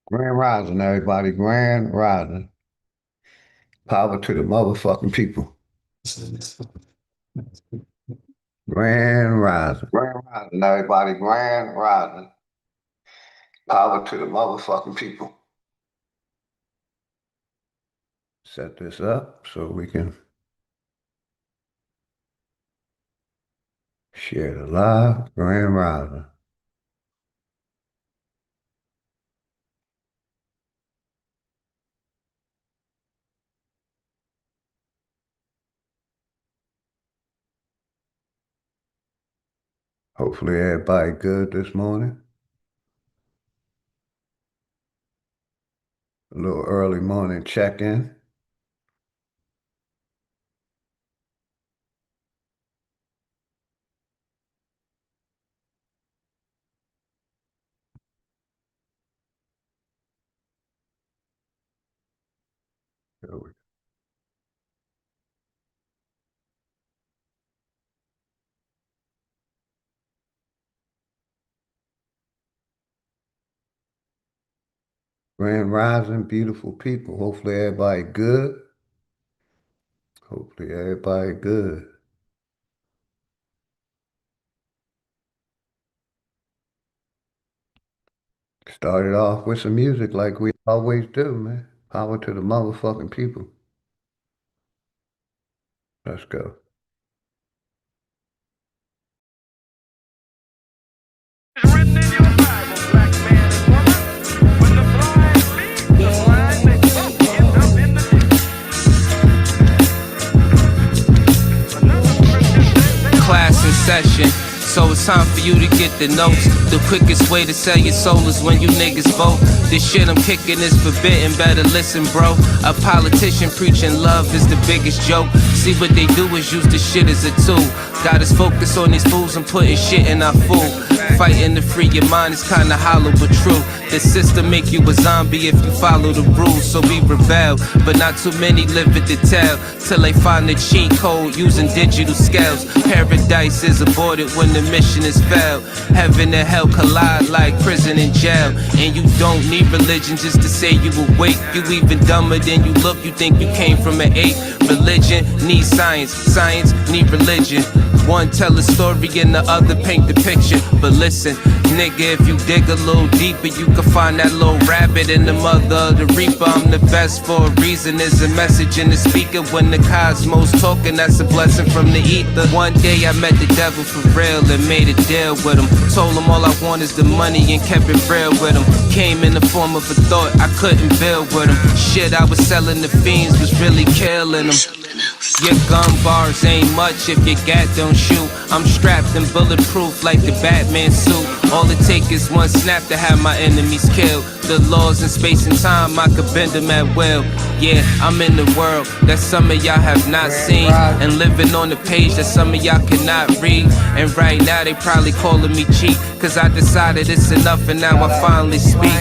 Grand Rising, everybody. Grand Rising. Power to the motherfucking people. Grand Rising. Grand Rising, everybody. Grand Rising. Power to the motherfucking people. Set this up so we can share the live. Grand Rising. Hopefully everybody good this morning. A little early morning check-in. Grand Rising, beautiful people. Hopefully everybody good. Hopefully everybody good. Started off with some music like we always do, man. Power to the motherfucking people. Let's go. Class in session, so it's time for you to get the notes. The quickest way to sell your soul is when you niggas vote. This shit I'm kicking is forbidden, better listen, bro. A politician preaching love is the biggest joke. See, what they do is use this shit as a tool. Got us focused on these fools and putting shit in our food. Fighting to free your mind is kinda hollow but true. The system make you a zombie if you follow the rules, so we rebel. But not too many live it to tell, till they find the cheat code using digital scales. Paradise is aborted when the mission is failed. Heaven and hell collide like prison and jail. And you don't need religion just to say you awake. You even dumber than you look, you think you came from an ape. Religion needs science, science need religion. One tell a story and the other paint the picture. But listen, nigga, if you dig a little deeper, you can find that little rabbit in the mother of the reaper. I'm the best for a reason. There's a message in the speaker. When the cosmos talking, that's a blessing from the ether. One day I met the devil for real and made a deal with him. Told him all I want is the money and kept it real with him. Came in the form of a thought, I couldn't build with him. Shit I was selling the fiends was really killing them. Your gun bars ain't much if your gat don't shoot. I'm strapped and bulletproof like the Batman suit. All it take is one snap to have my enemies killed. The laws in space and time, I could bend them at will. Yeah, I'm in the world that some of y'all have not seen, and living on the page that some of y'all cannot read. And right now they probably calling me cheap, cause I decided it's enough and now I finally speak.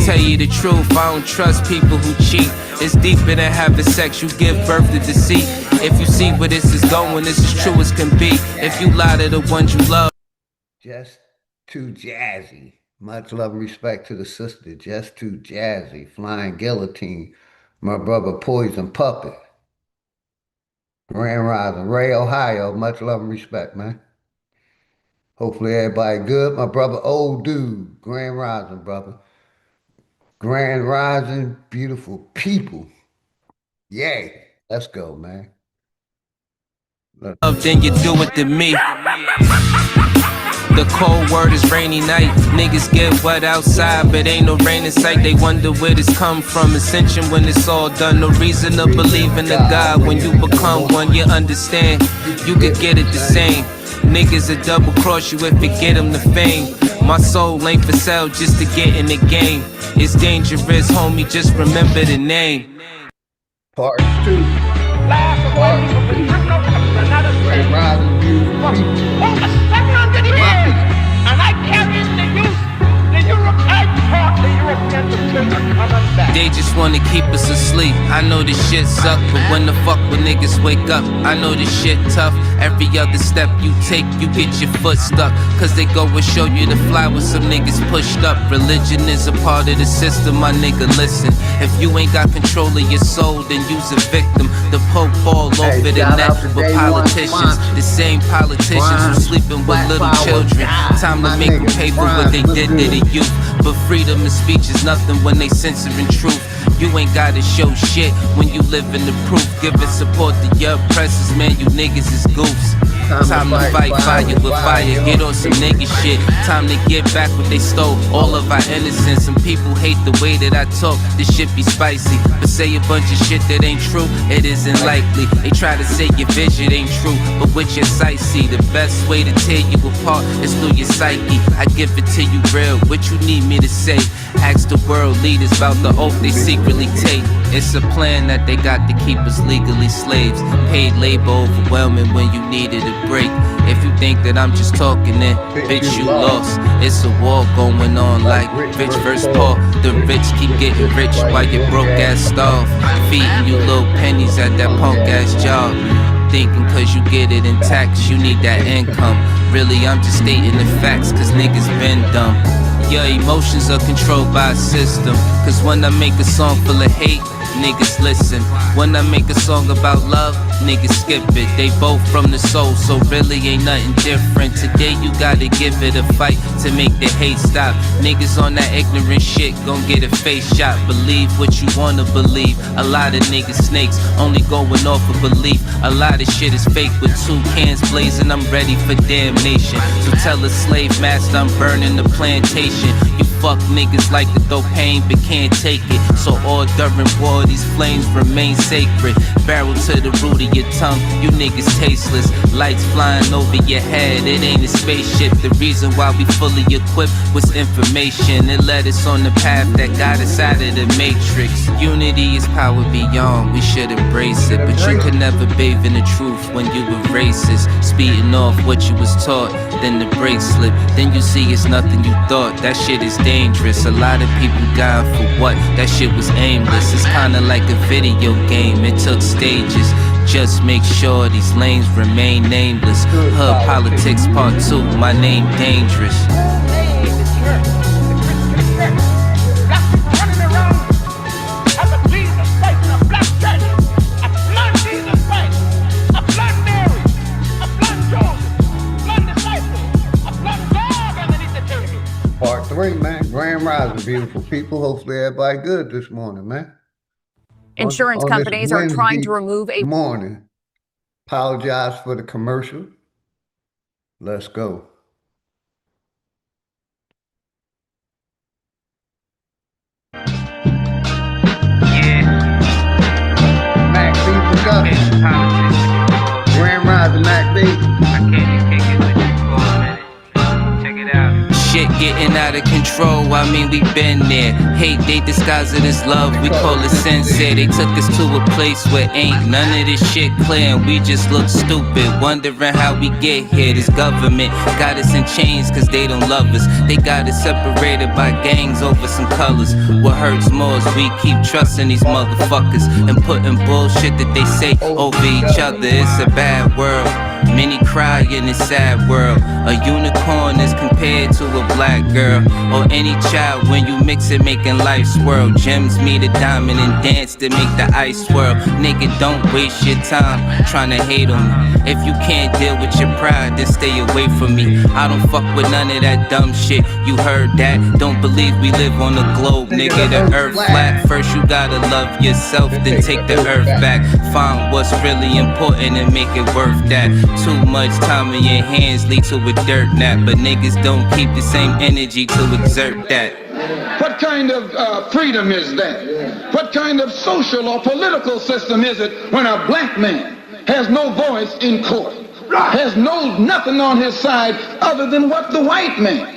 Tell you the truth, I don't trust people who cheat. It's deeper than having sex, you give birth to deceit. If you see where this is going, this is true as can be. If you lie to the ones you love. Just too jazzy. Much love and respect to the sister. Just too jazzy. Flying guillotine. My brother Poison Puppet. Grand Rising. Ray, Ohio. Much love and respect, man. Hopefully everybody good. My brother Old Dude. Grand Rising, brother. Grand Rising, beautiful people. Yay. Let's go, man. Then you do it to me. The cold word is rainy night. Niggas get wet outside, but ain't no rain in sight. They wonder where this come from. Ascension when it's all done. No reason to believe in a God. When you become one, you understand. You could get it the same. Niggas will double cross you if you get them the fame. My soul ain't for sale just to get in the game. It's dangerous, homie, just remember the name. Part 2. Grand Rising, beautiful people. Over 700 years, and I carry the youth, the European part, the Europeans are coming back. They just just wanna keep us asleep. I know this shit suck, but when the fuck when niggas wake up, I know this shit tough. Every other step you take, you get your foot stuck. Cause they go and show you to fly with some niggas pushed up. Religion is a part of the system, my nigga, listen. If you ain't got control of your soul, then you's a victim. The Pope all over the net with politicians. The same politicians who sleeping with little children. Time to make them pay for what they did to the youth. But freedom of speech is nothing when they censoring truth. You ain't gotta show shit when you live in the proof. Giving support to your oppressors, man, you niggas is goofs. Time to fight fire with fire, get on some nigga shit. Time to get back what they stole, all of our innocence. Some people hate the way that I talk, this shit be spicy. But say a bunch of shit that ain't true, it isn't likely. They try to say your vision ain't true, but with your sight see. The best way to tear you apart is through your psyche. I give it to you real, what you need me to say? Ask the world leaders about the oath they secretly take. It's a plan that they got to keep us legally slaves. Paid labor overwhelming when you needed a break. If you think that I'm just talking, then bitch, you lost. It's a war going on like rich versus poor. The rich keep getting rich while your broke ass starve. Feeding you little pennies at that punk ass job. Thinking cause you get it in tax, you need that income. Really, I'm just stating the facts cause niggas been dumb. Your emotions are controlled by a system. Cause when I make a song full of hate, niggas listen. When I make a song about love, niggas skip it. They both from the soul, so really ain't nothing different. Today you gotta give it a fight to make the hate stop. Niggas on that ignorant shit gon' get a face shot. Believe what you wanna believe. A lot of niggas snakes, only going off of belief. A lot of shit is fake with 2 cans blazing. I'm ready for damnation. So tell a slave master I'm burning the plantation. You fuck niggas like to throw pain but can't take it. So all during war these flames remain sacred. Barrel to the root of your tongue, you niggas tasteless. Lights flying over your head, it ain't a spaceship. The reason why we fully equipped was information. It led us on the path that got us out of the matrix. Unity is power beyond, we should embrace it. But you could never bathe in the truth when you were racist. Speeding off what you was taught, then the brakes slip. Then you see it's nothing you thought, that shit is dangerous. A lot of people dying for what? That shit was aimless. It's kinda like a video game, it took stages. Just make sure these lanes remain nameless. Hood politics part 2, my name dangerous. Part 3, man. Grand Rising, beautiful people. Hopefully everybody good this morning, man. Insurance on companies are trying to remove a morning. Apologize for the commercial. Let's go. Mac B production. Grand Rising, Mac B. Shit getting out of control, I mean we been there. Hate, they disguise it as love, we call it sincere. They took us to a place where ain't none of this shit clear, and we just look stupid, wondering how we get here. This government got us in chains cause they don't love us. They got us separated by gangs over some colors. What hurts more is we keep trusting these motherfuckers and putting bullshit that they say over each other. It's a bad world, many cry in this sad world. A unicorn is compared to a black girl, or any child when you mix it making life swirl. Gems meet a diamond and dance to make the ice swirl. Nigga, don't waste your time trying to hate on me. If you can't deal with your pride, then stay away from me. I don't fuck with none of that dumb shit, you heard that? Don't believe we live on a globe, nigga, the earth flat. First you gotta love yourself, then take the earth back. Find what's really important and make it worth that. Too much time in your hands lead to a dirt nap, but niggas don't keep the same energy to exert that. What kind of freedom is that? What kind of social or political system is it when a black man has no voice in court, has nothing on his side other than what the white man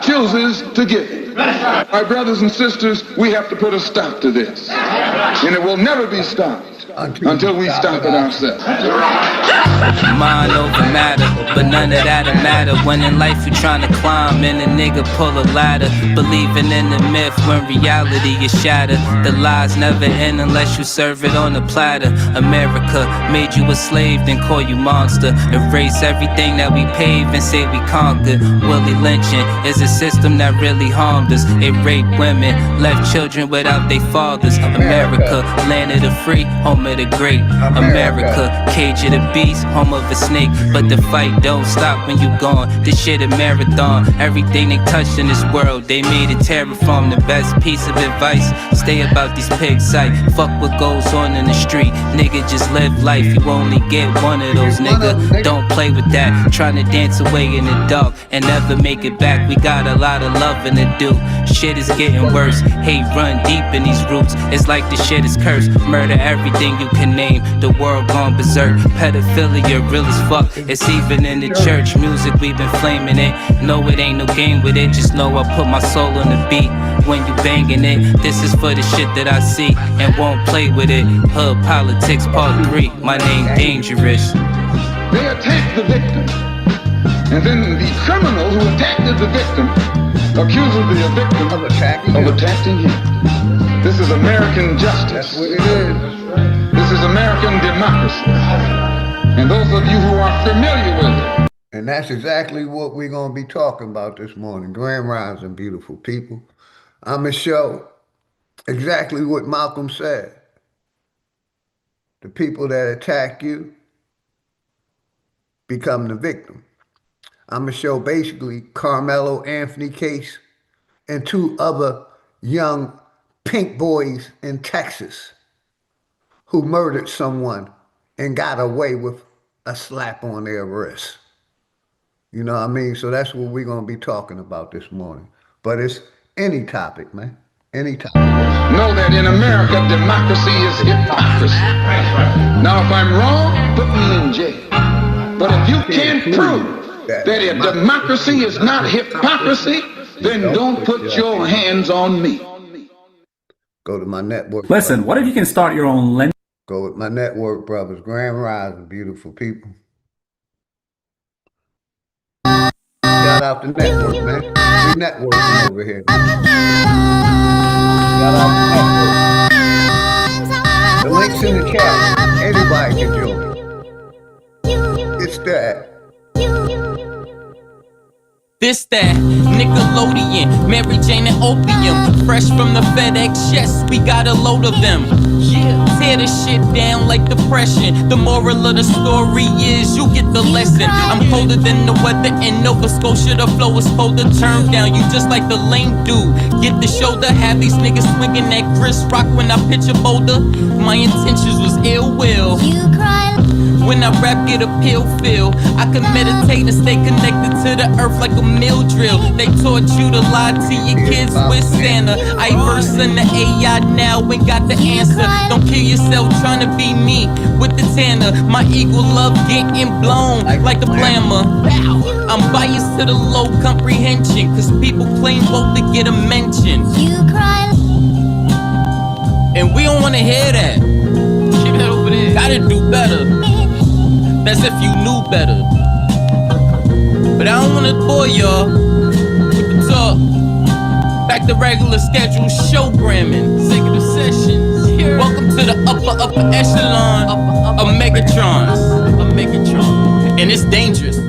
chooses to give him? My brothers and sisters, we have to put a stop to this. And it will never be stopped until we stop it ourselves. Mind over matter, but none of that'll matter. When in life you're trying to climb and a nigga pull a ladder, believing in the myth when reality is shattered. The lies never end unless you serve it on a platter. America made you a slave, then call you monster. Erase everything that we paved and say we conquered. Willie lynching is a system that really harmed us. It raped women, left children without their fathers. America, land of the free, home of the great. America, cage of the beast, home of a snake. But the fight don't stop when you gone. This shit a marathon. Everything they touched in this world, they made it terraform. The best piece of advice, stay about these pigs sight. Fuck what goes on in the street. Nigga, just live life. You only get one of those, nigga. Don't play with that. Trying to dance away in the dark and never make it back. We got a lot of loving to do. Shit is getting worse. Hate run deep in these roots. It's like the shit is cursed. Murder everything you can name. The world gone berserk. Pedophilia real as fuck. It's even in the church. Music, we've been flaming it. No, it ain't no game with it. Just know I put my soul on the beat. When you banging it, this is for the shit that I see and won't play with it. Hood Politics Part 3. My name Dangerous. They attacked the victim. And then the criminals who attacked the victim accused the victim of attacking him. This is American justice. That's what it is. This is American democracy. And those of you who are familiar with it. And that's exactly what we're going to be talking about this morning. Grand Rising, beautiful people. I'm going to show exactly what Malcolm said. The people that attack you become the victim. I'm going to show basically Carmelo Anthony case and 2 other young pink boys in Texas who murdered someone and got away with a slap on their wrist. You know what I mean? So that's what we're going to be talking about this morning. But it's any topic, man. Any topic. Know that in America, democracy is hypocrisy. Now, if I'm wrong, put me in jail. But if you can't prove that a democracy is not hypocrisy, then don't put your hands on me. Go to my network. Listen, what if you can start your own lending? Go with my network, brothers. Grand Rising, beautiful people. Shout out the network, man. We networking over here. Shout out the network. The link's in the chat. Anybody can join. It's that. This, that, Nickelodeon, Mary Jane and opium. Fresh from the FedEx chest, we got a load of them. Yeah, tear the shit down like depression. The moral of the story is you get the lesson. I'm colder than the weather in Nova Scotia. The flow is supposed to turn down. You just like the lame dude. Get the shoulder, have these niggas swinging that Chris Rock when I pitch a boulder. My intentions was ill will. You cry. When I rap, get a pill feel. I can meditate and stay connected to the earth like a mill drill. They taught you to lie to your kids with Santa. I verse in the AI now and got the answer. Don't kill yourself trying to be me with the tanner. My eagle love getting blown like the blammer. I'm biased to the low comprehension, cause people claim both to get a mention. And we don't wanna hear that. Keep that over there. Gotta do better. That's if you knew better. But I don't wanna bore y'all with the talk. Back to regular schedule showgramming. Executive sessions. Welcome to the upper echelon of Megatrons. And it's dangerous.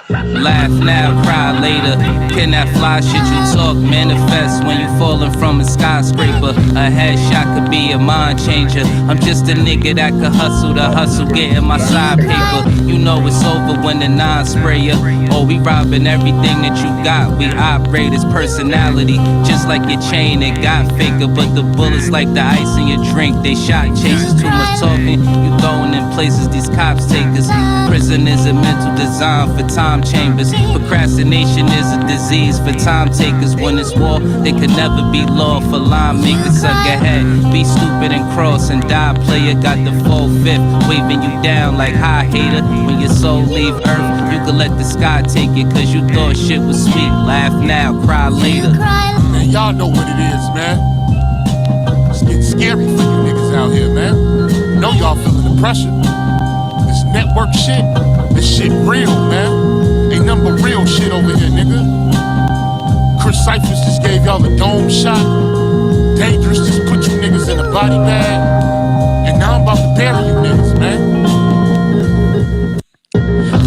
Laugh now, cry later. Can that fly shit you talk manifest when you falling from a skyscraper? A headshot could be a mind changer. I'm just a nigga that could hustle the hustle, getting my side paper. You know it's over when the nine sprayer. Oh, we robbing everything that you got. We operate as personality, just like your chain. It got faker, but the bullets like the ice in your drink. They shot chasers, too much talking. You going in places these cops take us. Prison is a mental design for time chambers. Procrastination is a disease for time takers. When it's war, they could never be law for line makers. Suck ahead, be stupid and cross and die. Player got the 4/5 waving you down like high hater. When your soul leave earth, you could let the sky take it, cause you thought shit was sweet. Laugh now, cry later. Man, y'all know what it is, man. It's getting scary for you niggas out here, man. Know y'all feeling the pressure. This network shit, this shit real, man. Ain't nothing but real shit over here, nigga. Chris Cyphers just gave y'all a dome shot. Dangerous just put you niggas in a body bag. And now I'm about to bury you niggas, man.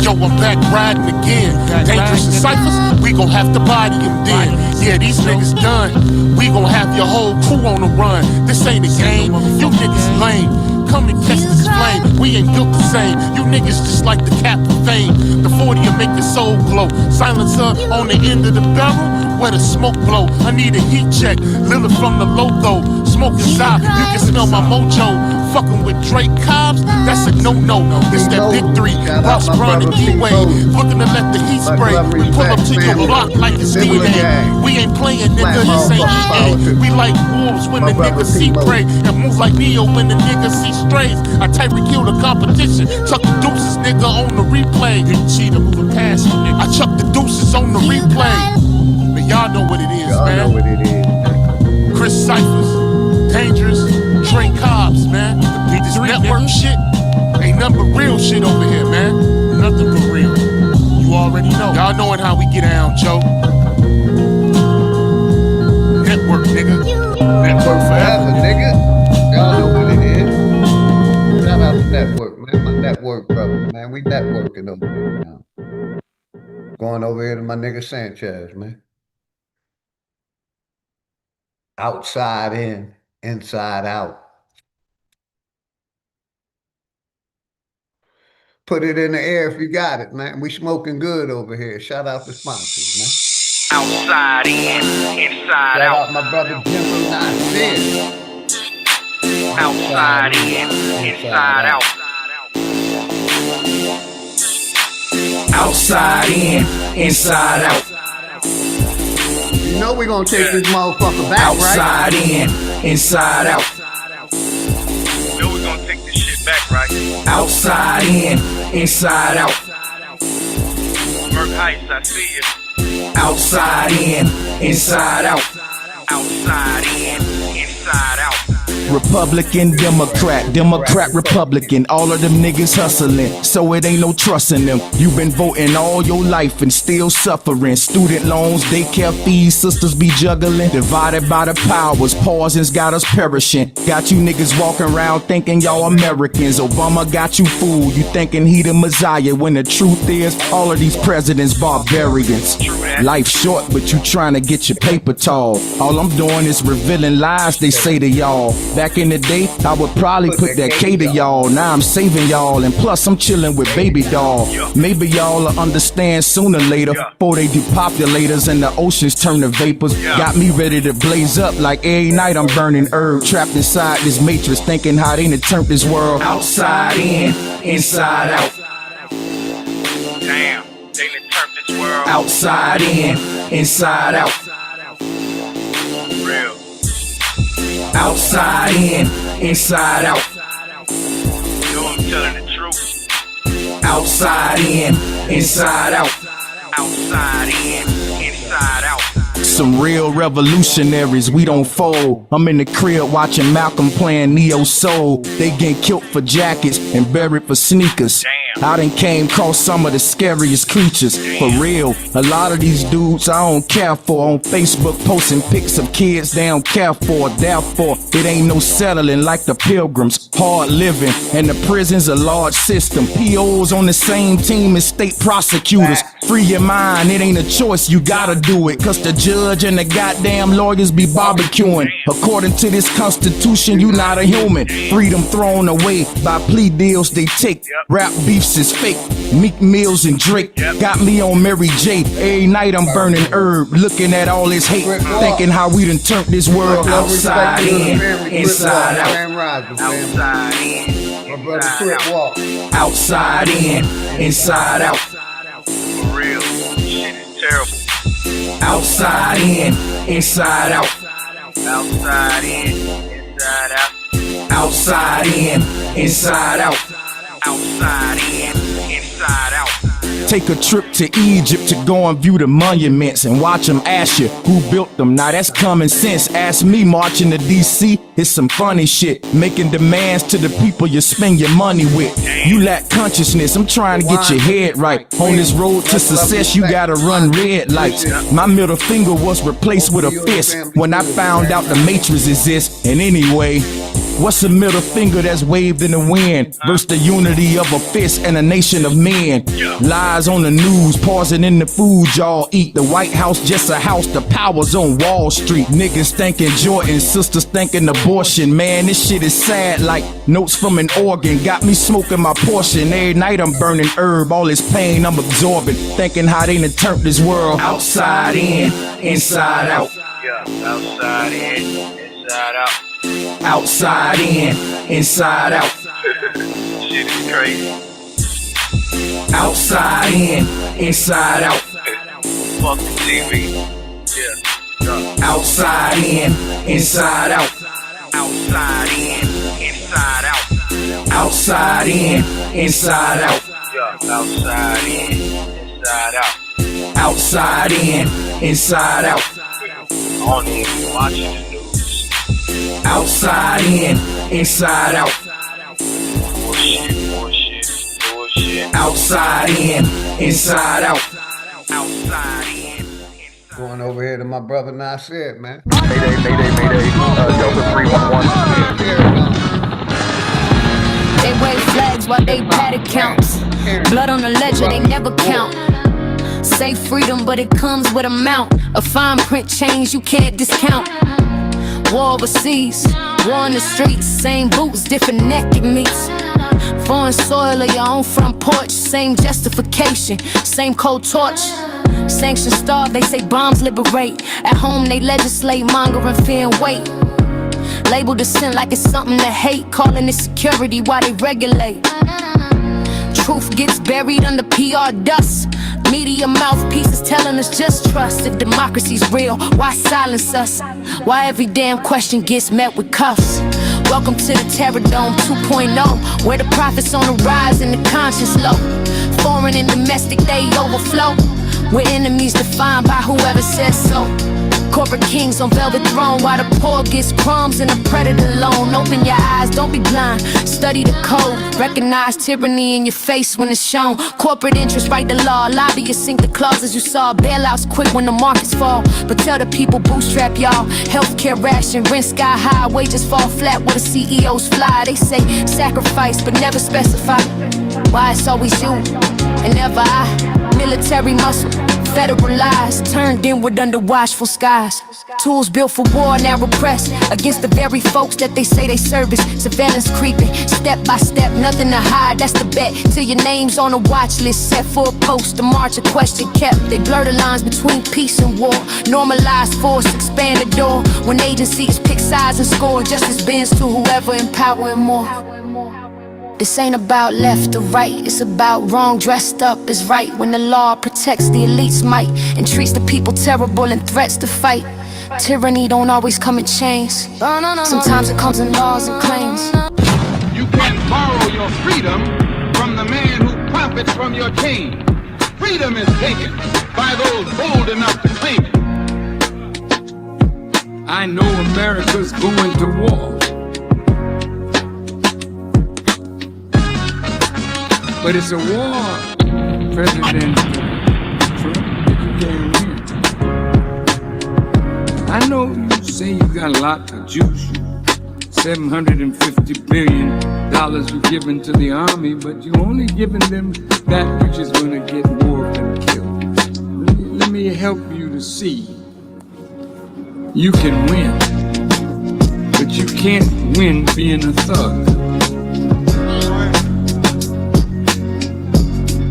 Yo, I'm back riding again. Dangerous and Cyphers, we gon' have to body him then. Yeah, these niggas done. We gon' have your whole crew on the run. This ain't a game, you niggas lame. Come and catch this flame, we ain't built the same. You niggas just like the cap of fame. The 40'll make your soul glow. Silencer on the end of the barrel, where the smoke blow. I need a heat check, Lila from the logo. Smoking Zop, you can smell my mojo. Fucking with Drake Cobbs, that's a no-no. It's that big three, Boss Brown and D-Wade. Looking to let the heat spray. We pull up to your block like it's D-Day. We ain't playing, nigga, this ain't EA. We like wolves when the niggas see prey, and move like Neo when the niggas see strays. I Tyreek kill the competition, chuck the deuces, nigga, on the replay. Hit cheater moving past you, nigga. I chuck the deuces on the replay. But y'all know what it is, man. Chris Cyphers, Dangerous, Trey Cobbs, man. This network shit ain't nothing but real shit over here, man. Nothing but real. You already know. Y'all knowing how we get down, Joe. Network, nigga. Network forever, nigga. Y'all know what it is. Shout out to Network, man. My network brother, man. We networking over here now. Going over here to my nigga Sanchez, man. Outside in, inside out. Put it in the air if you got it, man. We smoking good over here. Shout out to sponsors, man. Outside in, inside Shout out. out my brother Jimbo Nasir. Outside in, inside out. Outside in, inside out. You know we gonna take this motherfucker back, Outside in, inside out. You know we're gonna take this shit back, right? Outside in, inside out. Merc Heights, I see you. Outside in, inside out. Outside in, inside out. Republican, Democrat, Republican. All of them niggas hustling, so it ain't no trusting them. You been voting all your life and still suffering. Student loans, daycare fees, sisters be juggling. Divided by the powers, poisons got us perishing. Got you niggas walking around thinking y'all Americans. Obama got you fooled, you thinking he the Messiah, when the truth is all of these presidents barbarians. Life short, but you trying to get your paper tall. All I'm doing is revealing lies they say to y'all. Back in the day, I would probably put that K to y'all. Now I'm saving y'all, and plus I'm chilling with baby doll. Maybe y'all will understand sooner or later, before they depopulators and the oceans turn to vapors. Got me ready to blaze up like every night I'm burning herb. Trapped inside this matrix, thinking how they done turned this world outside in, inside out. Damn, they done turned this world Outside in, inside out. real. Outside in, inside out. You know I'm telling the truth. Outside in, inside out. Outside in, inside out. Some real revolutionaries, we don't fold. I'm in the crib watching Malcolm playing Neo Soul. They getting killed for jackets and buried for sneakers. I done came across some of the scariest creatures. For real, a lot of these dudes I don't care for. On Facebook posting pics of kids they don't care for. Therefore, it ain't no settling like the Pilgrims. Hard living, and the prison's a large system. POs on the same team as state prosecutors. Free your mind, it ain't a choice, you gotta do it. Cause the judge and the goddamn lawyers be barbecuing. According to this constitution, you not a human. Freedom thrown away by plea deals they take. Rap beefs is fake. Meek Mills and Drake got me on Mary J. Every night I'm burning herb, looking at all this hate, thinking how we done turned this world outside in, inside out. Outside in, My brother inside Crip out. Walk. Outside in, inside out. For real, shit is terrible. Outside in, inside out. Outside in, inside out. Outside in, inside out. Outside in, inside out. Take a trip to Egypt to go and view the monuments and watch them ask you who built them. Now that's common sense. Ask me, marching to DC, it's some funny shit. Making demands to the people you spend your money with. You lack consciousness, I'm trying to get your head right. On this road to success, you gotta run red lights. My middle finger was replaced with a fist when I found out the matrix exists. And anyway, what's a middle finger that's waved in the wind versus the unity of a fist and a nation of men? Lies on the news, pausing in the food y'all eat. The White House just a house, the power's on Wall Street. Niggas thinking Jordan, sisters thinking abortion. Man, this shit is sad like notes from an organ. Got me smoking my portion. Every night I'm burning herb, all this pain I'm absorbing. Thinking how they done turned this world outside in, inside out. Yeah, outside in, inside out. Outside in, inside out. Shit is crazy. Outside in, inside out. Fuck the TV. Yeah. Outside in, inside out. Outside in, inside out. Outside in, inside out. Yeah. Outside in, inside out. Outside in, inside out. I don't even be watching the news. Outside in, inside out. Bullshit. Outside in, inside out. Outside in. Going over here to my brother Nasir, man. Mayday. Delta 311. They wave flags while they pad accounts. Blood on the ledger, they never count. Say freedom, but it comes with a mount. A fine print change you can't discount. War overseas, war in the streets. Same boots, different neck it meets. Foreign soil or your own front porch. Same justification, same cold torch. Sanctions starve, they say bombs liberate. At home they legislate, mongering fear and wait. Label the sin like it's something to hate. Calling it security while they regulate. Truth gets buried under PR dust. Media mouthpieces telling us just trust. If democracy's real, why silence us? Why every damn question gets met with cuffs? Welcome to the Terror Dome 2.0, where the profits on the rise and the conscience low. Foreign and domestic, they overflow. We're enemies defined by whoever says so. Corporate kings on velvet throne, while the poor gets crumbs and the predator alone. Open your eyes, don't be blind. Study the code. Recognize tyranny in your face when it's shown. Corporate interests write the law. Lobbyists sink the clauses you saw. Bailouts quick when the markets fall. But tell the people bootstrap y'all. Healthcare ration, rent sky high. Wages fall flat where the CEOs fly. They say sacrifice but never specify why it's always you and never I. Military muscle, federalized, turned inward under watchful skies. Tools built for war now repressed against the very folks that they say they service. Surveillance creeping, step by step, nothing to hide, that's the bet. Till your name's on a watch list, set for a post, a march, a question kept. They blur the lines between peace and war. Normalized force, expand the door. When agencies pick sides and score, justice bends to whoever empowering more. This ain't about left or right, it's about wrong dressed up is right. When the law protects the elite's might and treats the people terrible and threats to fight. Tyranny don't always come in chains. Sometimes it comes in laws and claims. You can't borrow your freedom from the man who profits from your chain. Freedom is taken by those bold enough to claim it. I know America's going to war. But it's a war, President Trump, that you can't win. I know you say you got a lot of juice, $750 billion you've given to the army, but you're only giving them that which is going to get more than killed. Let me help you to see. You can win, but you can't win being a thug.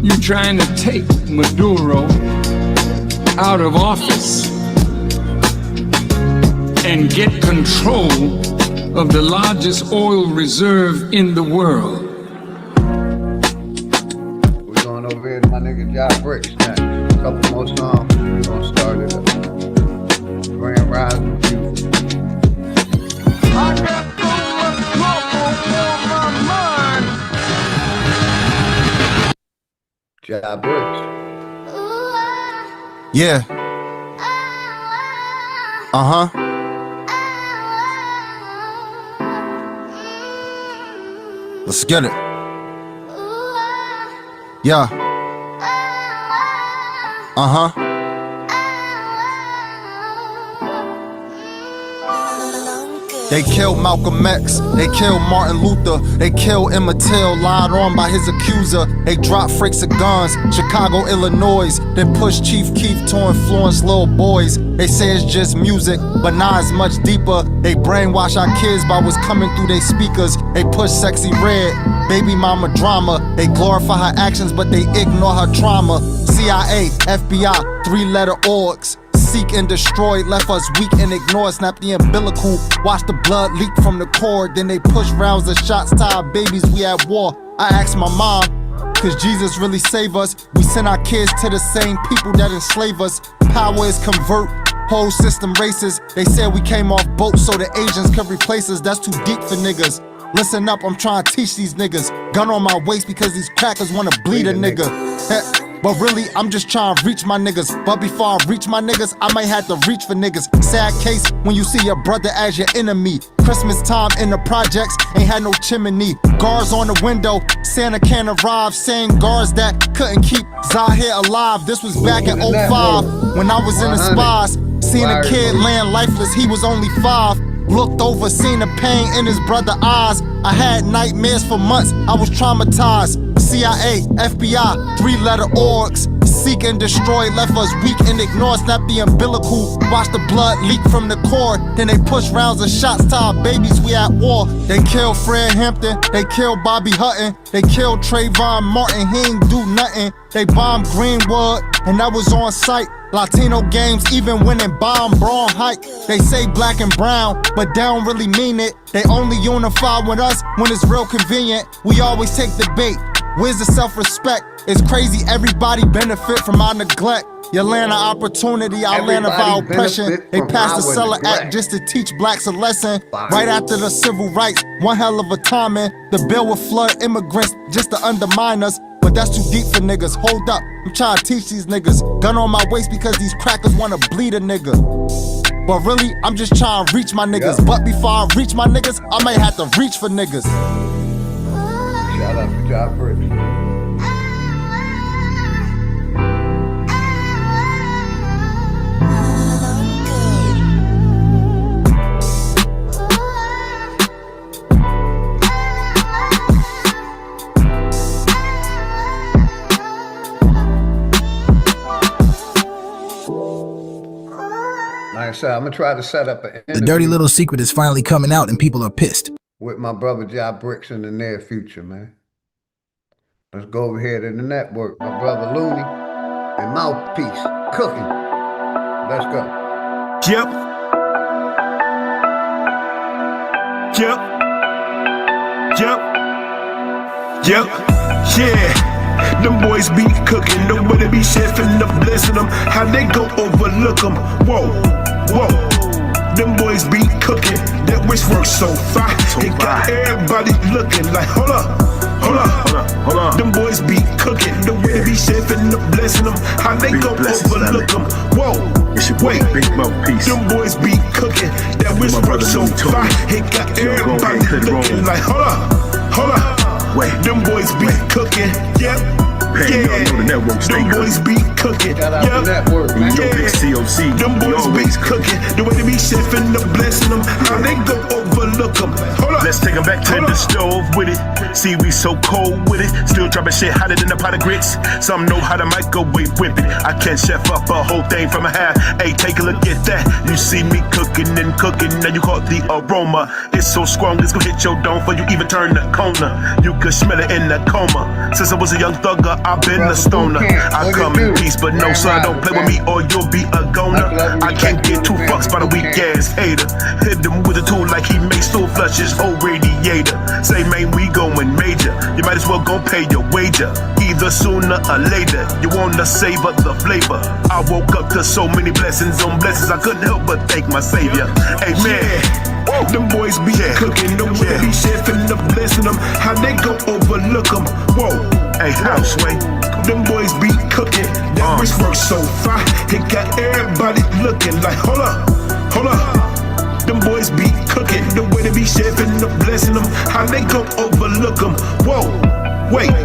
You're trying to take Maduro out of office and get control of the largest oil reserve in the world. We're going over here to my nigga Josh Bricks next. A couple more songs, we're gonna start it up. Grand Rising Beautiful. I got so much trouble on my mind. Ja Bricks. Yeah. Uh-huh. Let's get it. Yeah. Uh-huh. They killed Malcolm X, they killed Martin Luther, they killed Emmett Till, lied on by his accuser. They dropped freaks of guns, Chicago, Illinois, then pushed Chief Keef to influence little boys. They say it's just music, but nah, it's much deeper. They brainwash our kids by what's coming through their speakers. They push Sexy Red, baby mama drama. They glorify her actions, but they ignore her trauma. CIA, FBI, three-letter orgs. Seek and destroy, left us weak and ignored. Snap the umbilical, watch the blood leak from the cord. Then they push rounds and shots to our babies, we at war. I asked my mom, cause Jesus really save us. We send our kids to the same people that enslave us. Power is convert, whole system racist. They said we came off boats so the Asians could replace us. That's too deep for niggas. Listen up, I'm trying to teach these niggas. Gun on my waist because these crackers wanna bleed a nigga. But really, I'm just trying to reach my niggas. But before I reach my niggas, I might have to reach for niggas. Sad case when you see your brother as your enemy. Christmas time in the projects, ain't had no chimney. Guards on the window, Santa can't arrive. Same guards that couldn't keep Zahir alive. This was back in 05, when I was in the spas. Seen a kid laying lifeless, he was only 5. Looked over, seen the pain in his brother's eyes. I had nightmares for months, I was traumatized. CIA, FBI, three-letter orgs. Seek and destroy, left us weak and ignore. Snap the umbilical, watch the blood leak from the cord. Then they push rounds and shots to our babies, we at war. They killed Fred Hampton, they killed Bobby Hutton. They killed Trayvon Martin, he ain't do nothing. They bombed Greenwood, and that was on site. Latino games, even winning bomb Braun Hike. They say black and brown, but they don't really mean it. They only unify with us when it's real convenient. We always take the bait. Where's the self-respect? It's crazy, everybody benefit from our neglect. You land an opportunity, I land of our oppression. They passed the Cellar Act just to teach blacks a lesson. Right after the civil rights, one hell of a timing. The bill would flood immigrants just to undermine us. But that's too deep for niggas, hold up, I'm trying to teach these niggas. Gun on my waist because these crackers wanna bleed a nigga. But really, I'm just trying to reach my niggas. But before I reach my niggas, I may have to reach for niggas. Shout out to Ja Bricks. Like I said, I'm gonna try to set up an interview. The dirty little secret is finally coming out and people are pissed. With my brother Ja Bricks in the near future, man. Let's go over here to the network. My brother Looney and Mouthpiece cooking. Let's go. Yep. Yep. Yep. Yep. Yeah. Them boys be cooking. Nobody be chefing up, blessing them. How they go overlook them. Whoa. Whoa. Them boys be cooking. That wish works so fine. It got everybody looking like, hold up. Hold up. Them boys be cooking. The way they be chefing up, blessing them. How they go overlook them. Whoa. Wait. Them boys be cooking. That wish works so fine. It got everybody looking like, hold up. Wait. Them boys be cooking. Yep. Yeah, them boys be cooking. Yep. Yeah. Them boys be cooking. The way they be chefing up, blessing them. How they go overlook them. Hold up. Let's take them back to the stove with it. See, we so cold with it. Still dropping shit hotter than a pot of grits. Some know how to microwave whip it. I can chef up a whole thing from a half. Hey, take a look at that. You see me cooking and cooking. Now you caught the aroma. It's so strong, it's gonna hit your dome before you even turn the corner. You could smell it in the coma. Since I was a young thugger, I've been a stoner. I come in peace, but no, son, don't play with me or you'll be a goner. I can't get two fucks by the weak ass hater. Hit him with a tool like he makes stool flushes, whole radiator. Say, man, we going major. You might as well go pay your wager. Either sooner or later, you wanna savor the flavor. I woke up to so many blessings on blessings, I couldn't help but thank my savior. Amen. Them boys be cooking, them way be chefing up, blessing them. How they go overlook them. Whoa. Hey, house, wait. Them boys be cooking. That wrist work so fine. It got everybody looking like, hold up, hold up. Them boys be cooking. The way they be chefing up, blessing them. How they gon' overlook them. Whoa, wait.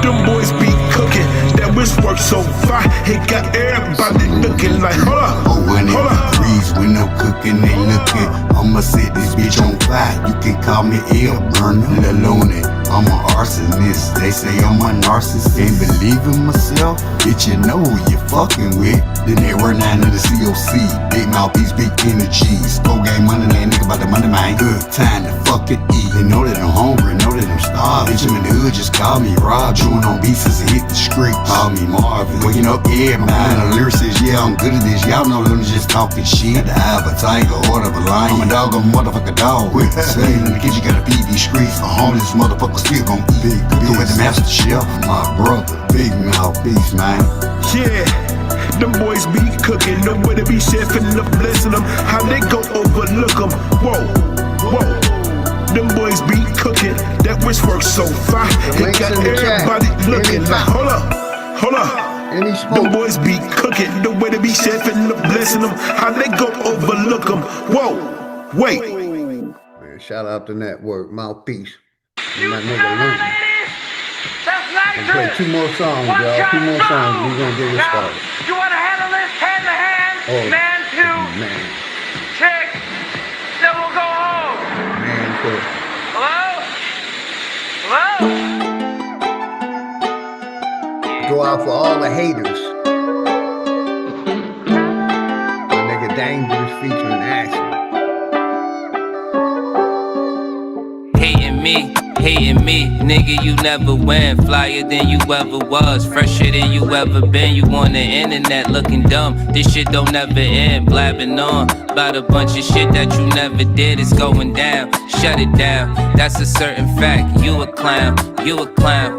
Them boys be cooking. That wrist work so fine. It got everybody looking like, hold up, oh, when hold up. Freeze when I'm cooking, they looking. I'ma set this bitch on fire. You can call me El Burner, Lalone. I'm an arsonist. They say I'm a narcissist. Ain't believe in myself. Bitch, you know who you fucking with. Then they run down to the COC. Big mouthpiece, big energies. Go game money, man, nigga about the money, man. Good time to fucking eat. They know that I'm hungry, know that I'm starved. Bitch, I'm in the hood, just call me Rob. Chewing on beats as I hit the street. Call me Marvin. Waking up everybody. The lyricist, yeah, I'm good at this. Y'all know them just talking shit. The eye of a tiger, heart of a lion. I'm a dog, I'm a motherfucker dog. With the same in the kitchen, gotta feed these streets. A homeless motherfucker still gon' eat. Big with the master chef, my brother. Big mouthpiece, man. Yeah. Them boys be cooking, the way they be chefing up, blessing them. How they go overlook them. Whoa, whoa. Them boys be cooking, that wrist work so fine. It got everybody looking like, hold up, hold up. Them boys be cooking, the way they be chefing up, blessing them. How they go overlook them. Whoa, wait. Man, shout out to Network, Mouthpiece. And my nigga Luke. We'll play 2 more songs, y'all. 2 more songs. We're gonna get it started. You want to handle this hand to hand? Man to man. chick. Then we'll go home. Man to. Hello? Hello? Go out for all the haters. My nigga Dangerous featuring Ashley. Hating me, nigga, you never win. Flyer than you ever was, fresher than you ever been. You on the internet looking dumb. This shit don't never end. Blabbing on about a bunch of shit that you never did. It's going down, shut it down. That's a certain fact. You a clown,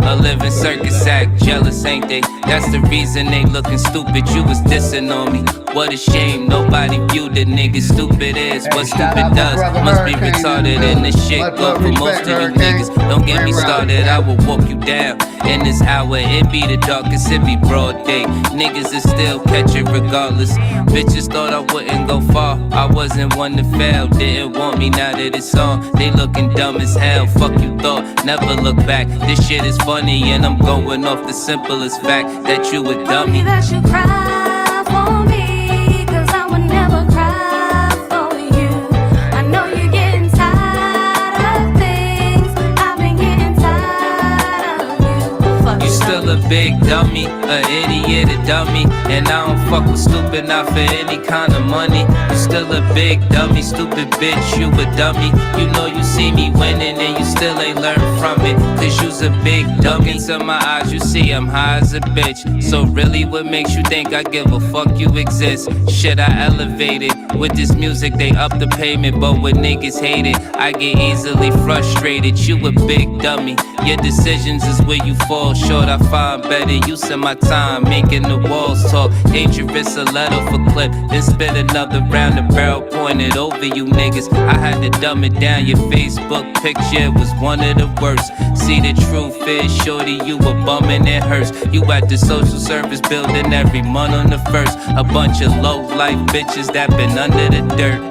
a living circus act. Jealous, ain't they? That's the reason they looking stupid. You was dissing on me. What a shame, nobody viewed the nigga stupid is. What stupid does must be retarded in this shit. Go for most of you niggas. Don't get me started, I will walk you down. In this hour, it be the darkest, it be broad day. Niggas is still catch it regardless. Bitches thought I wouldn't go far. I wasn't one to fail, didn't want me now that it's on. They looking dumb as hell, fuck you thought, never look back. This shit is funny and I'm going off the simplest fact that you a dummy. That you cry for me, 'cause I would never cry for you. I know you're getting tired of things. I've been getting tired of you. Fuck You still a big dummy, a idiot, a dummy. And I don't fuck with stupid, not for any kind of money. You still a big dummy, stupid bitch, you a dummy. You know you see me winning and you still ain't learned from it. 'Cause you's a big dummy. Into my eyes you see I'm high as a bitch. So really what makes you think I give a fuck you exist? Shit, I elevated. With this music they up the payment, but when niggas hate it, I get easily frustrated. You a big dummy. Your decisions is where you fall short. I find better use of my time, making the walls talk. Dangerous, a letter for clip, then spit another round, the barrel pointed over you niggas. I had to dumb it down. Your Facebook picture was one of the worst. See the truth is, shorty, you a bum and it hurts. You at the social service building every month on the first. A bunch of low life bitches that been under the dirt.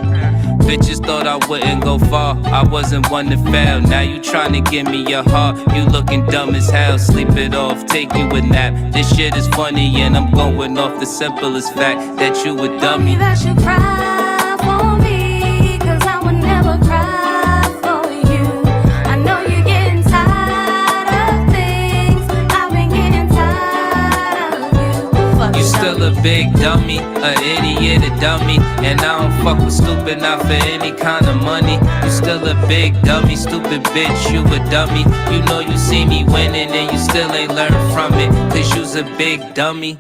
Bitches thought I wouldn't go far, I wasn't one to fail. Now you tryna give me your heart, you looking dumb as hell. Sleep it off, take you a nap. This shit is funny and I'm going off the simplest fact that you a dummy. that you cry for me, 'cause I would never cry for you. I know you're getting tired of things. I've been getting tired of you. Fuck You still a big dummy, a idiot, a dummy. And I don't fuck with stupid, not for any kind of money. You still a big dummy, stupid bitch, you a dummy. You know you see me winning and you still ain't learned from it. 'Cause you's a big dummy.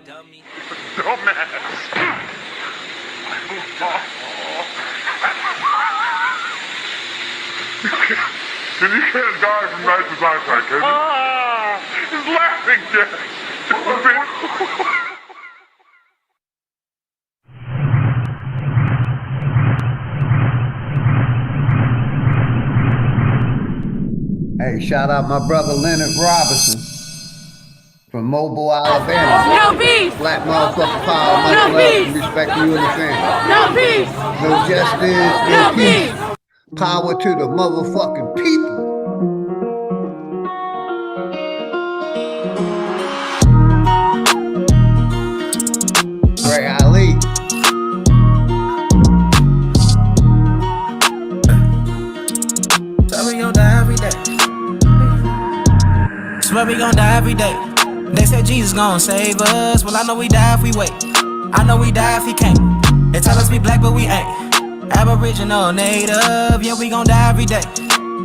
Dumbass. And you can't die from night to night, can you? Ah, he's laughing, Jack. Hey, shout out my brother Leonard Robinson. from Mobile, Alabama. No peace. Black motherfucker power, much No love peace. and respect to you and the family. No peace. No justice, No no peace. peace. Power to the motherfucking people. Ray Ali. So we gon' die every day. Swear we gon' die every day. They said Jesus gon' save us. Well, I know we die if we wait. I know we die if he can't. They tell us we black, but we ain't. Aboriginal, native, yeah, we gon' die every day.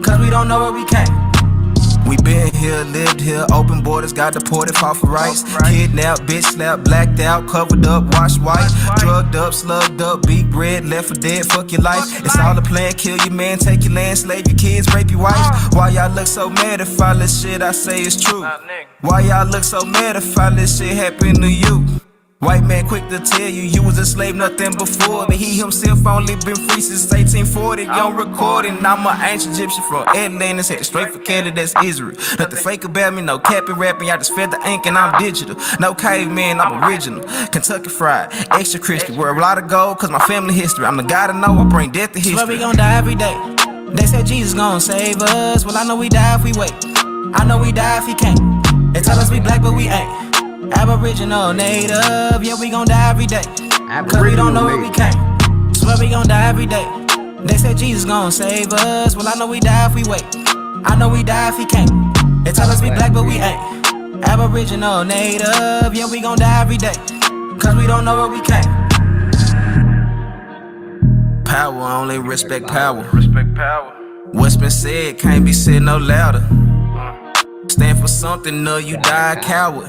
Cause we don't know where we came. We been here, lived here, open borders, got deported, fought for rights. Kidnapped, bitch slapped, blacked out, covered up, washed white. Drugged up, slugged up, beat bread, left for dead, fuck your life. It's all a plan, kill your man, take your land, slave your kids, rape your wife. Why y'all look so mad if all this shit I say is true? Why y'all look so mad if all this shit happen to you? White man quick to tell you, you was a slave, nothing before. But he himself only been free since 1840. Young recording, I'm an ancient Egyptian from Atlantis, headed straight for Canada, that's Israel. Nothing fake about me, no capping rapping, y'all just fed the ink and I'm digital. No caveman, I'm original. Kentucky fried, extra crispy, wear a lot of gold, cause my family history. I'm the guy to know, I bring death to history. Swear we gon' die every day. They said Jesus gon' save us. Well, I know we die if we wait. I know we die if he can't. They tell us we black, but we ain't. Aboriginal, native, yeah, we gon' die every day. Cause we don't know where we came. Swear we gon' die every day. They said Jesus gon' save us. Well, I know we die if we wait. I know we die if he can't. They tell us we black, but we ain't. Aboriginal, native, yeah, we gon' die every day. Cause we don't know where we came. Power, only respect power. Respect power. What's been said can't be said no louder. Stand for something, or you die a coward.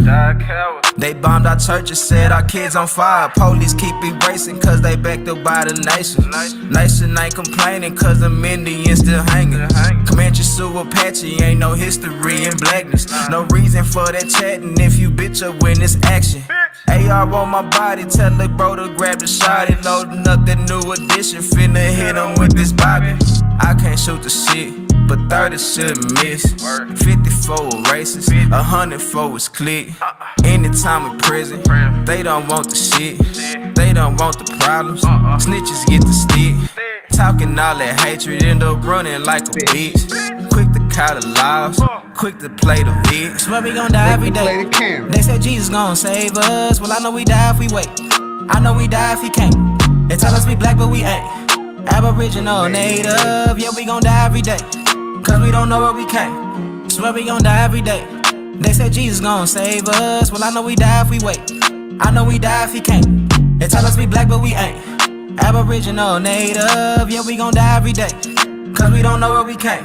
They bombed our churches, set our kids on fire. Police keep erasing cause they backed up by the nation. Nation ain't complaining cause them Indians still hanging. Comanche, Sioux, Apache, ain't no history in blackness. No reason for that chatting if you bitch up when it's action. AR on my body, tell the bro to grab the shot. It loading up that new edition, finna hit him with this bobby. I can't shoot the shit, but 30 shouldn't miss. 54 races, 104 is click. Anytime in prison, they don't want the shit. They don't want the problems. Snitches get the stick. Talking all that hatred, end up running like a bitch. Quick to call the laws, quick to play the bitch. Swear we gon' die every day. They said Jesus gon' save us. Well, I know we die if we wait. I know we die if he can't. They tell us we black, but we ain't. Aboriginal, native, yeah, we gon' die every day. Cause we don't know where we came. Swear we gon' die every day. They said Jesus gon' save us. Well, I know we die if we wait. I know we die if he can't. They tell us we black, but we ain't. Aboriginal, native, yeah, we gon' die every day. Cause we don't know where we came.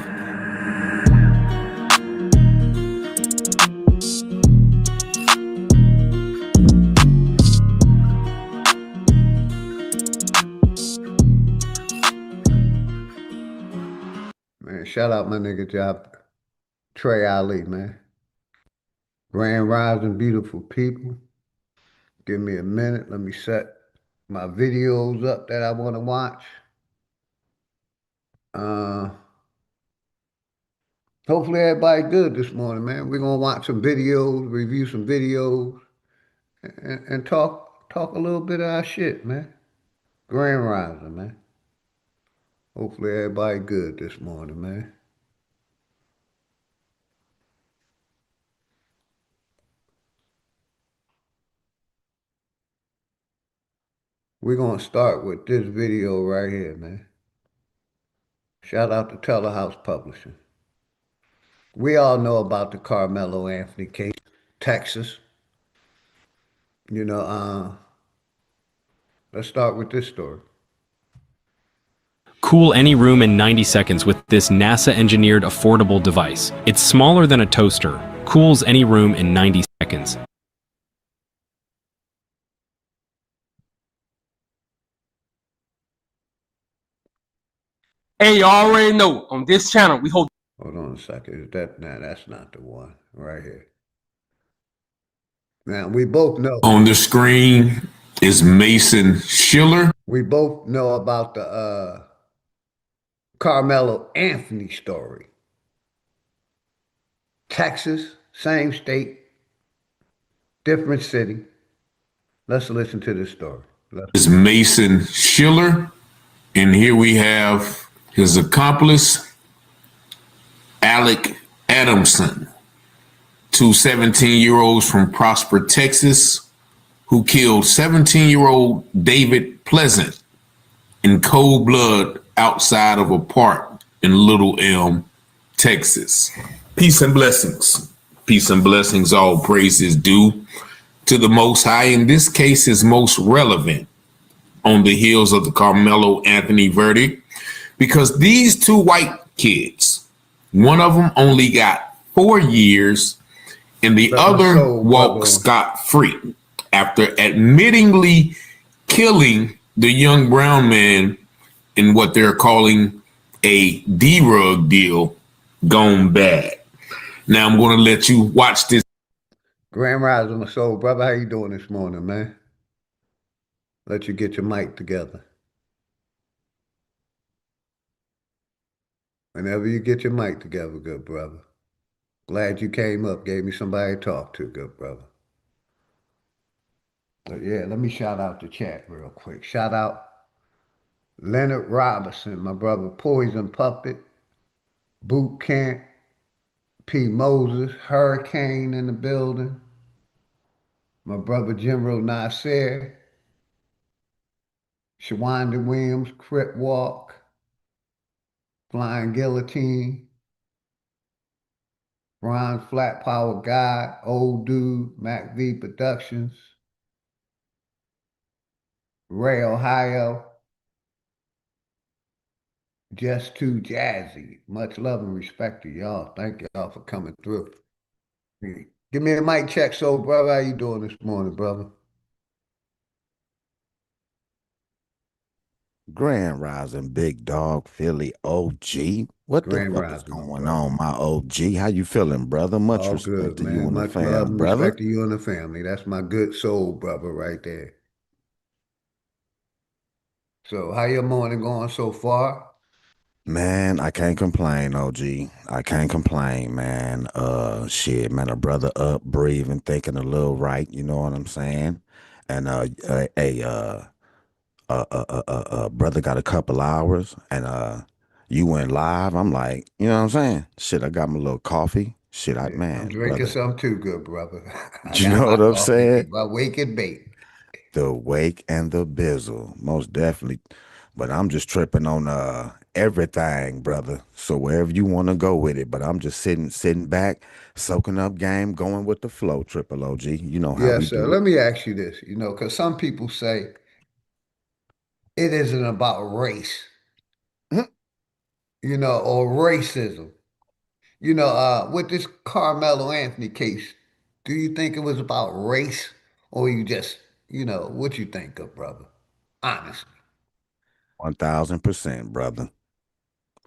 Man, shout out my nigga job, Trey Ali, man. Grand Rising, beautiful people. Give me a minute. Let me set my videos up that I want to watch. Hopefully everybody good this morning, man. We're gonna watch some videos, review some videos, and talk a little bit of our shit, man. Grand Rising, man. Hopefully everybody good this morning, man. We're gonna start with this video right here, man. Shout out to Telehouse Publishing. We all know about the Carmelo Anthony case, Texas. You know, let's start with this story. Cool any room in 90 seconds with this NASA-engineered affordable device. It's smaller than a toaster, cools any room in 90 seconds. Hey, you already know, on this channel, we hold... Hold on a second. Is that... Nah, that's not the one right here. Now, we both know. On the screen is Mason Schiller. We both know about the Carmelo Anthony story. Texas, same state, different city. Let's listen to this story. Is Mason Schiller, and here we have his accomplice, Alec Adamson, two 17-year-olds from Prosper, Texas, who killed 17-year-old David Pleasant in cold blood outside of a park in Little Elm, Texas. Peace and blessings. Peace and blessings, all praises due to the Most High. In this case, is most relevant on the heels of the Carmelo Anthony verdict, because these two white kids, one of them only got 4 years and the other walked scot-free after admittingly killing the young brown man in what they're calling a D-rug deal gone bad. Now I'm going to let you watch this. Grand Rising, my soul brother. How you doing this morning, man? Let you get your mic together. Whenever you get your mic together, good brother. Glad you came up, gave me somebody to talk to, good brother. But yeah, let me shout out the chat real quick. Shout out Leonard Robinson, my brother Poison Puppet, Boot Camp, P. Moses, Hurricane in the building, my brother General Nasir, Shawanda Williams, Crip Walk, Flying Guillotine, Ron Flat Power Guy, Old Dude, Mac V Productions, Ray Ohio, Just Too Jazzy. Much love and respect to y'all. Thank y'all for coming through. Give me a mic check, soul brother. How you doing this morning, brother? Grand Rising, big dog, Philly OG. What the Grand fuck is Rising, my going brother. on, my OG? How you feeling, brother? Much All respect good, to you man. and the Much love fam, and brother. respect to you and the family. That's my good soul brother right there. So, how your morning going so far? Man, I can't complain, OG. I can't complain, man. Shit, man, a brother up, breathing, thinking a little right, you know what I'm saying? And brother got a couple hours, and you went live. I'm like, you know what I'm saying? Shit, I got my little coffee. Shit, Yeah, I'm man, drinking brother. some too, good brother. I You got know my what I'm coffee, saying? keep my wake and bake. The wake and the bizzle, most definitely. But I'm just tripping on everything, brother. So wherever you want to go with it, but I'm just sitting back, soaking up game, going with the flow, triple OG. You know how we Yes, sir. do it. Let me ask you this, because some people say it isn't about race, or racism. With this Carmelo Anthony case, do you think it was about race or you just, what you think of, brother? Honestly. 1000%, brother.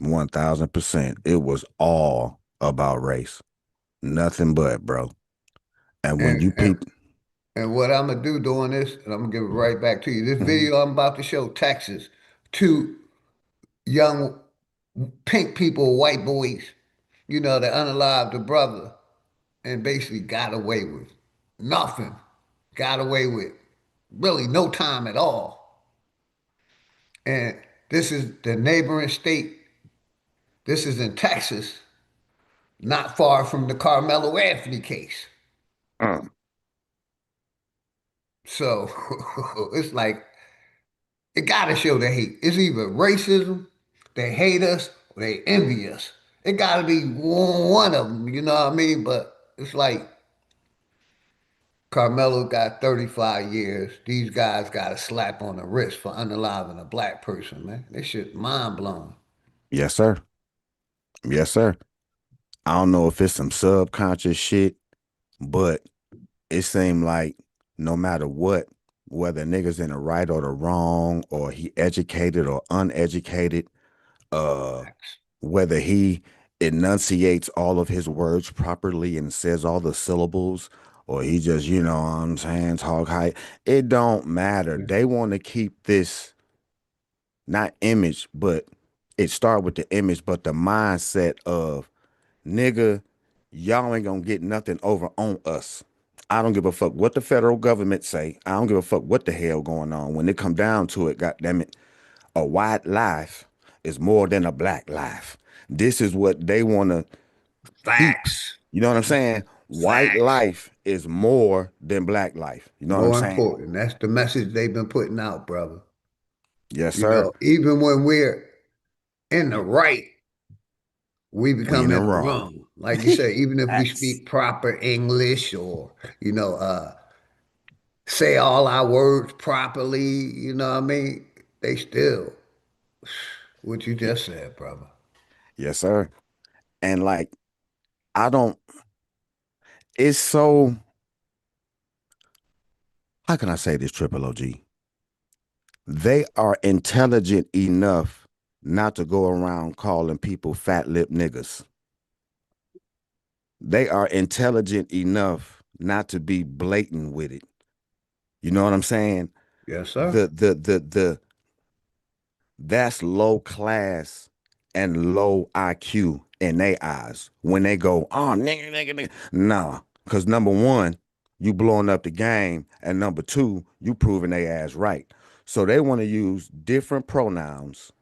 1000%. It was all about race. Nothing but, bro. And when And, you and, peep, and what I'm going to do doing this, and I'm going to give it right back to you. This video I'm about to show Texas, two young pink people, white boys, that unalived the brother and basically got away with nothing. Got away with really no time at all. And this is the neighboring state. This is in Texas, not far from the Carmelo Anthony case. So it's like, it got to show the hate. It's either racism, they hate us, or they envy us. It got to be one of them, you know what I mean? But it's like Carmelo got 35 years. These guys got a slap on the wrist for unaliving a black person, man. This shit mind blowing. yes, sir. Yes, sir. I don't know if it's some subconscious shit, but it seemed like no matter what, whether niggas in the right or the wrong, or he educated or uneducated, uh, whether he enunciates all of his words properly and says all the syllables, or he just, you know what I'm saying, talk high, it don't matter. They want to keep this not image, but it start with the image, but the mindset of nigga, y'all ain't gonna get nothing over on us. I don't give a fuck what the federal government say. I don't give a fuck what the hell going on. When it come down to it, goddamn it, a white life is more than a black life. This is what they want to keep. Facts. You know what I'm saying? White Facts. life is more than black life. You know what I'm More saying? important. That's the message they've been putting out, brother. Yes, You sir. know, even when we're in the right, we We in become the in the wrong. wrong. Like you say, even if we Facts. speak proper English or, say all our words properly, you know what I mean? They still, what you just said, brother. Yes, sir. And like, I don't, it's so, how can I say this, Triple OG? They are intelligent enough not to go around calling people fat lip niggas. They are intelligent enough not to be blatant with it. You know what I'm saying? Yes, sir. The that's low class and low IQ in their eyes when they go, oh nigga. Nah. Cause number one, you blowing up the game, and number two, you proving they ass right. So they want to use different pronouns,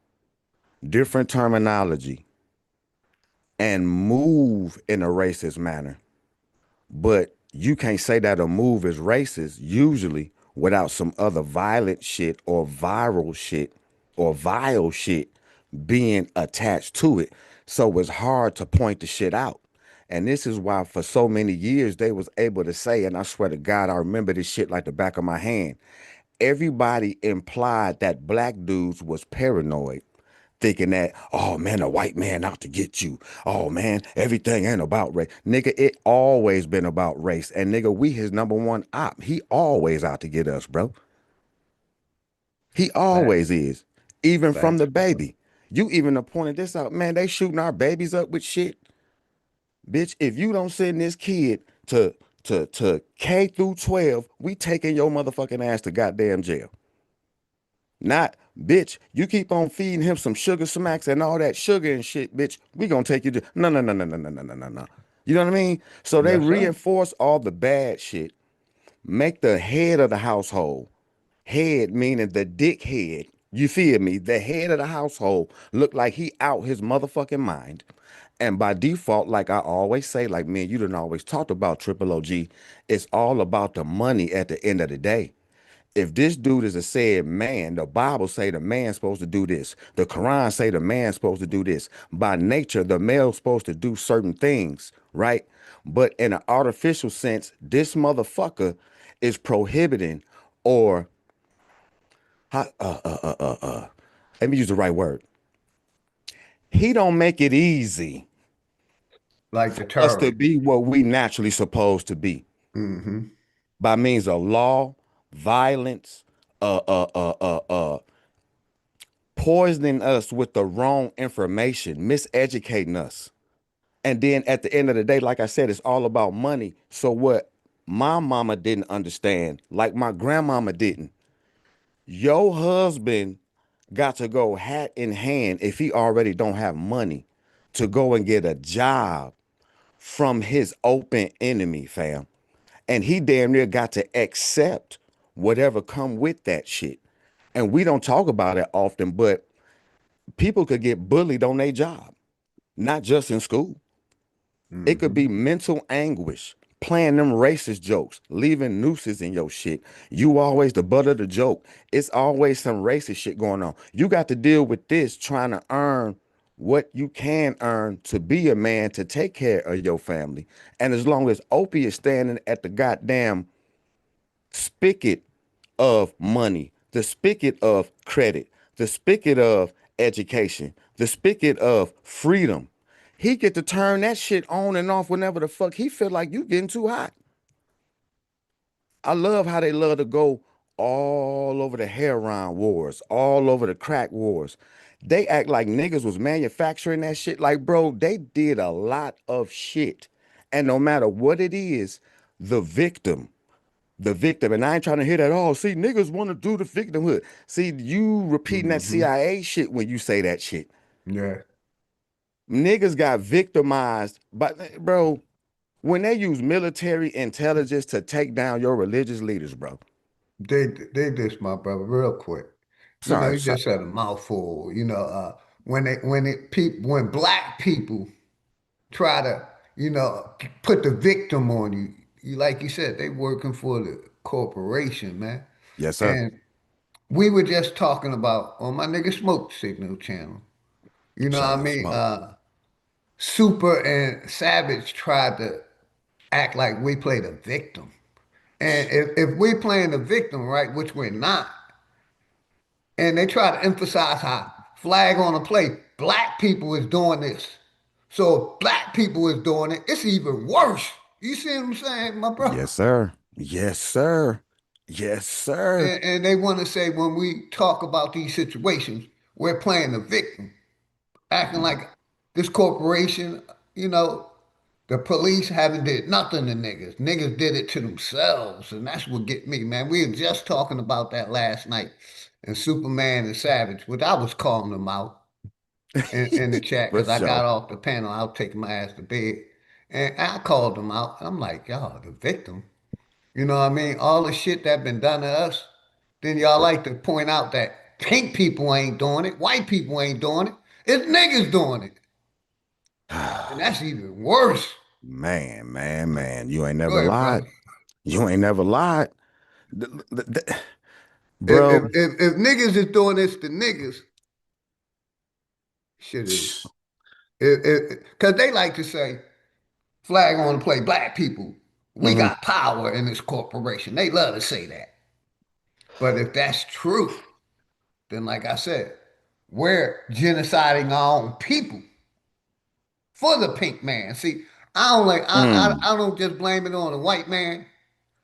different terminology, and move in a racist manner. But you can't say that a move is racist usually without some other violent shit or viral shit or vile shit being attached to it. So it's hard to point the shit out. And this is why for so many years they was able to say, and I swear to God, I remember this shit like the back of my hand. Everybody implied that black dudes was paranoid, thinking that, oh man, a white man out to get you. Oh man, everything ain't about race. Nigga, it always been about race. And nigga, we his number one op. He always out to get us, bro. He Facts. always is. Even from Facts, the brother. baby. You even pointed this out. Man, they shooting our babies up with shit. Bitch, if you don't send this kid to K through 12, we taking your motherfucking ass to goddamn jail. Not, bitch, you keep on feeding him some sugar smacks and all that sugar and shit, bitch. We gonna take you to no. You know what I mean? So they Yes, sir. reinforce all the bad shit, make the head of the household, head meaning the dick head. You feel me? The head of the household look like he out his motherfucking mind. And by default, like I always say, like me and you done always talked about Triple OG, it's all about the money at the end of the day. If this dude is a said man, the Bible say the man's supposed to do this. The Quran say the man's supposed to do this. By nature, the male's supposed to do certain things, right? But in an artificial sense, this motherfucker is prohibiting or let me use the right word. He don't make it easy Like the for us to terror. be what we naturally supposed to be Mm-hmm. by means of law, violence, uh, uh, uh, uh, uh, poisoning us with the wrong information, miseducating us. And then at the end of the day, like I said, it's all about money. So what my mama didn't understand, like my grandmama didn't, your husband got to go hat in hand if he already don't have money to go and get a job from his open enemy, fam. And he damn near got to accept whatever come with that shit. And we don't talk about it often, but people could get bullied on their job, not just in school. It could Mm-hmm. be mental anguish, playing them racist jokes, leaving nooses in your shit. You always the butt of the joke. It's always some racist shit going on. You got to deal with this trying to earn what you can earn to be a man to take care of your family. And as long as Opie is standing at the goddamn spigot of money, the spigot of credit, the spigot of education, the spigot of freedom. He get to turn that shit on and off whenever the fuck he feel like you getting too hot. I love how they love to go all over the heroin wars, all over the crack wars. They act like niggas was manufacturing that shit. Like, bro, they did a lot of shit. And no matter what it is, the victim the victim. And I ain't trying to hear that. Oh, see, niggas want to do the victimhood. See, you repeating that Mm-hmm. CIA shit when you say that shit. Yeah. Niggas got victimized, but bro, When they use military intelligence to take down your religious leaders, bro. They this my brother real quick. Sorry, You so, just said a mouthful. When black people try to, put the victim on you, like you said, they working for the corporation, man. yes, sir. And we were just talking about on my nigga Smoke Signal channel. You know Shout what I out mean? Smoke. Super and Savage tried to act like we played a victim. And if we playing the victim, right, which we're not, and they try to emphasize how flag on the play, black people is doing this. So if black people is doing it, it's even worse. You see what I'm saying, my brother? Yes, sir. Yes, sir. Yes, sir. And they want to say when we talk about these situations, we're playing the victim, acting like this corporation, you know, the police haven't did nothing to niggas. Niggas did it to themselves, and that's what get me, man. We were just talking about that last night, and Superman and Savage, which I was calling them out in the chat For because I got sure. off the panel. I was taking my ass to bed, and I called them out. And I'm like, y'all, the victim. You know what I mean? All the shit that been done to us. Then y'all like to point out that pink people ain't doing it, white people ain't doing it. It's niggas doing it, and that's even worse. Man. You ain't Go never ahead, lied. brother. You ain't never lied. If Bro. if if, if niggas is doing this to niggas, shit is because they like to say flag on the play, black people. We Mhm. got power in this corporation. They love to say that. But if that's true, then like I said, we're genociding our own people for the pink man. See, I don't like Mm. I don't just blame it on the white man.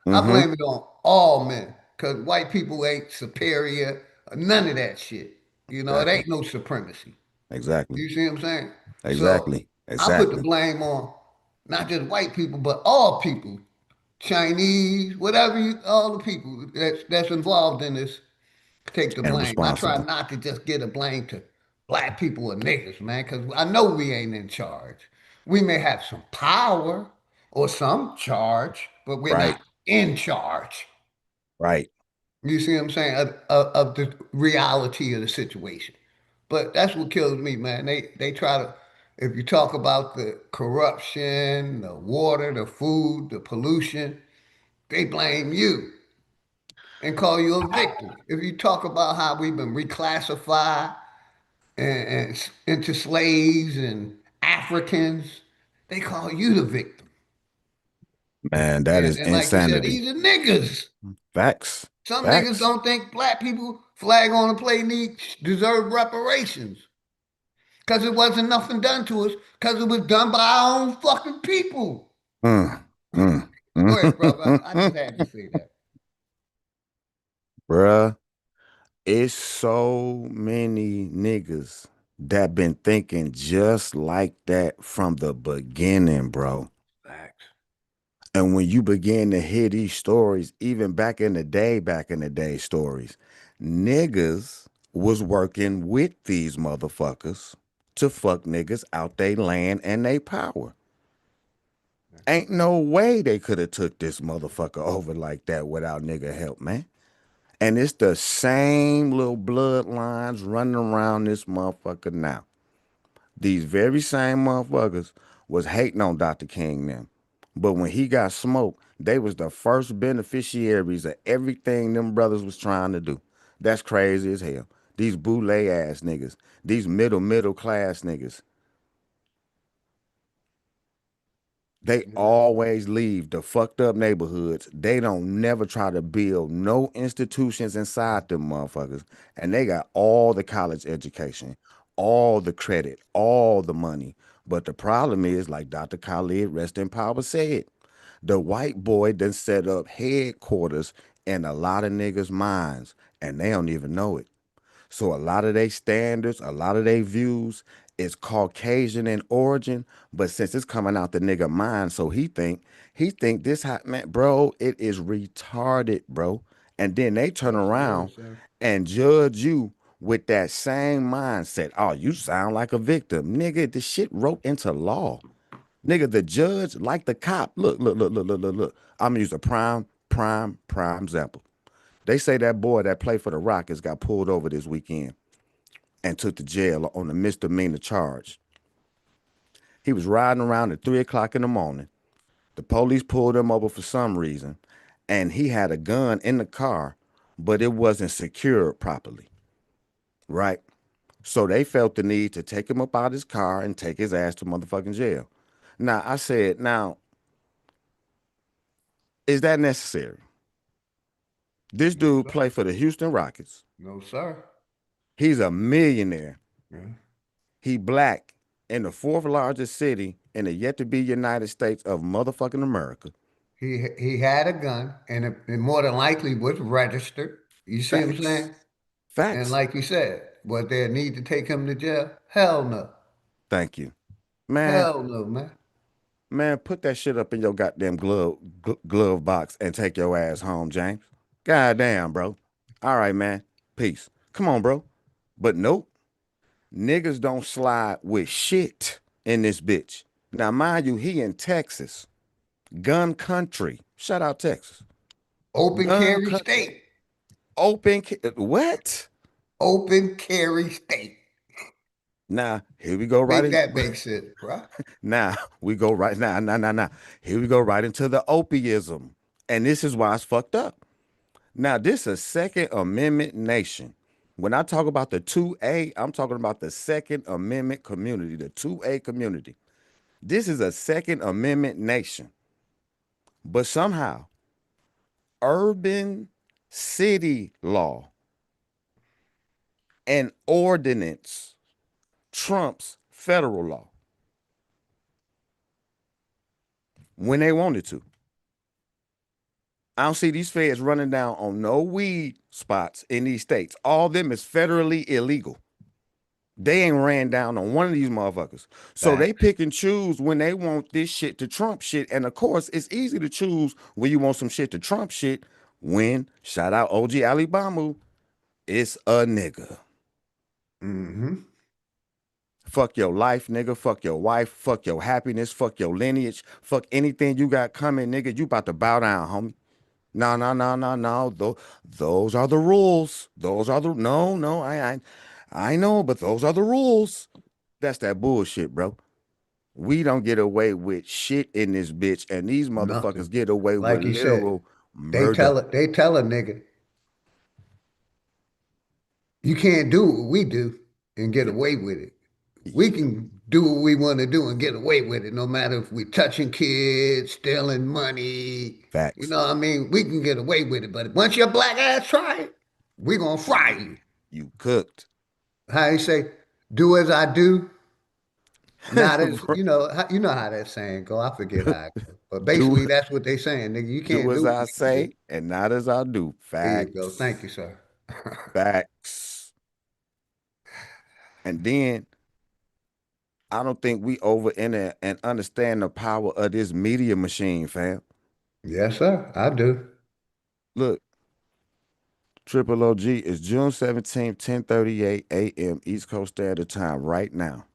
I Mm-hmm. blame it on all men. Cause white people ain't superior, none of that shit. It Exactly. ain't no supremacy. Exactly. You see what I'm saying? So Exactly. I put the Exactly. blame on not just white people, but all people, Chinese, whatever all the people that's involved in this, take the And blame. I try responsible. not to just get a blame to black people or niggas, man, because I know we ain't in charge. We may have some power or some charge, but we're not Right. in charge. Right. You see what I'm saying? Of the reality of the situation. But that's what kills me, man. They try to, if you talk about the corruption, the water, the food, the pollution, they blame you and call you a victim. If you talk about how we've been reclassified and into slaves and Africans, they call you the victim. Man, that And, is and like you said, insanity. these are niggas. Facts. Some niggas Facts. don't think black people flag on the play need deserve reparations. Because it wasn't nothing done to us, because it was done by our own fucking people. Mm. Mm. Go ahead, brother. I Mm. just had to say that. Bruh, it's so many niggas that been thinking just like that from the beginning, bro. Facts. And when you begin to hear these stories, even back in the day stories, niggas was working with these motherfuckers to fuck niggas out they land and they power. Ain't no way they could have took this motherfucker over like that without nigga help, man. And it's the same little bloodlines running around this motherfucker now. These very same motherfuckers was hating on Dr. King them. But when he got smoked, they was the first beneficiaries of everything them brothers was trying to do. That's crazy as hell. These boule ass niggas, these middle class niggas, they Yeah. always leave the fucked up neighborhoods. They don't never try to build no institutions inside them motherfuckers. And they got all the college education, all the credit, all the money. But the problem is, like Dr. Khalid, rest in power, said, the white boy done set up headquarters in a lot of niggas' minds, and they don't even know it. So a lot of their standards, a lot of their views is Caucasian in origin, but since it's coming out the nigga mind, so he think this hot man, bro, it is retarded, bro. And then they turn Yes, sir, around sir. and judge you with that same mindset. Oh, you sound like a victim. Nigga, the shit wrote into law. Nigga, the judge, like the cop. Look, look, look, look, look, look, look. I'm gonna use a prime example. They say that boy that played for the Rockets got pulled over this weekend and took to jail on a misdemeanor charge. He was riding around at 3 o'clock in the morning. The police pulled him over for some reason, and he had a gun in the car, but it wasn't secured properly. Right? So they felt the need to take him up out of his car and take his ass to motherfucking jail. Now, I said, now, is that necessary? This No, dude sir. played for the Houston Rockets. No, sir. He's a millionaire. Yeah. He black in the fourth largest city in the yet to be United States of motherfucking America. He had a gun, and it more than likely was registered. You see what I'm Facts. saying? And Facts. like you said, was there a need to take him to jail? Hell no. Thank you. Man, Hell no, man. man, put that shit up in your goddamn glove box and take your ass home, James. God damn, bro. All right, man. Peace. Come on, bro. But nope. Niggas don't slide with shit in this bitch. Now, mind you, he in Texas. Gun country. Shout out Texas. Open Gun carry country. state. What? Open carry state. Now, here we go right Make in. that make sense, bro. Now, we go right now. Here we go right into the opiism. And this is why it's fucked up. Now, this is a Second Amendment nation. When I talk about the 2A, I'm talking about the Second Amendment community, the 2A community. This is a Second Amendment nation. But somehow, urban city law and ordinance trumps federal law when they wanted to. I don't see these feds running down on no weed spots in these states. All of them is federally illegal. They ain't ran down on one of these motherfuckers. So they Facts. pick and choose when they want this shit to trump shit. And of course, it's easy to choose when you want some shit to trump shit when, shout out OG Alibama, it's a nigga. Mm-hmm. Fuck your life, nigga. Fuck your wife. Fuck your happiness. Fuck your lineage. Fuck anything you got coming, nigga. You about to bow down, homie. No. Those are the rules. Those are the no. I know, but those are the rules. That's that bullshit, bro. We don't get away with shit in this bitch, and these Nothing. motherfuckers get away with Like you said, literal murder. they tell a nigga, you can't do what we do and get Yeah, away with it. We yeah. can do what we want to do and get away with it, no matter if we touching kids, stealing money. You Facts. know what I mean? We can get away with it. But once your black ass try it, we gonna fry you. You cooked. How you say, do as I do, not as you know how that saying go. I forget how it go. But do basically that's what they saying, nigga. You do can't as do what I we do. say and not as I do. There you go. Thank Facts. you, sir. Facts. And then I don't think we over in it and understand the power of this media machine, fam. Yes, sir. I do. Look, Triple OG is June 17th, 10:38 a.m. East Coast Standard Time right now.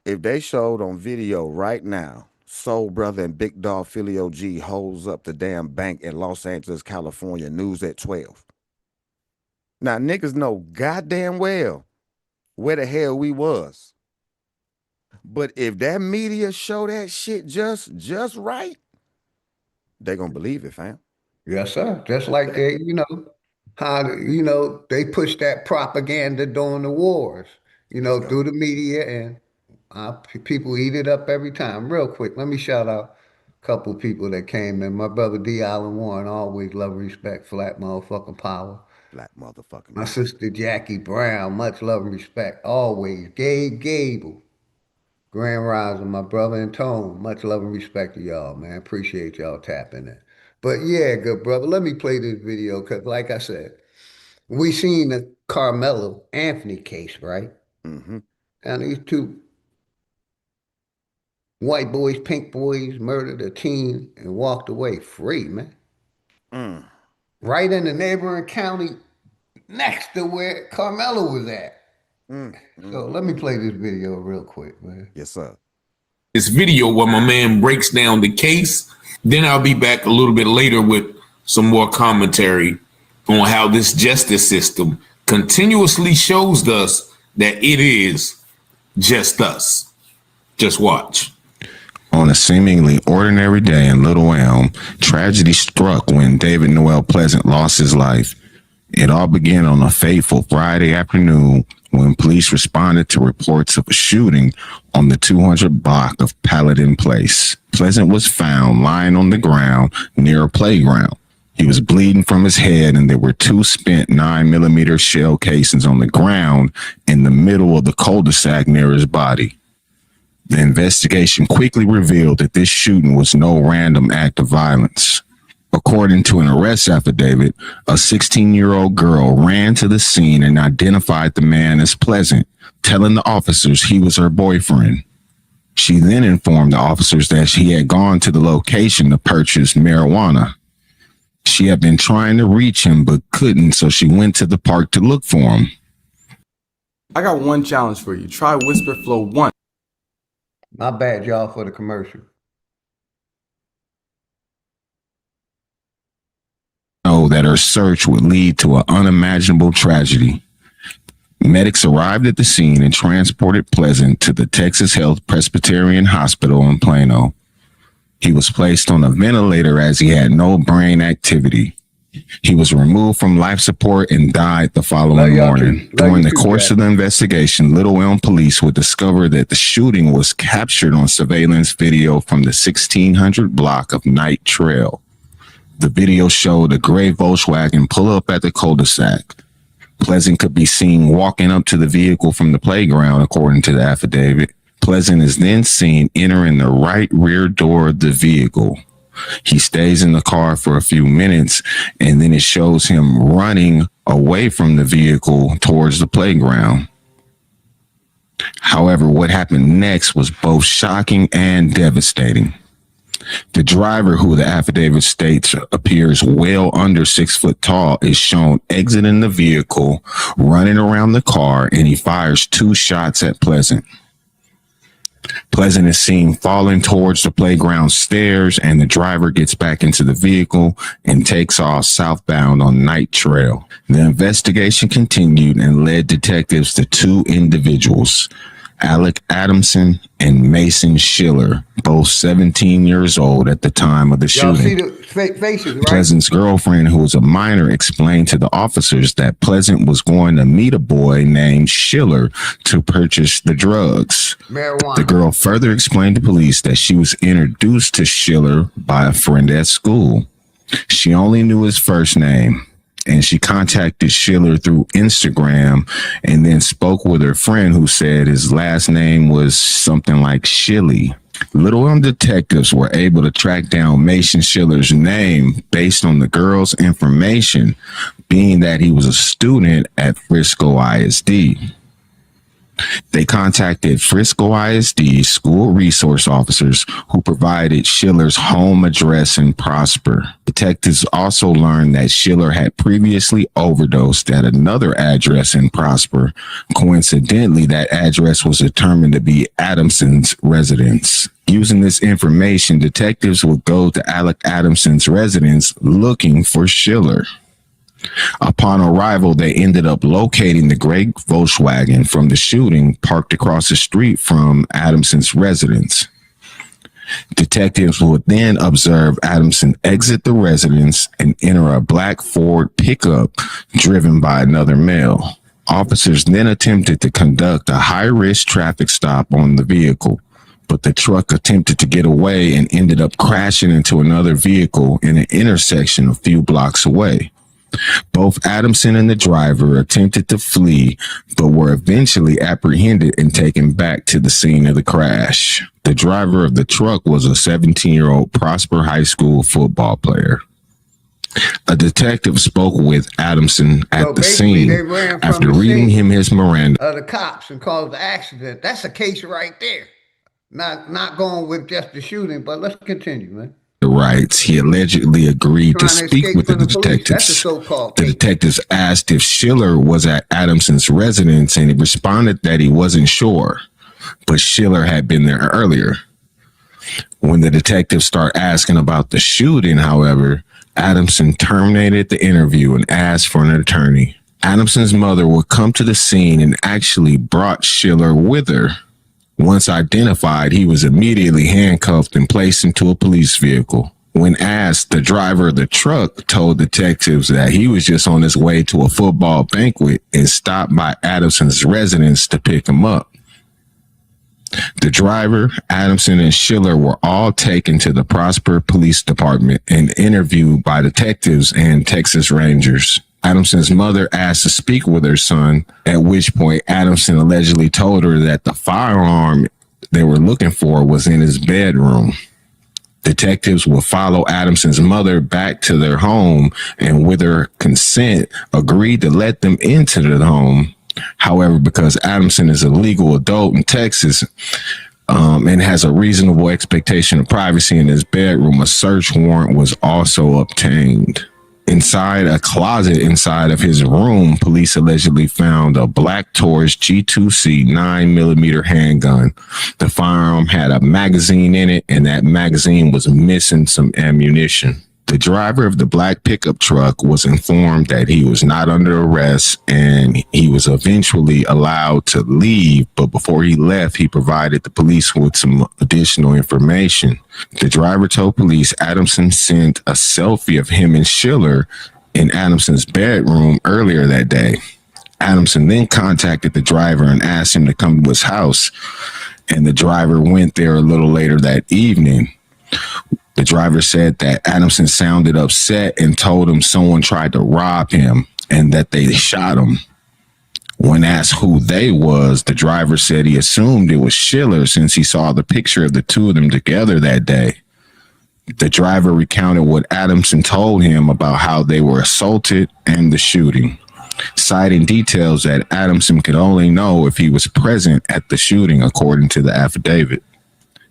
If they showed on video right now, Soul Brother and Big Dog Philly OG holds up the damn bank in Los Angeles, California, news at 12. Now, niggas know goddamn well where the hell we was. But if that media show that shit just right, they gonna believe it, fam. Yes, sir. Just like They, how they push that propaganda during the wars, yep, through the media, and people eat it up every time. Real quick, let me shout out a couple of people that came in. My brother D. Allen Warren, always love, respect, flat motherfucking power. black motherfucking My power. sister Jackie Brown, much love and respect, always. Gabe Gable, Grand Rising, my brother and Tone, much love and respect to y'all, man. Appreciate y'all tapping in. But yeah, good brother, let me play this video because, like I said, we seen the Carmelo Anthony case, right? Mm-hmm. And these two white boys, pink boys, murdered a teen and walked away free, man. Mm, Right in the neighboring county next to where Carmelo was at. mm, mm, So let me mm. play this video real quick, man. Yes, sir. this video where my man breaks down the case. Then I'll be back a little bit later with some more commentary on how this justice system continuously shows us that it is just us. Just watch. On a seemingly ordinary day in Little Elm, tragedy struck when David Noel Pleasant lost his life. It all began on a fateful Friday afternoon when police responded to reports of a shooting on the 200 block of Paladin Place. Pleasant was found lying on the ground near a playground. He was bleeding from his head, and there were 2 spent 9mm shell casings on the ground in the middle of the cul-de-sac near his body. The investigation quickly revealed that this shooting was no random act of violence. According to an arrest affidavit, a 16-year-old girl ran to the scene and identified the man as Pleasant, telling the officers he was her boyfriend. She then informed the officers that she had gone to the location to purchase marijuana. She had been trying to reach him but couldn't, so she went to the park to look for him. I got one challenge for you. Try Whisper Flow 1. My bad, y'all, for the commercial. Know that her search would lead to an unimaginable tragedy. Medics arrived at the scene and transported Pleasant to the Texas Health Presbyterian Hospital in Plano. He was placed on a ventilator as he had no brain activity. He was removed from life support and died the following morning. During the course of the investigation, Little Elm police would discover that the shooting was captured on surveillance video from the 1600 block of Night Trail. The video showed a gray Volkswagen pull up at the cul-de-sac. Pleasant could be seen walking up to the vehicle from the playground, according to the affidavit. Pleasant is then seen entering the right rear door of the vehicle. He stays in the car for a few minutes, and then it shows him running away from the vehicle towards the playground. However, what happened next was both shocking and devastating. The driver, who the affidavit states appears well under 6 foot tall, is shown exiting the vehicle, running around the car, and he fires 2 shots at Pleasant. Pleasant is seen falling towards the playground stairs, and the driver gets back into the vehicle and takes off southbound on Night Trail. The investigation continued and led detectives to 2 individuals, Alec Adamson and Mason Schiller, both 17 years old at the time of the Y'all shooting. see the faces, right? Pleasant's girlfriend, who was a minor, explained to the officers that Pleasant was going to meet a boy named Schiller to purchase the drugs. Marijuana. The girl further explained to police that she was introduced to Schiller by a friend at school. She only knew his first name, and she contacted Schiller through Instagram and then spoke with her friend, who said his last name was something like Shilly. Little Elm detectives were able to track down Mason Schiller's name based on the girl's information, being that he was a student at Frisco ISD. They contacted Frisco ISD school resource officers, who provided Schiller's home address in Prosper. Detectives also learned that Schiller had previously overdosed at another address in Prosper. Coincidentally, that address was determined to be Adamson's residence. Using this information, detectives would go to Alec Adamson's residence looking for Schiller. Upon arrival, they ended up locating the gray Volkswagen from the shooting parked across the street from Adamson's residence. Detectives would then observe Adamson exit the residence and enter a black Ford pickup driven by another male. Officers then attempted to conduct a high-risk traffic stop on the vehicle, but the truck attempted to get away and ended up crashing into another vehicle in an intersection a few blocks away. Both Adamson and the driver attempted to flee, but were eventually apprehended and taken back to the scene of the crash. The driver of the truck was a 17-year-old Prosper High School football player. A detective spoke with Adamson at the scene after reading him his Miranda. The cops and caused the accident. That's a case right there. Not going with just the shooting, but let's continue, man. Rights. He allegedly agreed to speak with the detectives. The detectives asked if Schiller was at Adamson's residence, and he responded that he wasn't sure, but Schiller had been there earlier. When the detectives start asking about the shooting, however, Adamson terminated the interview and asked for an attorney. Adamson's mother would come to the scene and actually brought Schiller with her. Once identified, he was immediately handcuffed and placed into a police vehicle. When asked, the driver of the truck told detectives that he was just on his way to a football banquet and stopped by Adamson's residence to pick him up. The driver, Adamson, and Schiller were all taken to the Prosper Police Department and interviewed by detectives and Texas Rangers. Adamson's mother asked to speak with her son, at which point Adamson allegedly told her that the firearm they were looking for was in his bedroom. Detectives will follow Adamson's mother back to their home and with her consent agreed to let them into the home. However, because Adamson is a legal adult in Texas and has a reasonable expectation of privacy in his bedroom, a search warrant was also obtained. Inside a closet inside of his room, police allegedly found a black Taurus G2C 9mm handgun. The firearm had a magazine in it, and that magazine was missing some ammunition. The driver of the black pickup truck was informed that he was not under arrest and he was eventually allowed to leave, but before he left, he provided the police with some additional information. The driver told police Adamson sent a selfie of him and Schiller in Adamson's bedroom earlier that day. Adamson then contacted the driver and asked him to come to his house, and the driver went there a little later that evening. The driver said that Adamson sounded upset and told him someone tried to rob him and that they shot him. When asked who they was, the driver said he assumed it was Schiller since he saw the picture of the two of them together that day. The driver recounted what Adamson told him about how they were assaulted and the shooting, citing details that Adamson could only know if he was present at the shooting, according to the affidavit.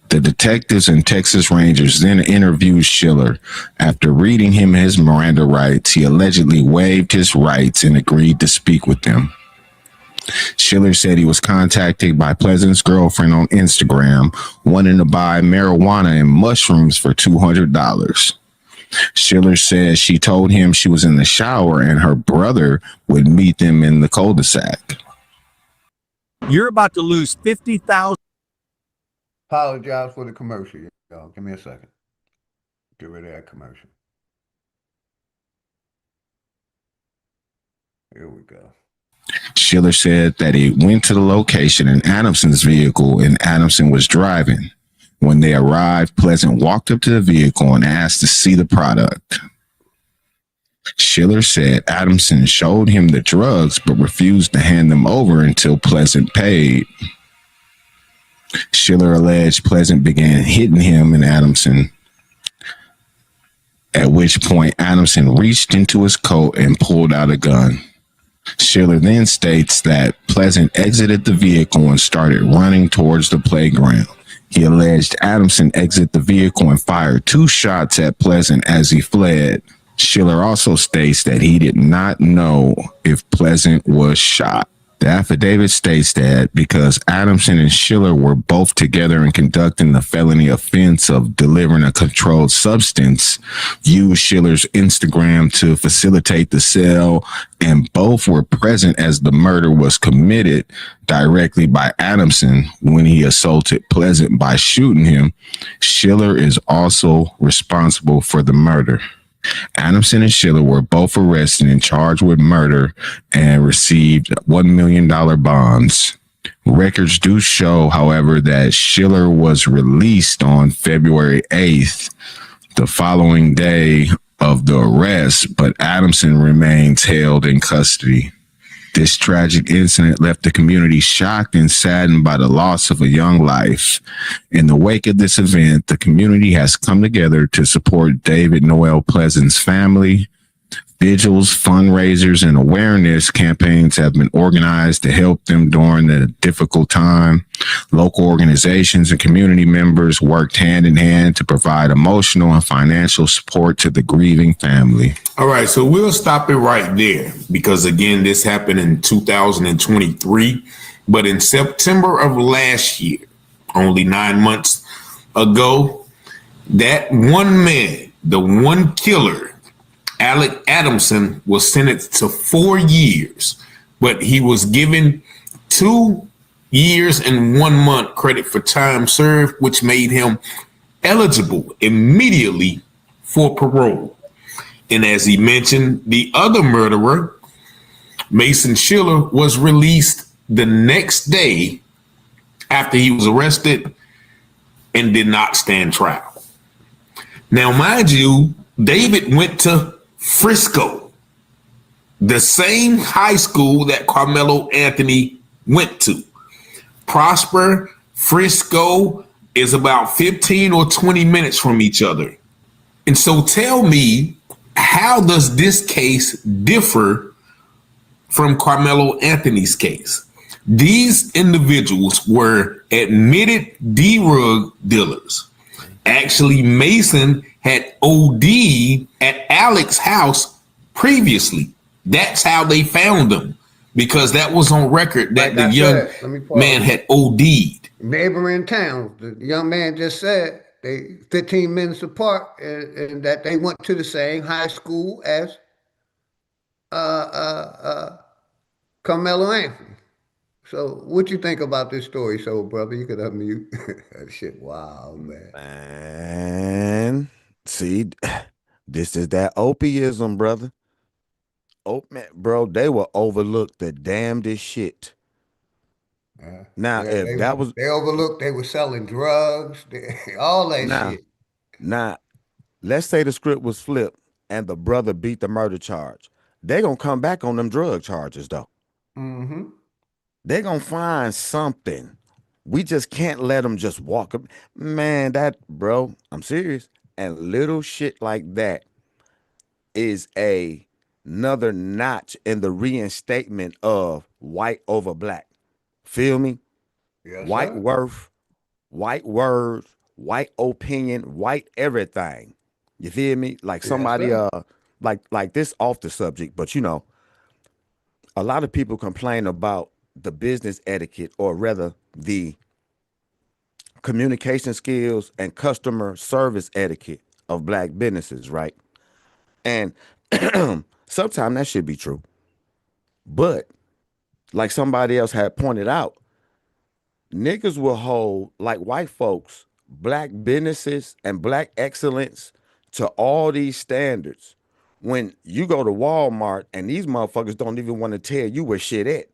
The detectives and Texas Rangers then interviewed Schiller. After reading him his Miranda rights, he allegedly waived his rights and agreed to speak with them. Schiller said he was contacted by Pleasant's girlfriend on Instagram, wanting to buy marijuana and mushrooms for $200. Schiller said she told him she was in the shower and her brother would meet them in the cul-de-sac. You're about to lose $50,000. Apologize for the commercial, y'all. Give me a second. Get rid of that commercial. Here we go. Schiller said that he went to the location in Adamson's vehicle and Adamson was driving. When they arrived, Pleasant walked up to the vehicle and asked to see the product. Schiller said Adamson showed him the drugs but refused to hand them over until Pleasant paid. Schiller alleged Pleasant began hitting him and Adamson, at which point Adamson reached into his coat and pulled out a gun. Schiller then states that Pleasant exited the vehicle and started running towards the playground. He alleged Adamson exited the vehicle and fired 2 shots at Pleasant as he fled. Schiller also states that he did not know if Pleasant was shot. The affidavit states that because Adamson and Schiller were both together in conducting the felony offense of delivering a controlled substance, used Schiller's Instagram to facilitate the sale, and both were present as the murder was committed directly by Adamson when he assaulted Pleasant by shooting him, Schiller is also responsible for the murder. Adamson and Schiller were both arrested and charged with murder and received $1 million bonds. Records do show, however, that Schiller was released on February 8th, the following day of the arrest, but Adamson remains held in custody. This tragic incident left the community shocked and saddened by the loss of a young life. In the wake of this event, the community has come together to support David Noel Pleasant's family. Vigils, fundraisers, and awareness campaigns have been organized to help them during the difficult time. Local organizations and community members worked hand in hand to provide emotional and financial support to the grieving family. All right, so we'll stop it right there because, again, this happened in 2023. But in September of last year, only 9 months ago, that one man, the one killer, Alec Adamson, was sentenced to 4 years, but he was given 2 years and 1 month credit for time served, which made him eligible immediately for parole. And as he mentioned, the other murderer, Mason Schiller, was released the next day after he was arrested and did not stand trial. Now, mind you, David went to Frisco, the same high school that Carmelo Anthony went to. Prosper, Frisco is about 15 or 20 minutes from each other. And so tell me, how does this case differ from Carmelo Anthony's case? These individuals were admitted drug dealers. Actually, Mason had OD'd at Alex's house previously. That's how they found him, because that was on record that the young man had OD'd. Neighboring towns, the young man just said they 15 minutes apart, and that they went to the same high school as Carmelo Anthony. So, what you think about this story, so brother? You could unmute. That shit, wow, man. And see, this is that opiism, brother. Oh man, bro, they will overlook the damnedest shit. Now, Yeah, if that was they overlooked, they were selling drugs, all that now, shit. now, let's say the script was flipped and the brother beat the murder charge. They gonna come back on them drug charges though. Mm-hmm. They gonna find something. We just can't let them just walk up. Man, that bro, I'm serious. And little shit like that is another notch in the reinstatement of white over black. Feel me? Yes, White sir. worth, white words, white opinion, white everything. You feel me? Like Yes, somebody sir. like this off the subject, but you know, a lot of people complain about the business etiquette, or rather the communication skills and customer service etiquette of black businesses, right? And sometimes that should be true. But like somebody else had pointed out, niggas will hold, like white folks, black businesses and black excellence to all these standards. When you go to Walmart and these motherfuckers don't even want to tell you where shit at,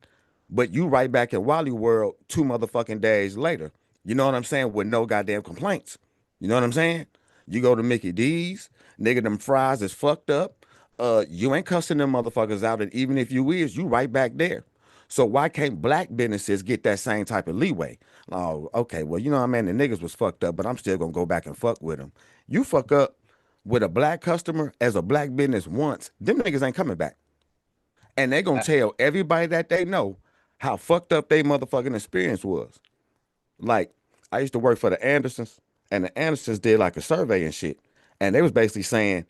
but you right back in Wally World 2 days later. You know what I'm saying? With no goddamn complaints. You know what I'm saying? You go to Mickey D's, nigga, them fries is fucked up. You ain't cussing them motherfuckers out, and even if you is, you right back there. So why can't black businesses get that same type of leeway? Oh, okay, well, you know what I mean? The niggas was fucked up, but I'm still gonna go back and fuck with them. You fuck up with a black customer as a black business once, them niggas ain't coming back. And they gonna tell everybody that they know how fucked up they motherfucking experience was. Like, I used to work for the Andersons, and the Andersons did like a survey and shit. And they was basically saying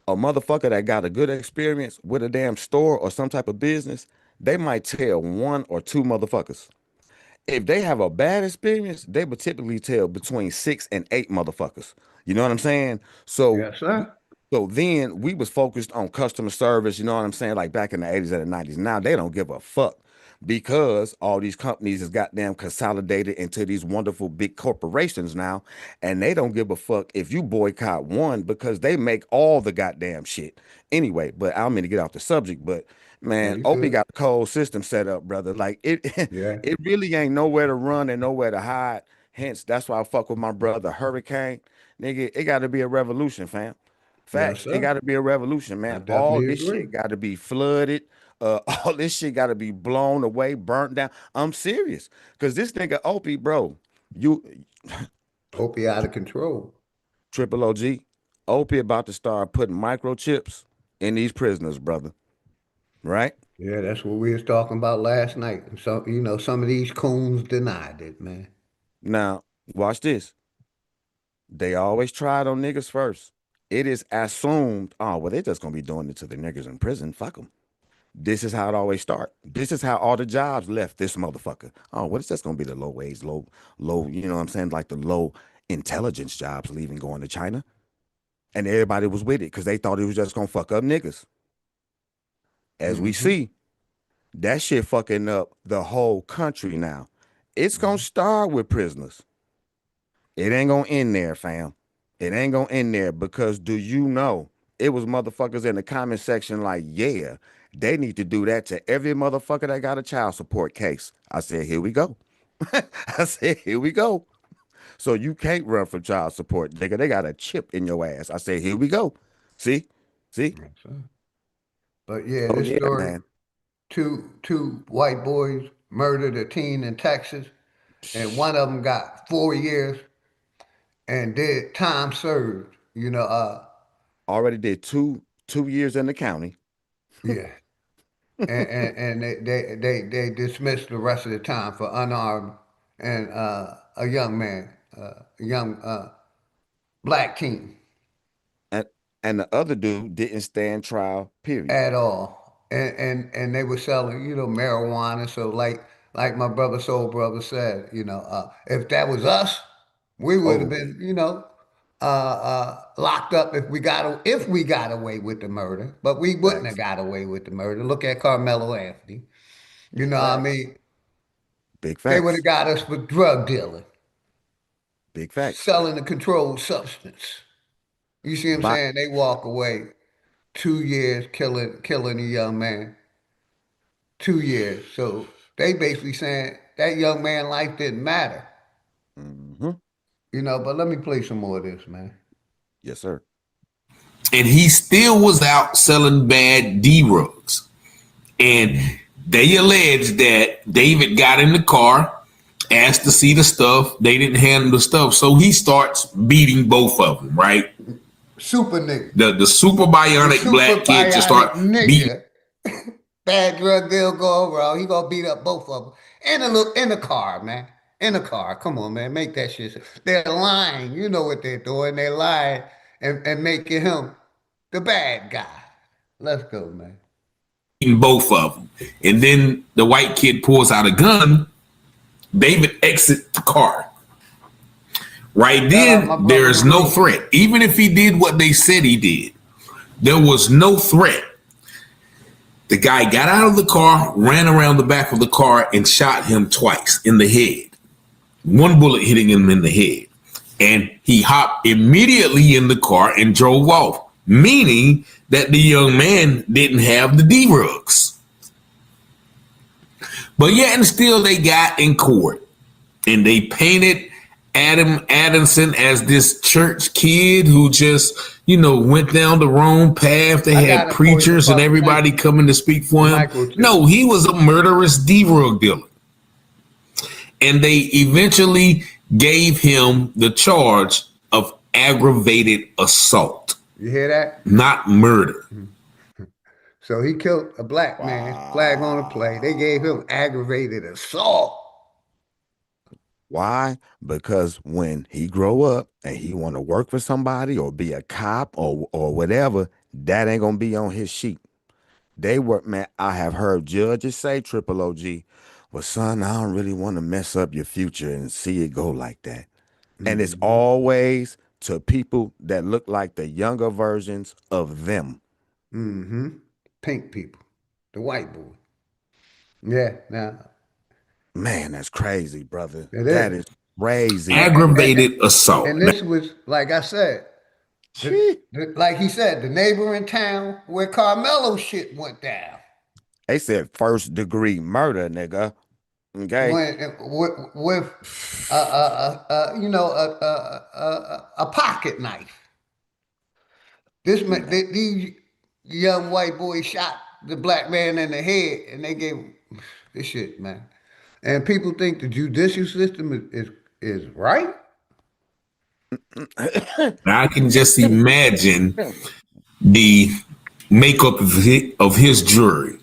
a motherfucker that got a good experience with a damn store or some type of business, they might tell one or two motherfuckers. If they have a bad experience, they would typically tell between 6 and 8 motherfuckers. You know what I'm saying? So Yes, sir. so then we was focused on customer service, you know what I'm saying? Like back in the 80s and the 90s. Now they don't give a fuck because all these companies is goddamn consolidated into these wonderful big corporations now. And they don't give a fuck if you boycott one because they make all the goddamn shit. Anyway, but I don't mean to get off the subject, but No, man, you Opie good. got a cold system set up, brother. Like it Yeah. it really ain't nowhere to run and nowhere to hide. Hence, that's why I fuck with my brother Hurricane. Nigga, it gotta be a revolution, fam. Yes, Facts. It sir. got to be a revolution, I man. All definitely this agree. shit got to be flooded. All this shit got to be blown away, burnt down. I'm serious, cause this nigga Opie, bro, you Opie out of control. triple OG, Opie about to start putting microchips in these prisoners, brother. Right Yeah, that's what we was talking about last night. And so, some of these coons denied it, man. now, watch this. They always tried on niggas first. It is assumed, oh well, they just gonna be doing it to the niggas in prison. Fuck them. This is how it always start. This is how all the jobs left this motherfucker. Oh, what is this gonna be the low wage, low, you know what I'm saying? Like the low intelligence jobs leaving going to China. And everybody was with it because they thought it was just gonna fuck up niggas. As we see, that shit fucking up the whole country now. It's gonna start with prisoners. It ain't gonna end there, fam. It ain't gonna end there because do you know it was motherfuckers in the comment section like, yeah, they need to do that to every motherfucker that got a child support case. I said, here we go. I said, here we go. So you can't run from child support, nigga. They got a chip in your ass. I said, here we go. See? But yeah, Oh this yeah, story, man. two white boys murdered a teen in Texas, and one of them got 4 years and did time served. Already did 2 years in the county. Yeah, and they dismissed the rest of the time for unarmed and a young man, a young black teen And the other dude didn't stand trial, period. at all, and they were selling marijuana. So like my brother Soul Brother said, if that was us, we would have Oh, been locked up if we got away with the murder, but we wouldn't have facts. got away with the murder. Look at Carmelo Anthony. You know what I Facts. mean? Big They would facts. have got us for drug dealing, Big facts. selling a controlled substance. You see what I'm But saying? They walk away 2 years killing a young man. 2 years. So they basically saying that young man life didn't matter. But let me play some more of this, man. yes, sir. And he still was out selling bad D-rugs. And they allege that David got in the car, asked to see the stuff. They didn't hand him the stuff. So he starts beating both of them, right? Super nigga. The super bionic black kid just start beating. Bad drug deal go around. He gonna beat up both of them in the car, man. In the car. Come on, man. Make that shit. They're lying. You know what they're doing. They're lying and making him the bad guy. Let's go, man. Both of them. And then the white kid pulls out a gun. David exits the car. Right then, there is no threat. Even if he did what they said he did, there was no threat. The guy got out of the car, ran around the back of the car, and shot him twice in the head. One bullet hitting him in the head. And he hopped immediately in the car and drove off, meaning that the young man didn't have the D-rugs. But yet and still they got in court and they painted Adam Adamson as this church kid who just, went down the wrong path. They had preachers and everybody coming to speak for him. No, he was a murderous D-rug dealer. And they eventually gave him the charge of aggravated assault. You hear that? Not murder. So he killed a black man, flag on the play. They gave him aggravated assault. Why? Because when he grow up and he want to work for somebody or be a cop or whatever, that ain't gonna be on his sheet. They work, man. I have heard judges say, Triple OG, well, son, I don't really want to mess up your future and see it go like that. And it's always to people that look like the younger versions of them. Pink people, the white boy. Yeah, now. Man, that's crazy, brother. That is crazy. Aggravated assault. And this was, like I said, like he said, the neighboring town where Carmelo shit went down. They said first degree murder, nigga. Okay. With a pocket knife. These young white boys shot the black man in the head, and they gave him this shit, man. And people think the judicial system is right. I can just imagine the makeup of his jury.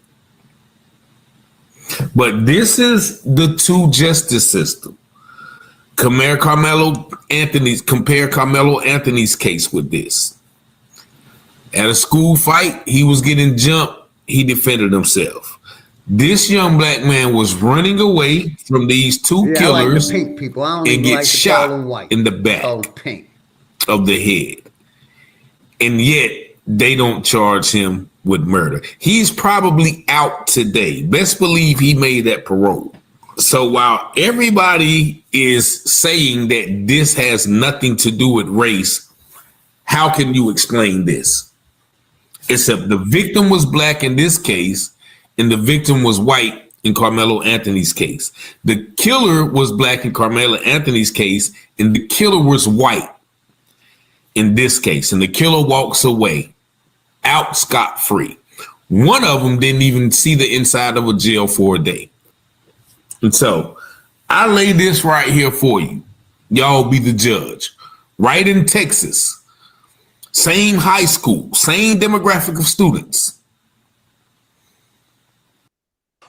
But this is the two justice system. Compare Carmelo Anthony's case with this. At a school fight, he was getting jumped. He defended himself. This young black man was running away from these two Yeah, I like the killers pink people. I don't and even get like to call shot them white. in the I call them back pink. of the head. And yet they don't charge him with murder. He's probably out today. Best believe he made that parole. So while everybody is saying that this has nothing to do with race, how can you explain this? Except the victim was black in this case, and the victim was white in Carmelo Anthony's case. The killer was black in Carmelo Anthony's case, and the killer was white in this case. And the killer walks away out scot-free. One of them didn't even see the inside of a jail for a day. And so I lay this right here for you. Y'all be the judge. Right in Texas, same high school, same demographic of students.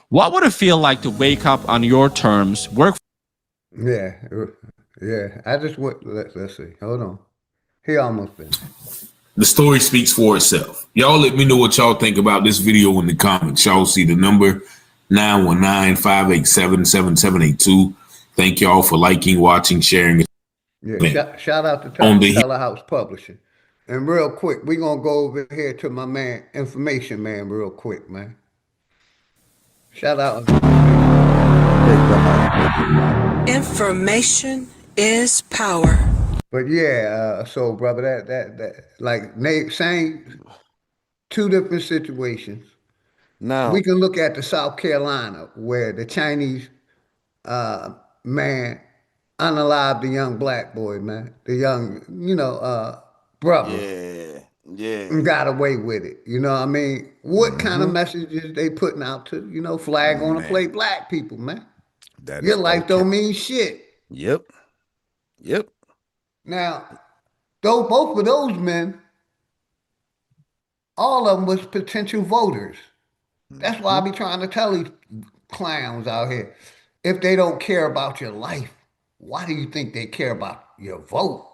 What would it feel like to wake up on your terms, work? Yeah, yeah. I just went. Let's see. Hold on. He almost finished. The story speaks for itself. Y'all let me know what y'all think about this video in the comments. Y'all see the number 919-587-7782. Thank y'all for liking, watching, sharing. Yeah, shout out to Teller House Publishing. And real quick, we're going to go over here to my man, Information Man, real quick, man. Shout out. Information is power. But yeah, so brother, that like same two different situations. Now we can look at the South Carolina where the Chinese man unalived the young black boy, man, the young, brother. Yeah. And got away with it. You know what I mean? What kind of messages they putting out to, flag on the plate black people, man? Your life don't mean shit. Yep. Now, both of those men, all of them was potential voters. That's why I be trying to tell these clowns out here, if they don't care about your life, why do you think they care about your vote?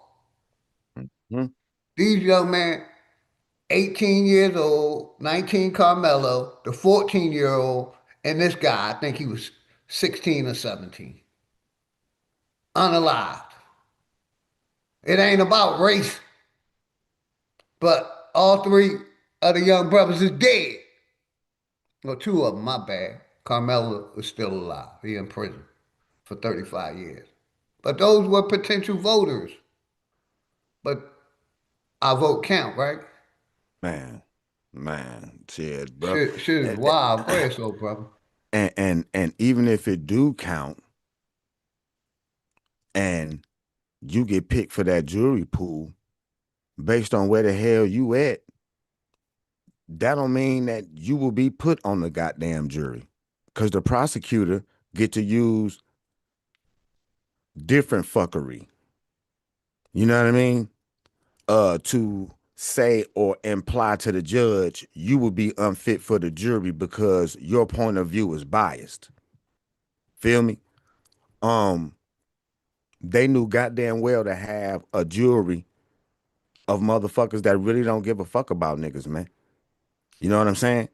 These young men, 18 years old, 19 Carmelo, the 14-year-old, and this guy, I think he was 16 or 17. Unalived. It ain't about race, but all three of the young brothers is dead. Well, two of them, my bad. Carmelo is still alive. He in prison for 35 years. But those were potential voters. But our vote count, right? Man, shit, bro. Shit is wild. Go ahead, so brother. And even if it do count, and you get picked for that jury pool based on where the hell you at, that don't mean that you will be put on the goddamn jury, because the prosecutor get to use different fuckery. You know what I mean? To say or imply to the judge you would be unfit for the jury because your point of view is biased. Feel me? They knew goddamn well to have a jury of motherfuckers that really don't give a fuck about niggas, man. You know what I'm saying?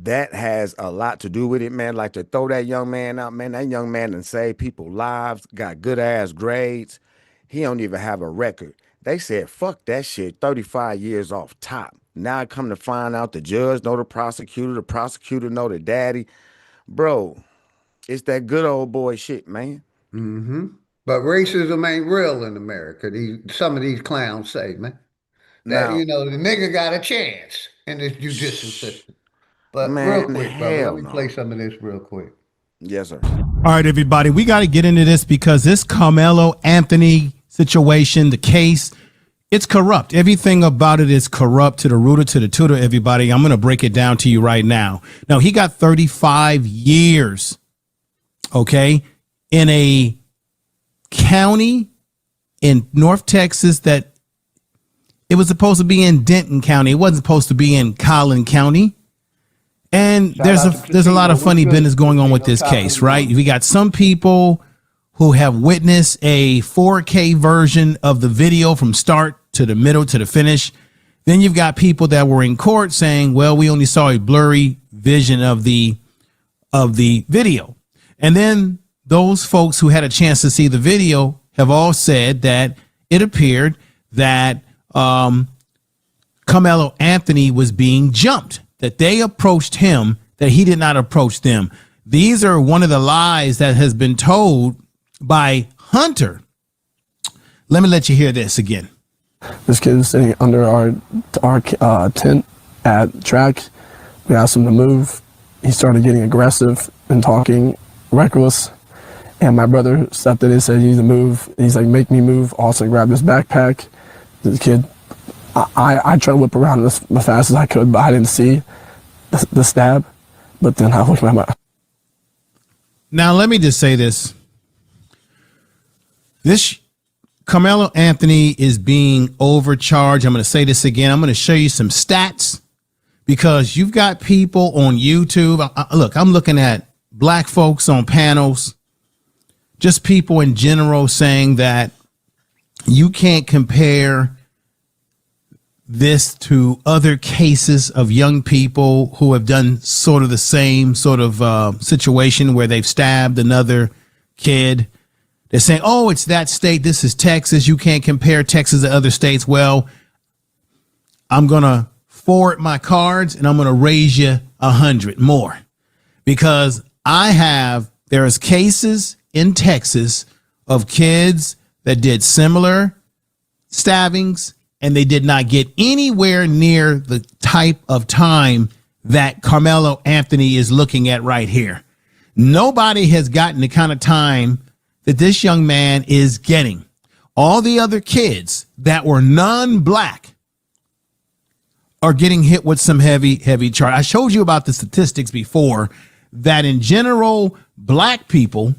That has a lot to do with it, man. Like, to throw that young man out, man, that young man done saved people's lives, got good ass grades. He don't even have a record. They said, fuck that shit, 35 years off top. Now I come to find out the judge know the prosecutor know the daddy. Bro, it's that good old boy shit, man. But racism ain't real in America. Some of these clowns say, man, that, Now, the nigga got a chance in this judicial system. But man, real quick, brother, let me play some of this real quick. Yes, sir. All right, everybody, we got to get into this because this Carmelo Anthony situation, the case, it's corrupt. Everything about it is corrupt to the rooter, to the tutor, everybody. I'm going to break it down to you right now. Now, he got 35 years, okay, in a county in North Texas that it was supposed to be in Denton County. It wasn't supposed to be in Collin County. And there's a lot of funny business going on with this case, right? We got some people who have witnessed a 4K version of the video from start to the middle to the finish. Then you've got people that were in court saying, well, we only saw a blurry vision of the video. And then those folks who had a chance to see the video have all said that it appeared that Carmelo Anthony was being jumped, that they approached him, that he did not approach them. These are one of the lies that has been told by Hunter. Let me let you hear this again. This kid was sitting under our tent at track. We asked him to move. He started getting aggressive and talking reckless. And my brother stepped in and said, you need to move. He's like, make me move. Also grabbed his backpack. The kid, I tried to whip around as fast as I could, but I didn't see the stab. But then I looked at my... Now, let me just say this. This Carmelo Anthony is being overcharged. I'm going to say this again. I'm going to show you some stats because you've got people on YouTube. Look, I'm looking at black folks on panels, just people in general saying that you can't compare this to other cases of young people who have done sort of the same sort of situation where they've stabbed another kid. They're saying, oh, it's that state. This is Texas. You can't compare Texas to other states. Well, I'm going to forward my cards and I'm going to raise you 100 more because there's cases in Texas of kids that did similar stabbings and they did not get anywhere near the type of time that Carmelo Anthony is looking at right here. Nobody has gotten the kind of time that this young man is getting. All the other kids that were non-black are getting hit with some heavy charge. I showed you about the statistics before that in general, black people,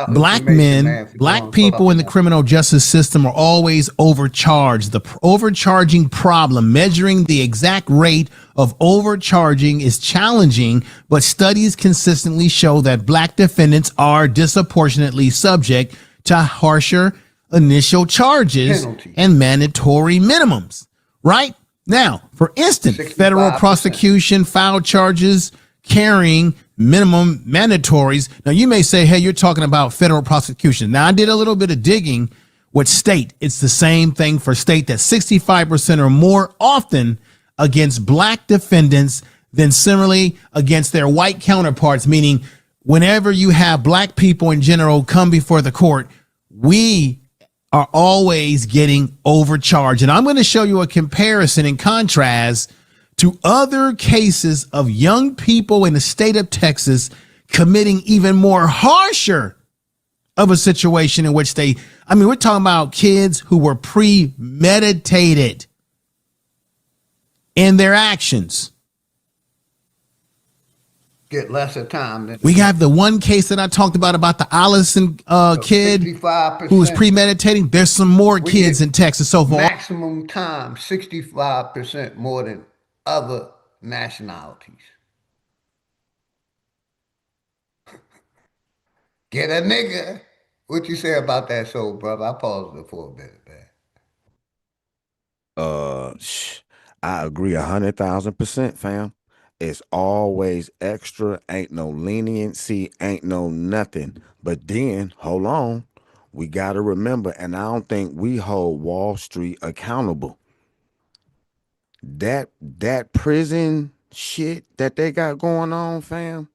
black men, black people in the criminal justice system are always overcharged. The overcharging problem, measuring the exact rate of overcharging is challenging, but studies consistently show that black defendants are disproportionately subject to harsher initial charges and mandatory minimums. Right? Now, for instance, 65%. Federal prosecution filed charges carrying minimum mandatories. Now, you may say, hey, you're talking about federal prosecution. Now, I did a little bit of digging with state. It's the same thing for state, that 65% or more often against black defendants than similarly against their white counterparts, meaning whenever you have black people in general come before the court, we are always getting overcharged. And I'm going to show you a comparison and contrast to other cases of young people in the state of Texas committing even more harsher of a situation in which we're talking about kids who were premeditated in their actions. Get lesser time. We have the one case that I talked about the Allison kid 65%. Who was premeditating. There's some more kids in Texas so far. Maximum time, 65% more than other nationalities. Get a nigga. What you say about that soul, brother? I paused it for a minute, man. I agree 100,000%, fam. It's always extra, ain't no leniency, ain't no nothing. But then, hold on, we got to remember, and I don't think we hold Wall Street accountable. That prison shit that they got going on, fam,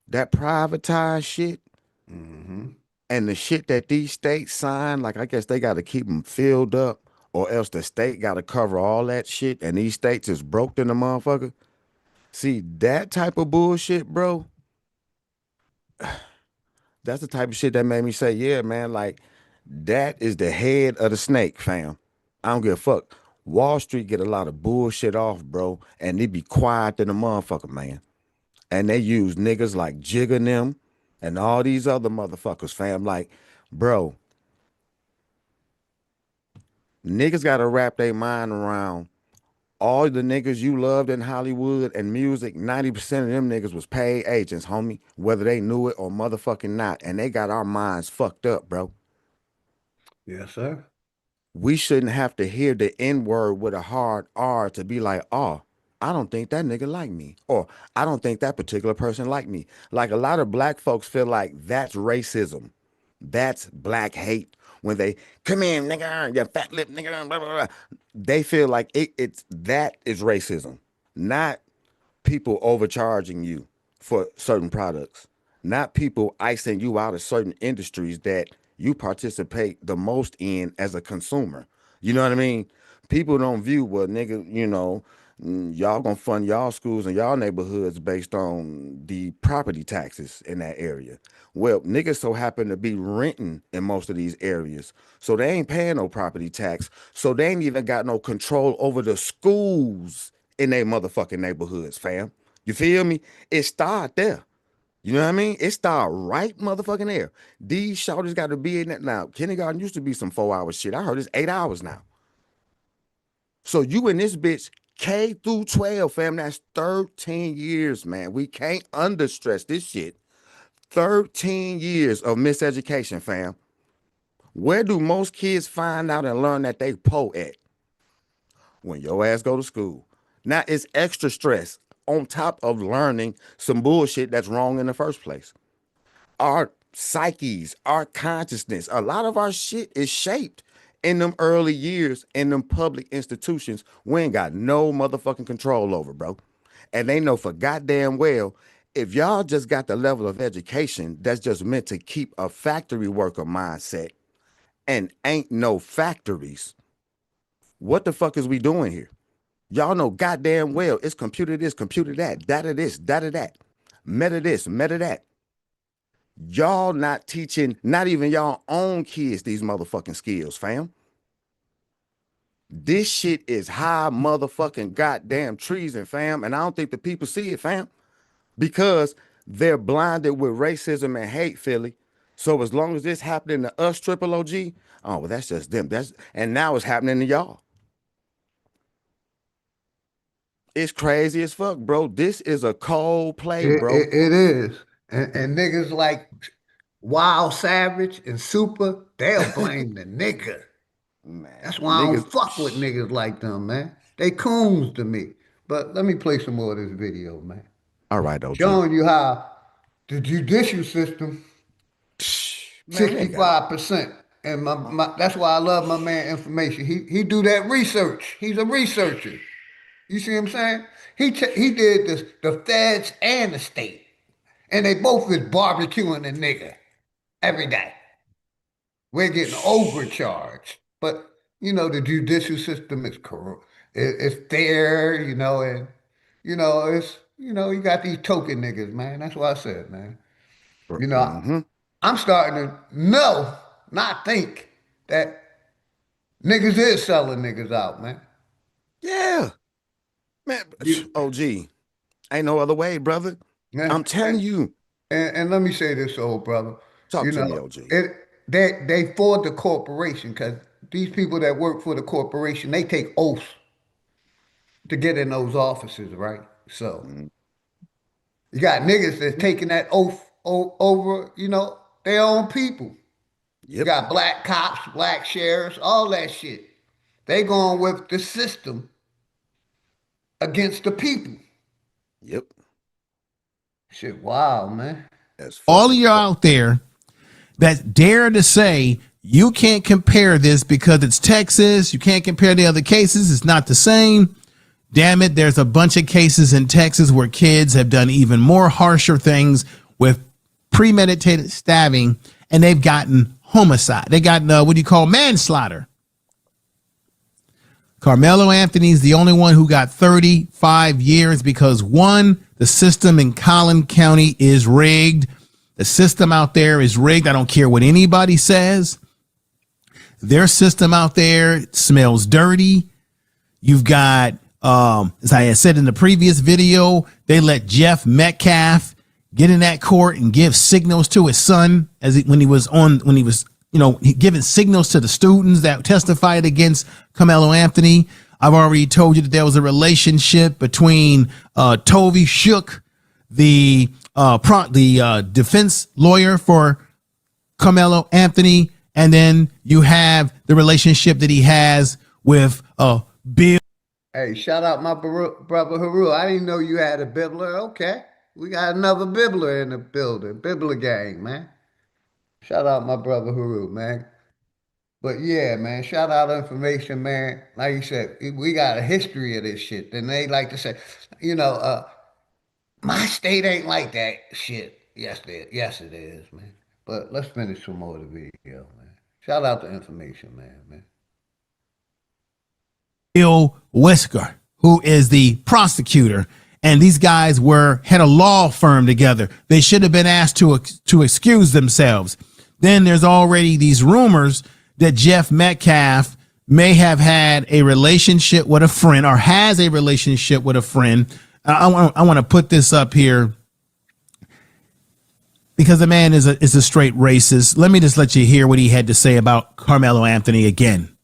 that privatized shit, and the shit that these states sign, like I guess they got to keep them filled up, or else the state got to cover all that shit, and these states is broke than the motherfucker. See, that type of bullshit, bro, that's the type of shit that made me say, yeah, man, like, that is the head of the snake, fam. I don't give a fuck. Wall Street get a lot of bullshit off, bro, and they be quiet than a motherfucker, man. And they use niggas like Jigga and them and all these other motherfuckers, fam. Like, bro, niggas got to wrap their mind around all the niggas you loved in Hollywood and music. 90% of them niggas was paid agents, homie, whether they knew it or motherfucking not. And they got our minds fucked up, bro. Yes, sir. We shouldn't have to hear the N word with a hard R to be like, oh, I don't think that nigga like me, or I don't think that particular person like me. Like a lot of black folks feel like that's racism, that's black hate. When they come in, nigga, you fat lip, nigga, blah, blah, blah. They feel like it's that is racism, not people overcharging you for certain products, not people icing you out of certain industries that you participate the most in as a consumer. You know what I mean? People don't view, well, nigga, y'all gonna fund y'all schools and y'all neighborhoods based on the property taxes in that area. Well, niggas so happen to be renting in most of these areas. So they ain't paying no property tax. So they ain't even got no control over the schools in their motherfucking neighborhoods, fam. You feel me? It start there. You know what I mean? It start right motherfucking there. These shorties got to be in that now. Kindergarten used to be some 4 hour shit. I heard it's 8 hours now. So you in this bitch K through 12, fam. That's 13 years, man. We can't understress this shit. 13 years of miseducation, fam. Where do most kids find out and learn that they po at? When your ass go to school. Now it's extra stress on top of learning some bullshit that's wrong in the first place. Our psyches, our consciousness, a lot of our shit is shaped in them early years in them public institutions we ain't got no motherfucking control over, bro. And they know for goddamn well, if y'all just got the level of education that's just meant to keep a factory worker mindset and ain't no factories, what the fuck is we doing here? Y'all know goddamn well it's computer this, computer that, data this, data that, meta this, meta that. Y'all not teaching, not even y'all own kids these motherfucking skills, fam. This shit is high motherfucking goddamn treason, fam. And I don't think the people see it, fam, because they're blinded with racism and hate, Philly. So as long as this happening to us, Triple OG, oh, well, that's just them. And now it's happening to y'all. It's crazy as fuck, bro. This is a cold play, bro. It is. And niggas like Wild Savage and Super, they'll blame the nigga. Man, That's why I niggas. don't fuck with niggas like them, man. They coons to me. But let me play some more of this video, man. All right, OG. Showing you how the judicial system, Man, they got 65%. And that's why I love my man information. He do that research. He's a researcher. You see what I'm saying? He did this, the feds and the state. And they both is barbecuing the nigga every day. We're getting overcharged. But, the judicial system is corrupt. It's fair, and, you got these token niggas, man. That's what I said, man. You know, mm-hmm. I'm starting to know, not think, that niggas is selling niggas out, man. Yeah. Man, You- OG, ain't no other way, brother. yeah. I'm telling you. And let me say this, old brother. Talk You to know, me, OG. they for the corporation because these people that work for the corporation, they take oaths to get in those offices, right? So Mm, you got niggas that's taking that oath over, their own people. You Yep. got black cops, black sheriffs, all that shit. They going with the system against the people. Yep. Shit, wow, man. That's All of fucking y'all out there that dare to say you can't compare this because it's Texas, you can't compare the other cases, it's not the same. Damn it, there's a bunch of cases in Texas where kids have done even more harsher things with premeditated stabbing, and they've gotten homicide. They got what do you call manslaughter? Carmelo Anthony's the only one who got 35 years because, one, the system in Collin County is rigged. The system out there is rigged. I don't care what anybody says. Their system out there smells dirty. You've got, as I had said in the previous video, they let Jeff Metcalf get in that court and give signals to his son when he was giving signals to the students that testified against Carmelo Anthony. I've already told you that there was a relationship between Tovey Shook, the defense lawyer for Carmelo Anthony, And then you have the relationship that he has with Bill. Hey, shout out my brother Haru. I didn't know you had a Bibbler. Okay. We got another Bibbler in the building. Bibbler gang, man. Shout out my brother Haru, man. But yeah, man, shout out information, man. Like you said, we got a history of this shit. And they like to say, you know, my state ain't like that shit. Yes, it is, man. But let's finish some more of the video, man. Shout out the information, man. Bill Whisker, who is the prosecutor, and these guys had a law firm together. They should have been asked to excuse themselves. Then there's already these rumors that Jeff Metcalf may have had a relationship with a friend or has a relationship with a friend. I want to put this up here because the man is a straight racist. Let me just let you hear what he had to say about Carmelo Anthony again.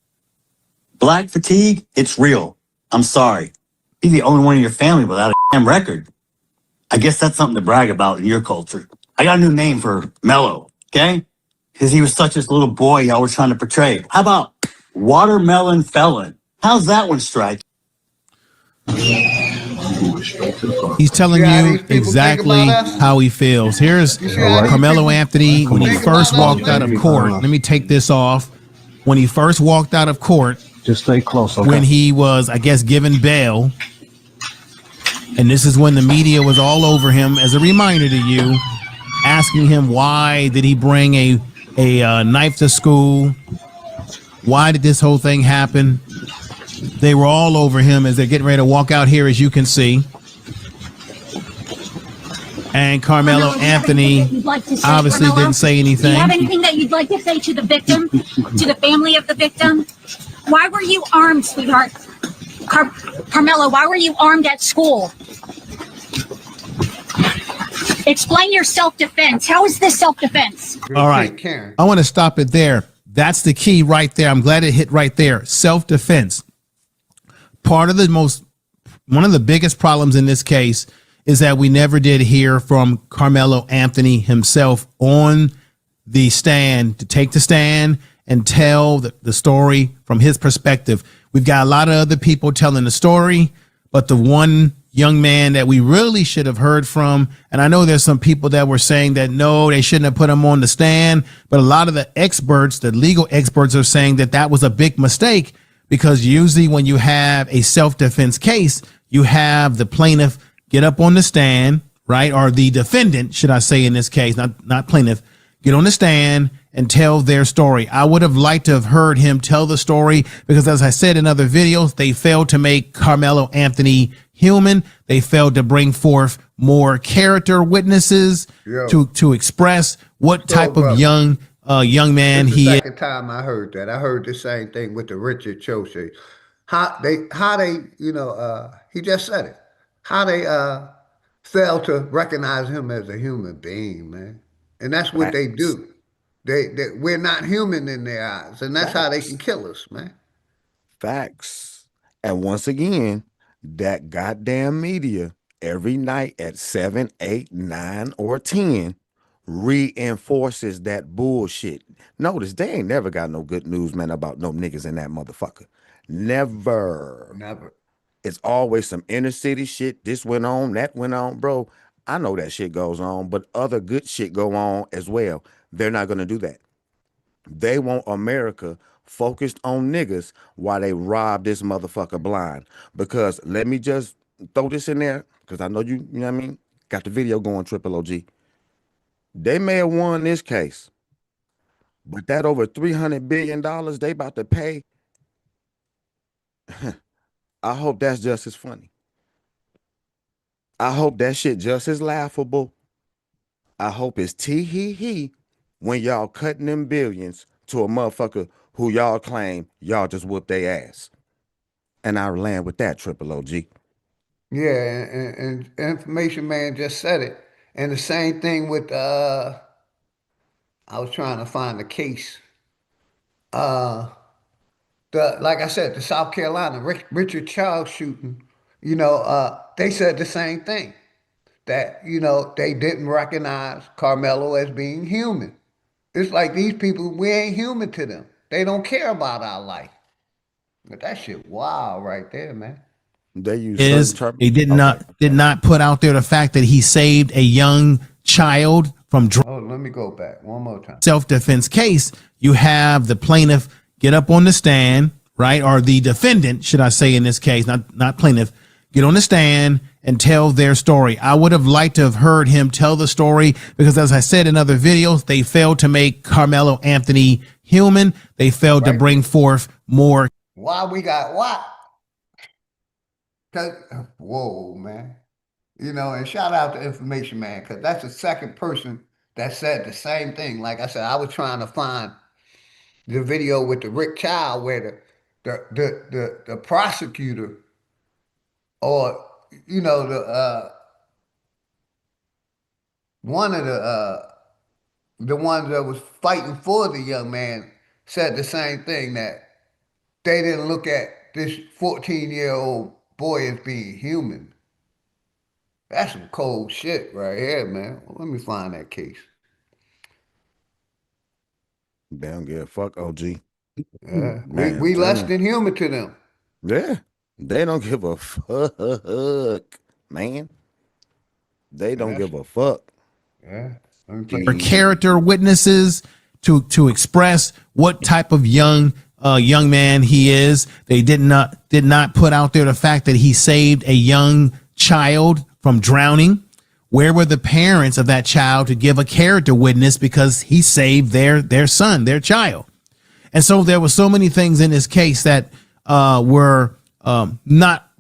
Black fatigue, it's real. I'm sorry. He's the only one in your family without a damn record. I guess that's something to brag about in your culture. I got a new name for Mello, okay? Because he was such this little boy y'all were trying to portray. How about watermelon felon? How's that one strike? He's telling you exactly how he feels. Here's Carmelo Anthony when he first walked out of court. Let me take this off. When he first walked out of court, just stay close. Okay. When he was, I guess, given bail, and this is when the media was all over him. As a reminder to you, asking him why did he bring a knife to school? Why did this whole thing happen? They were all over him as they're getting ready to walk out here, as you can see. And Carmelo Anthony obviously didn't say anything. Do you have anything that you'd like to say to the victim, to the family of the victim? Why were you armed, sweetheart? Carmelo, why were you armed at school? Explain your self-defense. How is this self-defense? All right. I want to stop it there. That's the key right there. I'm glad it hit right there. Self-defense. One of the biggest problems in this case is that we never did hear from Carmelo Anthony himself on the stand to take the stand and tell the story from his perspective. We've got a lot of other people telling the story, but the one young man that we really should have heard from, and I know there's some people that were saying that no, they shouldn't have put him on the stand, but a lot of the experts, the legal experts, are saying that that was a big mistake because usually when you have a self-defense case, you have the plaintiff get up on the stand, right? Or the defendant, should I say in this case, not plaintiff, get on the stand and tell their story. I would have liked to have heard him tell the story because, as I said in other videos, they failed to make Carmelo Anthony human. They failed to bring forth more character witnesses to express what type of young man he is. Second time I heard that. I heard the same thing with the Richard Chose. How they, he just said it. How they fail to recognize him as a human being, man. And that's what they do. We're not human in their eyes, and that's how they can kill us, man. Facts. And once again, that goddamn media every night at 7, 8, 9, or 10 reinforces that bullshit. Notice they ain't never got no good news, man, about no niggas in that motherfucker. Never. It's always some inner city shit. This went on, that went on, bro. I know that shit goes on, but other good shit go on as well. They're not going to do that. They want America focused on niggas while they rob this motherfucker blind. Because let me just throw this in there, because I know you know what I mean? Got the video going, Triple OG. They may have won this case, but that over $300 billion they about to pay, I hope that's just as funny. I hope that shit just as laughable. I hope it's tee-hee-hee when y'all cutting them billions to a motherfucker who y'all claim y'all just whooped their ass. And I land with that, Triple OG. Yeah, and Information Man just said it. And the same thing with, I was trying to find the case. Like I said, the South Carolina, Richard Child shooting, they said the same thing. That, they didn't recognize Carmelo as being human. It's like these people, we ain't human to them. They don't care about our life. But that shit wild right there, man. They use certain Is term. they did Okay. not put out there the fact that he saved a young child from Oh, let me go back one more time. self-defense case. You have the plaintiff get up on the stand, right? Or the defendant, should I say in this case, not plaintiff, get on the stand and tell their story. I would have liked to have heard him tell the story because, as I said in other videos, they failed to make Carmelo Anthony human. They failed to bring forth more. Why we got what? Cause whoa, man. You know, and shout out to Information Man, because that's the second person that said the same thing. Like I said, I was trying to find the video with the Rick Child where the prosecutor or you know the one of the ones that was fighting for the young man said the same thing, that they didn't look at this 14-year-old boy as being human. That's some cold shit right here, man. Let me find that case. They don't give a fuck, OG. Yeah, Man, I'm we less telling than human to them. you. Yeah. They don't give a fuck, man. They don't give a fuck. Yeah. Let me play For these. character witnesses to express what type of young man he is. They did not put out there the fact that he saved a young child from drowning. Where were the parents of that child to give a character witness because he saved their son, their child? And so there were so many things in this case that were not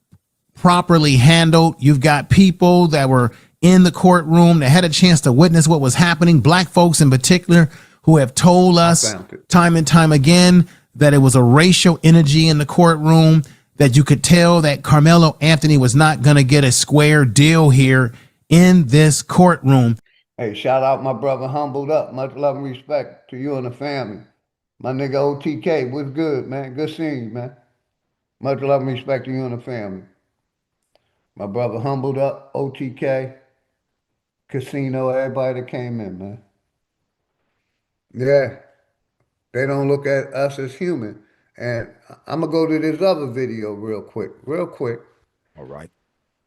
properly handled. You've got people that were in the courtroom that had a chance to witness what was happening. Black folks in particular who have told us time and time again that it was a racial energy in the courtroom, that you could tell that Carmelo Anthony was not going to get a square deal here in this courtroom. Hey, shout out my brother Humbled Up. Much love and respect to you and the family. My nigga OTK, what's good, man? Good seeing you, man. Much love and respect to you and the family. My brother Humbled Up, OTK, Casino, everybody that came in, man. Yeah, they don't look at us as human. And I'm going to go to this other video real quick. All right.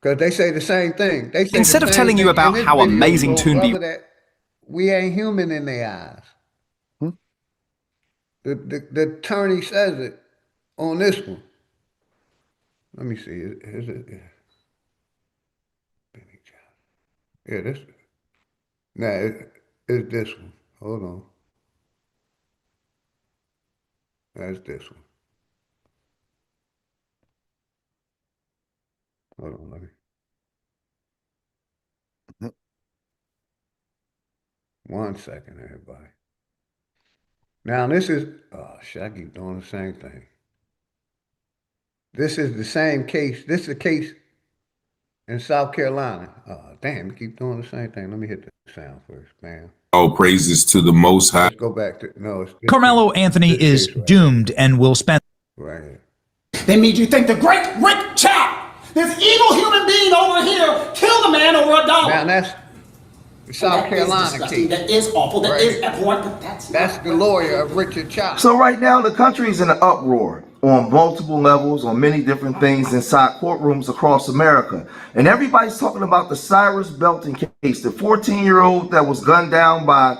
Because they say the same thing. They say Instead the of same telling you thing about in this how video, amazing so, Toonbi- brother, that we ain't human in their eyes. The attorney says it on this one. Let me see. Is it? Yeah, this. Nah, it's this one. Hold on. That's this one. Hold on, let me. One second, everybody. Now this is. Oh shit! I keep doing the same thing. This is the same case. This is a case in South Carolina. Oh damn! You keep doing the same thing. Let me hit the sound first, man. All praises to the Most High. Let's go back to no. It's Carmelo Anthony is doomed and will spend. Right here. They made you think the great Rick Chap, this evil human being over here, killed a man over $1. Now that's the South Carolina case. That is awful. That is abhorrent, but that's the lawyer of Richard Chop. So right now the country is in an uproar on multiple levels, on many different things inside courtrooms across America. And everybody's talking about the Cyrus Belton case, the 14-year-old that was gunned down by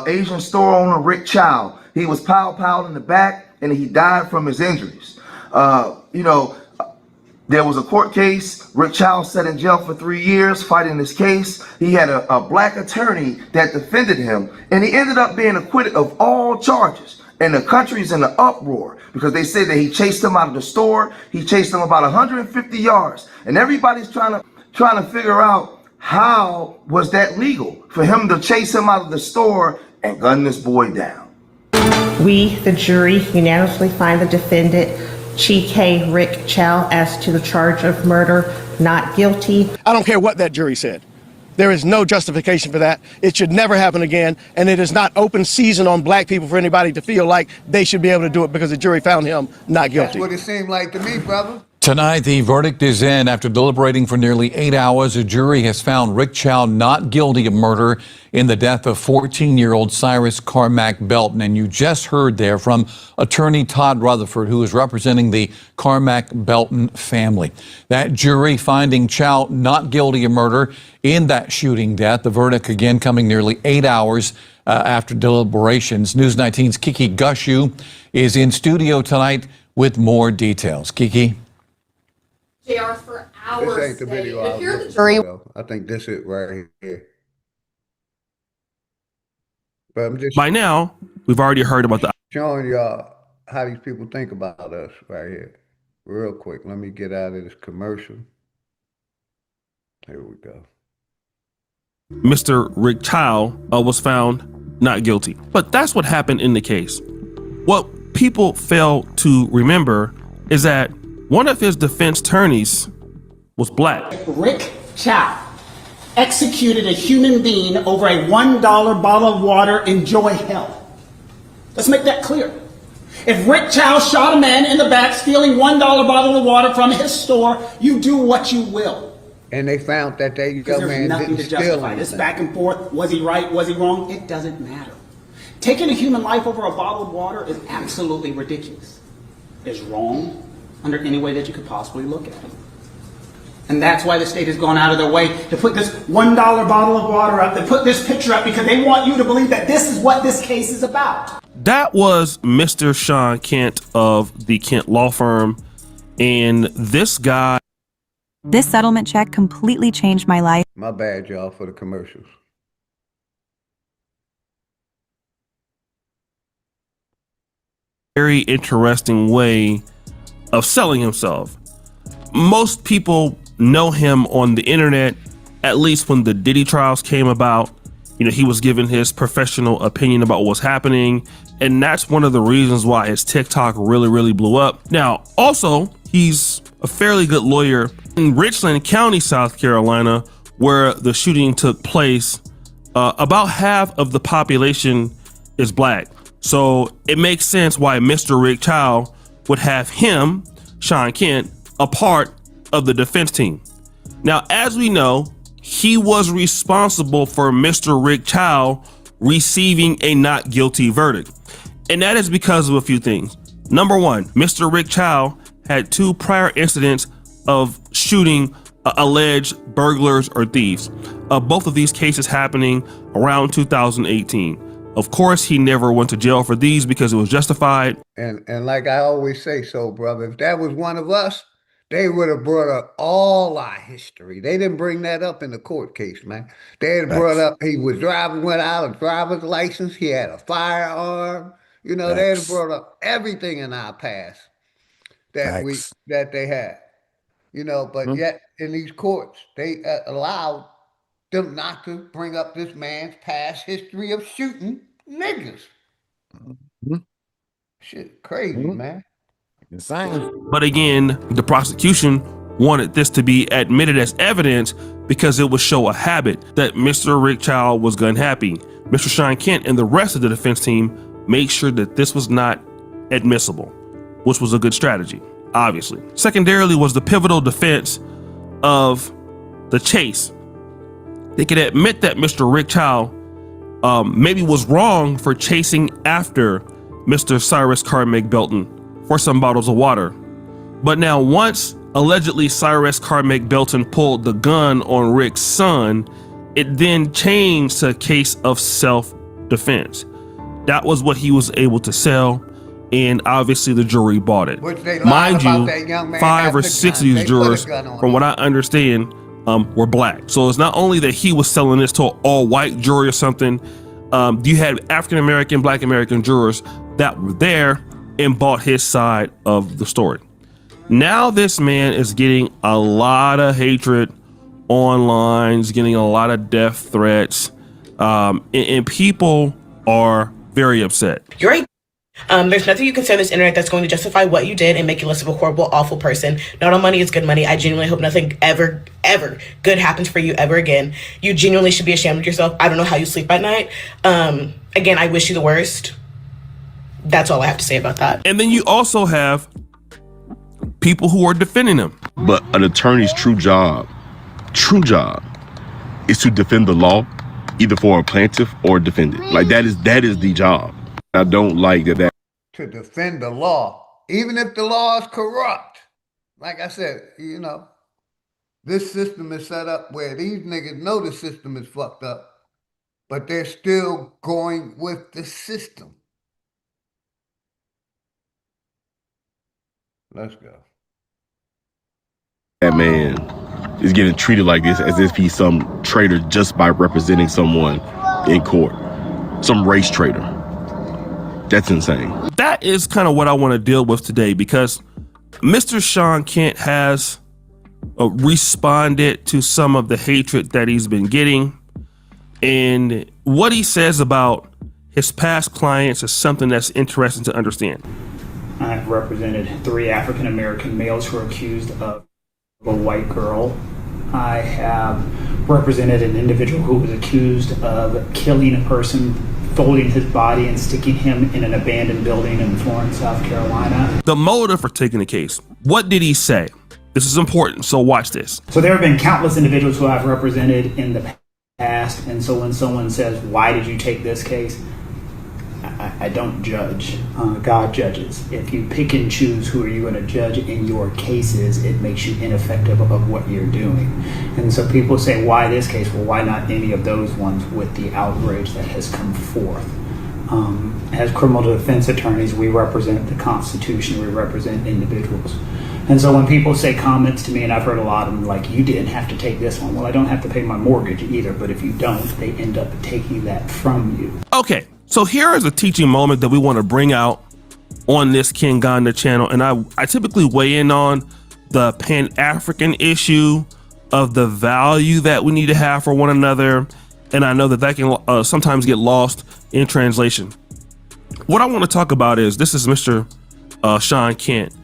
Asian store owner Rick Chow. He was powed in the back and he died from his injuries. There was a court case. Rick Chow sat in jail for 3 years fighting this case. He had a black attorney that defended him, and he ended up being acquitted of all charges. And the country's in an uproar because they say that he chased him out of the store. He chased him about 150 yards, and everybody's trying to figure out how was that legal for him to chase him out of the store and gun this boy down. We, the jury, unanimously find the defendant, Chike Rick Chow, as to the charge of murder, not guilty. I don't care what that jury said. There is no justification for that. It should never happen again, and it is not open season on black people for anybody to feel like they should be able to do it because the jury found him not guilty. That's what it seemed like to me, brother. Tonight, the verdict is in. After deliberating for nearly 8 hours, a jury has found Rick Chow not guilty of murder in the death of 14-year-old Cyrus Carmack Belton. And you just heard there from attorney Todd Rutherford, who is representing the Carmack Belton family. That jury finding Chow not guilty of murder in that shooting death. The verdict again coming nearly 8 hours after deliberations. News 19's Kiki Gushu is in studio tonight with more details. Kiki. JR for hours. This ain't the video I was looking for. I think this is right here. But I'm just By now, we've already heard about the showing y'all how these people think about us right here. Real quick, let me get out of this commercial. Here we go. Mr. Rick Chow was found not guilty. But that's what happened in the case. What people fail to remember is that one of his defense attorneys was black. Rick Chow executed a human being over a $1 bottle of water. Enjoy hell. Let's make that clear. If Rick Chow shot a man in the back stealing $1 bottle of water from his store, you do what you will. And they found that that young There's man nothing didn't to steal justify anything. this back and forth. Was he right? Was he wrong? It doesn't matter. Taking a human life over a bottle of water is absolutely ridiculous. It's wrong under any way that you could possibly look at it. And that's why the state has gone out of their way to put this $1 bottle of water up, to put this picture up, because they want you to believe that this is what this case is about. That was Mr. Sean Kent of the Kent Law Firm. And this guy. This settlement check completely changed my life. My bad, y'all, for the commercials. Very interesting way of selling himself. Most people know him on the internet, at least when the Diddy trials came about. You know, he was giving his professional opinion about what's happening. And that's one of the reasons why his TikTok really blew up. Now, also, he's a fairly good lawyer in Richland County, South Carolina, where the shooting took place. About half of the population is black. So it makes sense why Mr. Rick Chow would have him, Sean Kent, a part of the defense team. Now, as we know, he was responsible for Mr. Rick Chow receiving a not guilty verdict. And that is because of a few things. Number one, Mr. Rick Chow had 2 prior incidents of shooting alleged burglars or thieves. Both of these cases happening around 2018. Of course, he never went to jail for these because it was justified. And like I always say, so brother, if that was one of us, they would have brought up all our history. They didn't bring that up in the court case, man. They had brought up he was driving without a driver's license. He had a firearm. You know, they had brought up everything in our past that they had. You know, but yet in these courts, they allowed them not to bring up this man's past history of shooting niggas. Shit, crazy, man. Insane. But again, the prosecution wanted this to be admitted as evidence because it would show a habit that Mr. Rick Chow was gun happy. Mr. Sean Kent and the rest of the defense team made sure that this was not admissible, which was a good strategy, obviously. Secondarily was the pivotal defense of the chase. They could admit that Mr. Rick Chow maybe was wrong for chasing after Mr. Cyrus Carmack Belton for some bottles of water. But now once allegedly Cyrus Carmack Belton pulled the gun on Rick's son, it then changed to a case of self-defense. That was what he was able to sell, and obviously the jury bought it. Mind you, 5 or 6 of these jurors, from what I understand, were black. So it's not only that he was selling this to an all-white jury or something. You had African-American, Black American jurors that were there and bought his side of the story. Now this man is getting a lot of hatred online, he's getting a lot of death threats, and people are very upset. You're right. There's nothing you can say on this internet that's going to justify what you did and make you less of a horrible, awful person. Not all money is good money. I genuinely hope nothing ever good happens for you ever again. You genuinely should be ashamed of yourself. I don't know how you sleep at night. Again, I wish you the worst. That's all I have to say about that. And then you also have people who are defending him. But an attorney's true job, is to defend the law, either for a plaintiff or a defendant. Like that is the job. I don't like that. To defend the law, even if the law is corrupt. Like I said, you know, this system is set up where these niggas know the system is fucked up, but they're still going with the system. Let's go. That man is getting treated like this as if he's some traitor just by representing someone in court, some race traitor. That's insane. That is kind of what I want to deal with today, because Mr. Sean Kent has responded to some of the hatred that he's been getting. And what he says about his past clients is something that's interesting to understand. I've represented 3 African-American males who are accused of a white girl. I have represented an individual who was accused of killing a person, folding his body and sticking him in an abandoned building in Florence, South Carolina. The motive for taking the case. What did he say? This is important, so watch this. So there have been countless individuals who I've represented in the past, and so when someone says, why did you take this case? I don't judge. God judges. If you pick and choose who are you going to judge in your cases, it makes you ineffective of what you're doing. And so people say, why this case? Well, why not any of those ones with the outrage that has come forth? As criminal defense attorneys, we represent the Constitution, we represent individuals. And so when people say comments to me, and I've heard a lot of them like, you didn't have to take this one. Well, I don't have to pay my mortgage either, but if you don't, they end up taking that from you. Okay, so here is a teaching moment that we want to bring out on this Ken Ganda channel. And I typically weigh in on the Pan-African issue of the value that we need to have for one another. And I know that that can sometimes get lost in translation. What I want to talk about is, this is Mr. Sean Kent.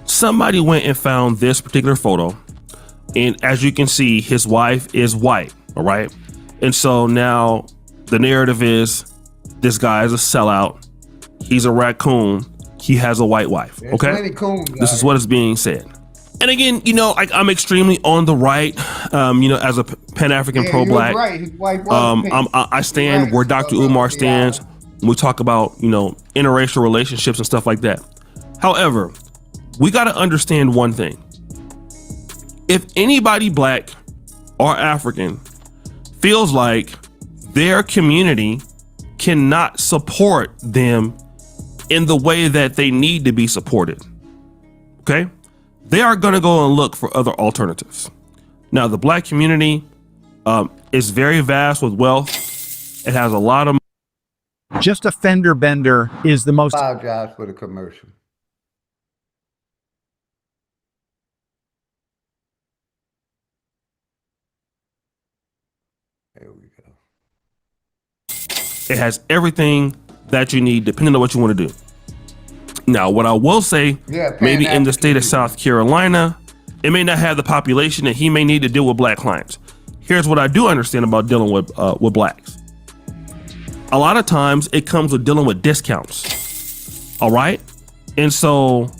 Somebody went and found this particular photo, and as you can see, his wife is white, all right? And so now the narrative is, this guy is a sellout, he's a raccoon, he has a white wife, okay? This is what is being said. And again, you know, I'm extremely on the right, you know, as a Pan-African pro-black. Right. His wife I stand where Dr. Umar stands when we talk about, you know, interracial relationships and stuff like that. However, we got to understand one thing. If anybody black or African feels like their community cannot support them in the way that they need to be supported, okay, they are going to go and look for other alternatives. Now, the black community is very vast with wealth. It has a lot of. Just a fender bender is the most. Apologize for the commercial. There we go. It has everything that you need, depending on what you want to do. Now, what I will say, maybe in the state of South Carolina, it may not have the population that he may need to deal with black clients. Here's what I do understand about dealing with blacks. A lot of times it comes with dealing with discounts. All right. And so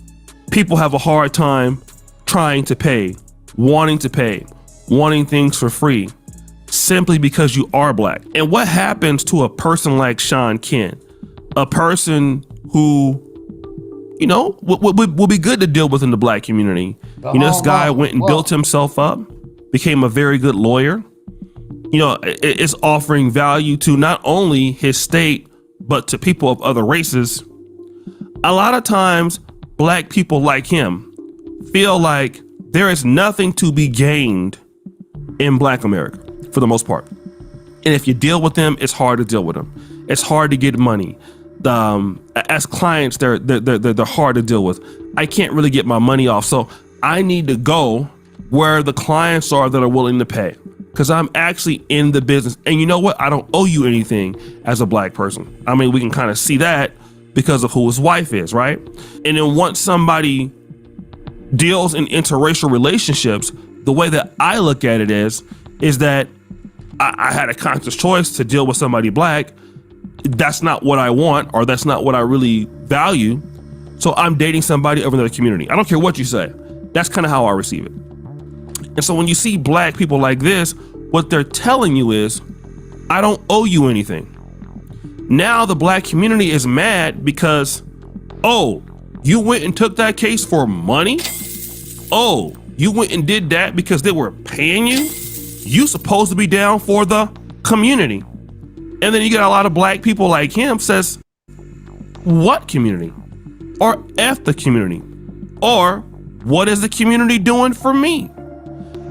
people have a hard time trying to pay, wanting things for free, simply because you are black. And what happens to a person like Sean Kent, a person who, you know, would be good to deal with in the black community? You know, this guy went and built himself up, became a very good lawyer. You know, it's offering value to not only his state, but to people of other races. A lot of times, black people like him feel like there is nothing to be gained in black America, for the most part. And if you deal with them, it's hard to deal with them. It's hard to get money. As clients, they're hard to deal with. I can't really get my money off, so I need to go where the clients are that are willing to pay, because I'm actually in the business. And you know what? I don't owe you anything as a black person. I mean, we can kind of see that because of who his wife is, right? And then once somebody deals in interracial relationships, the way that I look at it is that I had a conscious choice to deal with somebody black. That's not what I want, or that's not what I really value. So I'm dating somebody of another community. I don't care what you say. That's kind of how I receive it. And so when you see black people like this, what they're telling you is, I don't owe you anything. Now the black community is mad because, oh, you went and took that case for money? Oh, you went and did that because they were paying you? You supposed to be down for the community. And then you get a lot of black people like him says, what community? Or F the community? Or what is the community doing for me?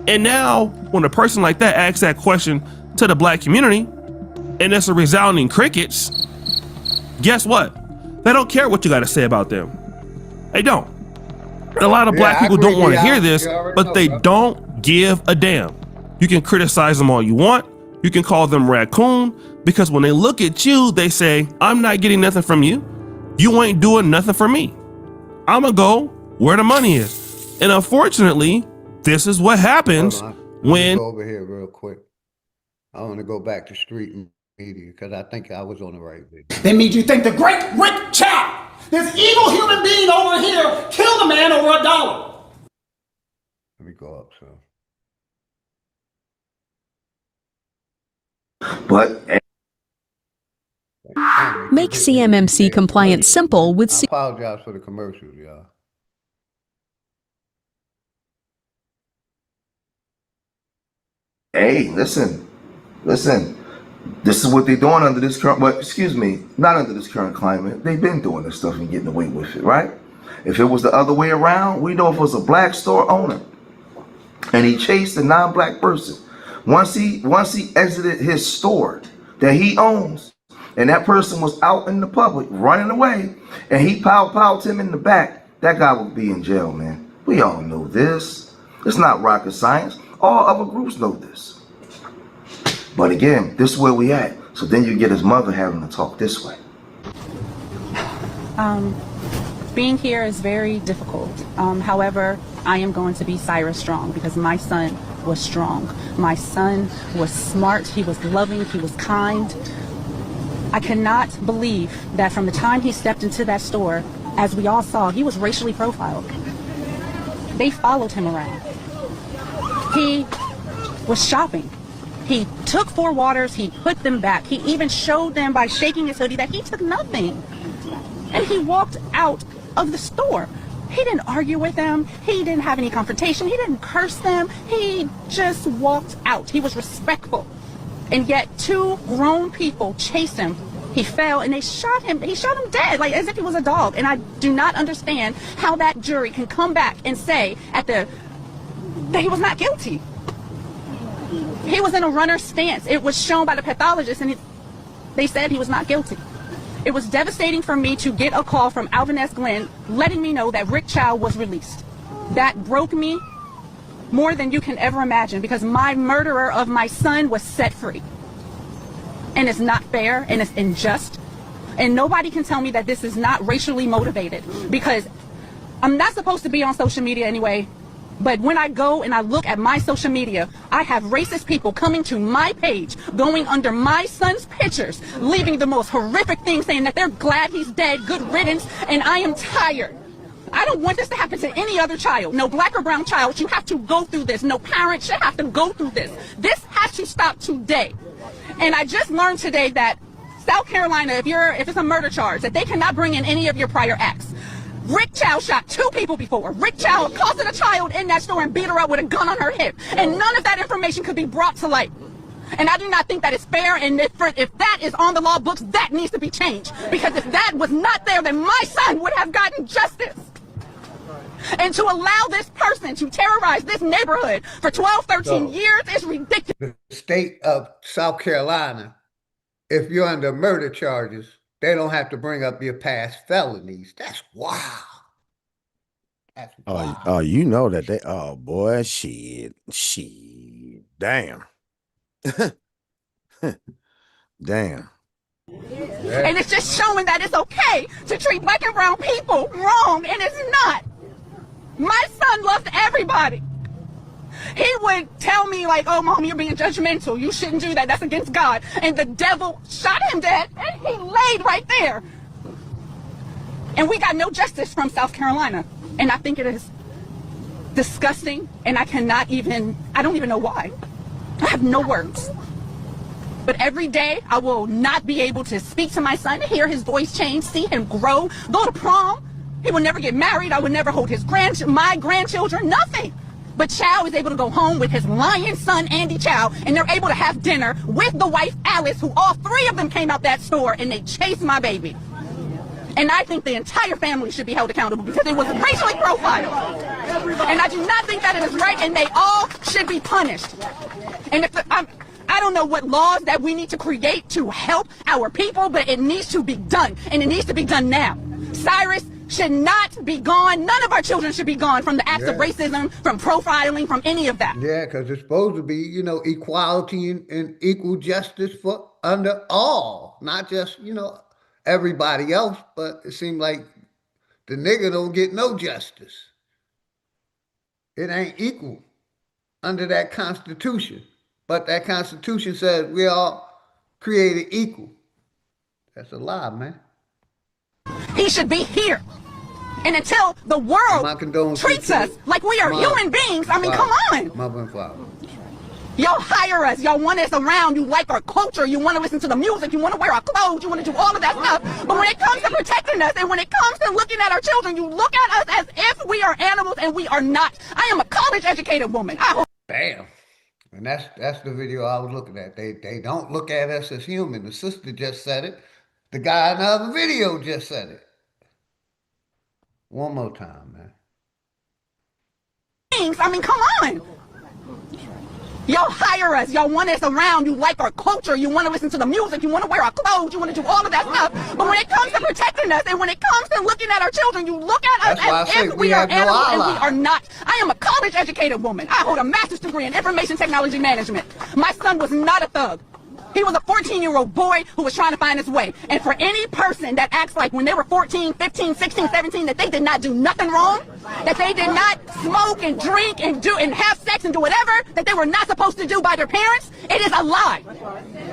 And now when a person like that asks that question to the black community and it's a resounding crickets, guess what? They don't care what you got to say about them. They don't. A lot of black people don't want to hear this, but they don't give a damn. You can criticize them all you want. You can call them raccoon, because when they look at you, they say, I'm not getting nothing from you. You ain't doing nothing for me. I'm gonna go where the money is. And unfortunately, this is what happens when... Go over here real quick. I want to go back to street media because I think I was on the right video. That made you think the great Rick Chow, this evil human being over here, killed a man over $1. Let me go up, so. But Make CMMC compliance simple with I apologize for the commercials, y'all. hey, listen. This is what they're doing under this current, well, excuse me, not under this current climate. They've been doing this stuff and getting away with it, right? If it was the other way around, we know if it was a black store owner and he chased a non-black person, once he exited his store that he owns, and that person was out in the public running away, and he powed him in the back, that guy would be in jail, man. We all know this. It's not rocket science. All other groups know this. But again, this is where we at. So then you get his mother having to talk this way. Being here is very difficult. However, I am going to be Cyrus strong because my son was strong. My son was smart. He was loving. He was kind. I cannot believe that from the time he stepped into that store, as we all saw, he was racially profiled. They followed him around. He was shopping. He took 4 waters, he put them back. He even showed them by shaking his hoodie that he took nothing. And he walked out of the store. He didn't argue with them. He didn't have any confrontation. He didn't curse them. He just walked out. He was respectful. And yet 2 grown people chased him. He fell and they shot him. He shot him dead, like as if he was a dog. And I do not understand how that jury can come back and say that he was not guilty. He was in a runner's stance. It was shown by the pathologist, and they said he was not guilty. It was devastating for me to get a call from Alvin S. Glenn letting me know that Rick Chow was released. That broke me more than you can ever imagine, because my murderer of my son was set free. And it's not fair, and it's unjust. And nobody can tell me that this is not racially motivated, because I'm not supposed to be on social media anyway. But when I go and I look at my social media, I have racist people coming to my page, going under my son's pictures, leaving the most horrific things, saying that they're glad he's dead, good riddance, and I am tired. I don't want this to happen to any other child. No black or brown child should have to go through this. No parent should have to go through this. This has to stop today. And I just learned today that South Carolina, if it's a murder charge, that they cannot bring in any of your prior acts. Rick Chow shot 2 people before. Rick Chow accosted a child in that store and beat her up with a gun on her hip. And none of that information could be brought to light. And I do not think that is fair. And if that is on the law books, that needs to be changed. Because if that was not there, then my son would have gotten justice. And to allow this person to terrorize this neighborhood for 12, 13 years is ridiculous. The state of South Carolina, if you're under murder charges, they don't have to bring up your past felonies. That's wild. That's wild. Oh, you know that they, oh boy, shit, damn. Damn. And it's just showing that it's okay to treat black and brown people wrong, and it's not. My son loves everybody. He would tell me like, oh, Mom, you're being judgmental. You shouldn't do that. That's against God. And the devil shot him dead, and he laid right there. And we got no justice from South Carolina. And I think it is disgusting, and I don't even know why. I have no words. But every day, I will not be able to speak to my son, hear his voice change, see him grow, go to prom. He will never get married. I would never hold my grandchildren, nothing. But Chow is able to go home with his lion son, Andy Chow, and they're able to have dinner with the wife, Alice, who all three of them came out that store, and they chased my baby. And I think the entire family should be held accountable because it was racially profiled. And I do not think that it is right, and they all should be punished. And I don't know what laws that we need to create to help our people, but it needs to be done, and it needs to be done now. Cyrus should not be gone. None of our children should be gone from the acts of racism, from profiling, from any of that. Yeah, because it's supposed to be, you know, equality and equal justice for under all, not just, you know, everybody else, but it seems like the nigga don't get no justice. It ain't equal under that Constitution. But that Constitution says we all created equal. That's a lie, man. He should be here. And until the world treats us like we are human beings, I mean, come on. Y'all hire us. Y'all want us around. You like our culture. You want to listen to the music. You want to wear our clothes. You want to do all of that stuff. But when it comes to protecting us and when it comes to looking at our children, you look at us as if we are animals, and we are not. I am a college-educated woman. Damn. And that's the video I was looking at. They don't look at us as human. The sister just said it. The guy in the other video just said it. One more time, man. I mean, come on. Y'all hire us. Y'all want us around. You like our culture. You want to listen to the music. You want to wear our clothes. You want to do all of that stuff. But when it comes to protecting us and when it comes to looking at our children, you look at us as if we are animals, and we are not. I am a college-educated woman. I hold a master's degree in information technology management. My son was not a thug. He was a 14-year-old boy who was trying to find his way. And for any person that acts like when they were 14, 15, 16, 17, that they did not do nothing wrong, that they did not smoke and drink and have sex and do whatever that they were not supposed to do by their parents, it is a lie.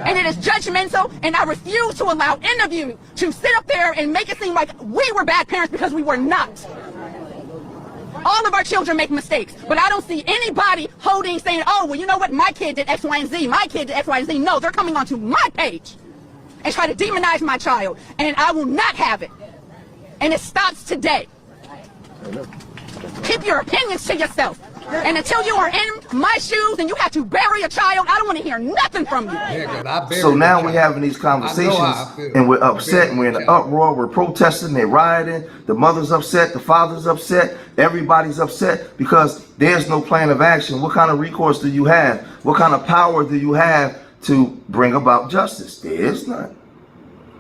And it is judgmental, and I refuse to allow any of you to sit up there and make it seem like we were bad parents, because we were not. All of our children make mistakes, but I don't see anybody saying, oh, well, you know what, my kid did X, Y, and Z, my kid did X, Y, and Z. No, they're coming onto my page and try to demonize my child, and I will not have it. And it stops today. Keep your opinions to yourself. And until you are in my shoes and you have to bury a child, I don't want to hear nothing from you. So now we're having these conversations and we're upset and we're in an uproar. We're protesting, they're rioting. The mother's upset, the father's upset, everybody's upset because there's no plan of action. What kind of recourse do you have? What kind of power do you have to bring about justice? There's none.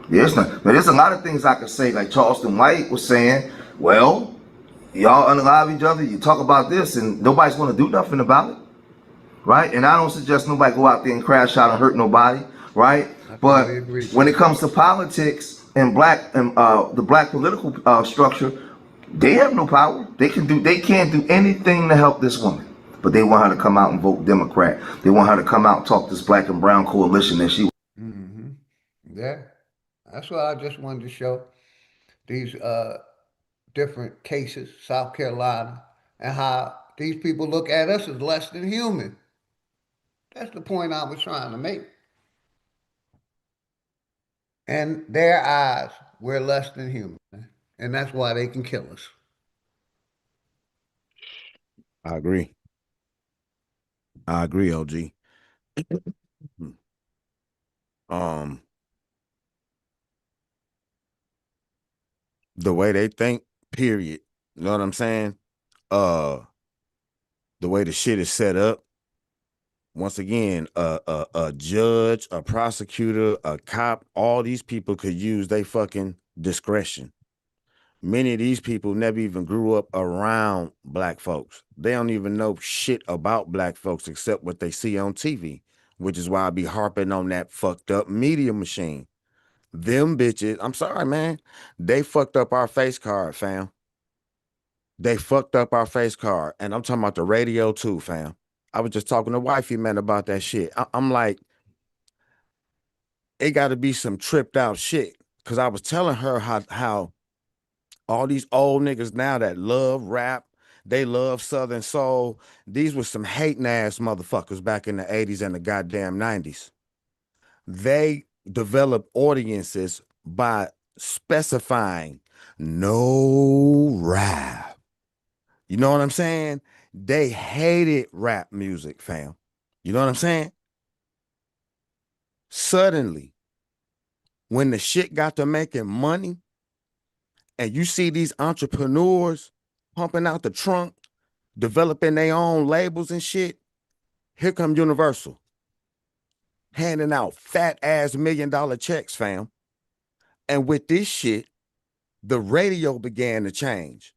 There's none. But there's a lot of things I could say, like Charleston White was saying, well, y'all unalive each other, you talk about this, and nobody's going to do nothing about it, right? And I don't suggest nobody go out there and crash out and hurt nobody, right? But when it comes to politics and the black political structure, they have no power. They can't do anything to help this woman. But they want her to come out and vote Democrat. They want her to come out and talk this black and brown coalition that she. Yeah, that's why I just wanted to show these different cases, South Carolina, and how these people look at us as less than human. That's the point I was trying to make. In their eyes, we're less than human. And that's why they can kill us. I agree. I agree, OG. The way they think, period. You know what I'm saying? The way the shit is set up. Once again, a judge, a prosecutor, a cop, all these people could use their fucking discretion. Many of these people never even grew up around black folks. They don't even know shit about black folks except what they see on TV, which is why I be harping on that fucked up media machine. Them bitches, I'm sorry, man, they fucked up our face card, fam. They fucked up our face card. And I'm talking about the radio too, fam. I was just talking to wifey, man, about that shit. I'm like, it got to be some tripped out shit. Because I was telling her how all these old niggas now that love rap, They love Southern soul. These were some hating ass motherfuckers back in the 80s and the goddamn 90s. They developed audiences by specifying no rap. You know what I'm saying? They hated rap music, fam. You know what I'm saying? Suddenly, when the shit got to making money, and you see these entrepreneurs pumping out the trunk, developing their own labels and shit, here come Universal handing out fat ass $1 million checks, fam. And with this shit, the radio began to change.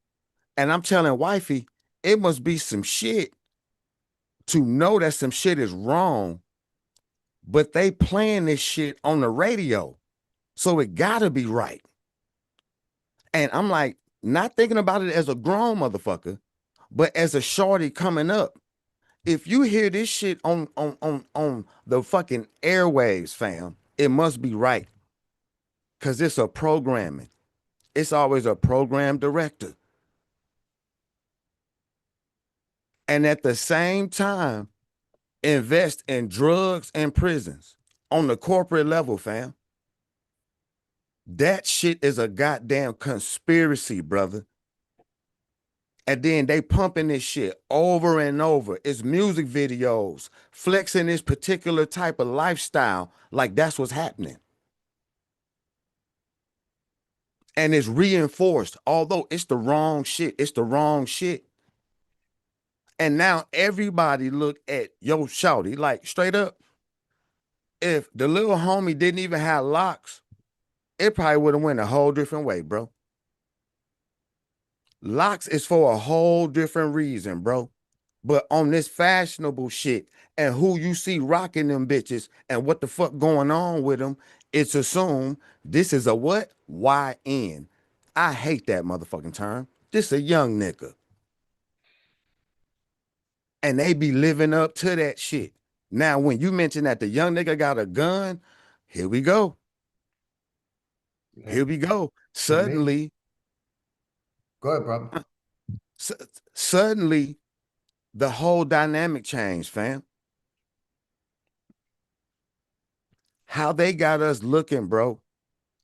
And I'm telling wifey, it must be some shit to know that some shit is wrong, but they playing this shit on the radio. So it gotta be right. And I'm like, not thinking about it as a grown motherfucker, but as a shorty coming up. If you hear this shit on the fucking airwaves, fam, it must be right. Cause it's a programming. It's always a program director. And at the same time, invest in drugs and prisons on the corporate level, fam. That shit is a goddamn conspiracy, brother. And then they pumping this shit over and over. It's music videos, flexing this particular type of lifestyle, like that's what's happening. And it's reinforced, although it's the wrong shit. It's the wrong shit. And now everybody look at yo shawty, like straight up. If the little homie didn't even have locks, it probably would have went a whole different way, bro. Locks is for a whole different reason, bro. But on this fashionable shit and who you see rocking them bitches and what the fuck going on with them, it's assumed this is a what? YN. I hate that motherfucking term. This a young nigga. And they be living up to that shit. Now, when you mention that the young nigga got a gun, here we go. Yeah. Here we go. Suddenly, go ahead, brother. Suddenly, the whole dynamic changed, fam. How they got us looking, bro,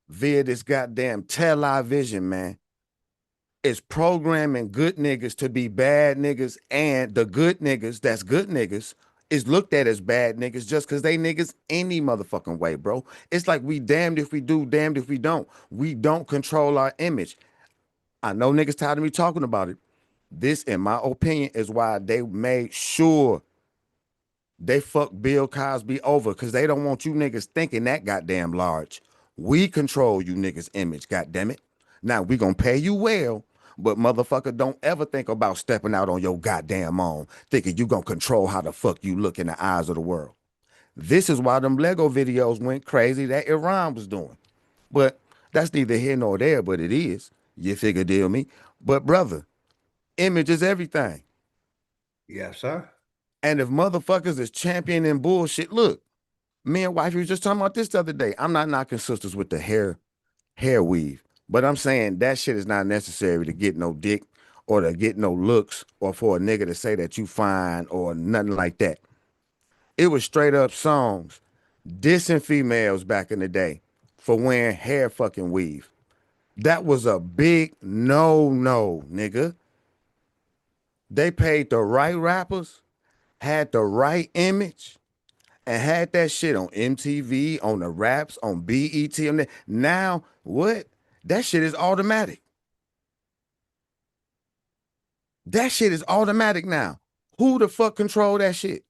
via this goddamn television, man, is programming good niggas to be bad niggas, and the good niggas that's good niggas is looked at as bad niggas just because they niggas any motherfucking way, bro. It's like we damned if we do, damned if we don't. We don't control our image. I know niggas tired of me talking about it. This, in my opinion, is why they made sure they fucked Bill Cosby over, because they don't want you niggas thinking that goddamn large. We control you niggas' image, goddammit. Now, we gonna pay you well, but motherfucker, don't ever think about stepping out on your goddamn own, thinking you gonna control how the fuck you look in the eyes of the world. This is why them Lego videos went crazy that Iran was doing. But that's neither here nor there, but it is. You figure deal me. But brother, image is everything. Yes, sir. And if motherfuckers is championing bullshit, look, me and wife was just talking about this the other day. I'm not knocking sisters with the hair weave, but I'm saying that shit is not necessary to get no dick or to get no looks or for a nigga to say that you fine or nothing like that. It was straight up songs dissing females back in the day for wearing hair fucking weave. That was a big no, nigga. They paid the right rappers, had the right image, and had that shit on MTV, on the raps, on BET. On now, what? That shit is automatic. That shit is automatic now. Who the fuck control that shit?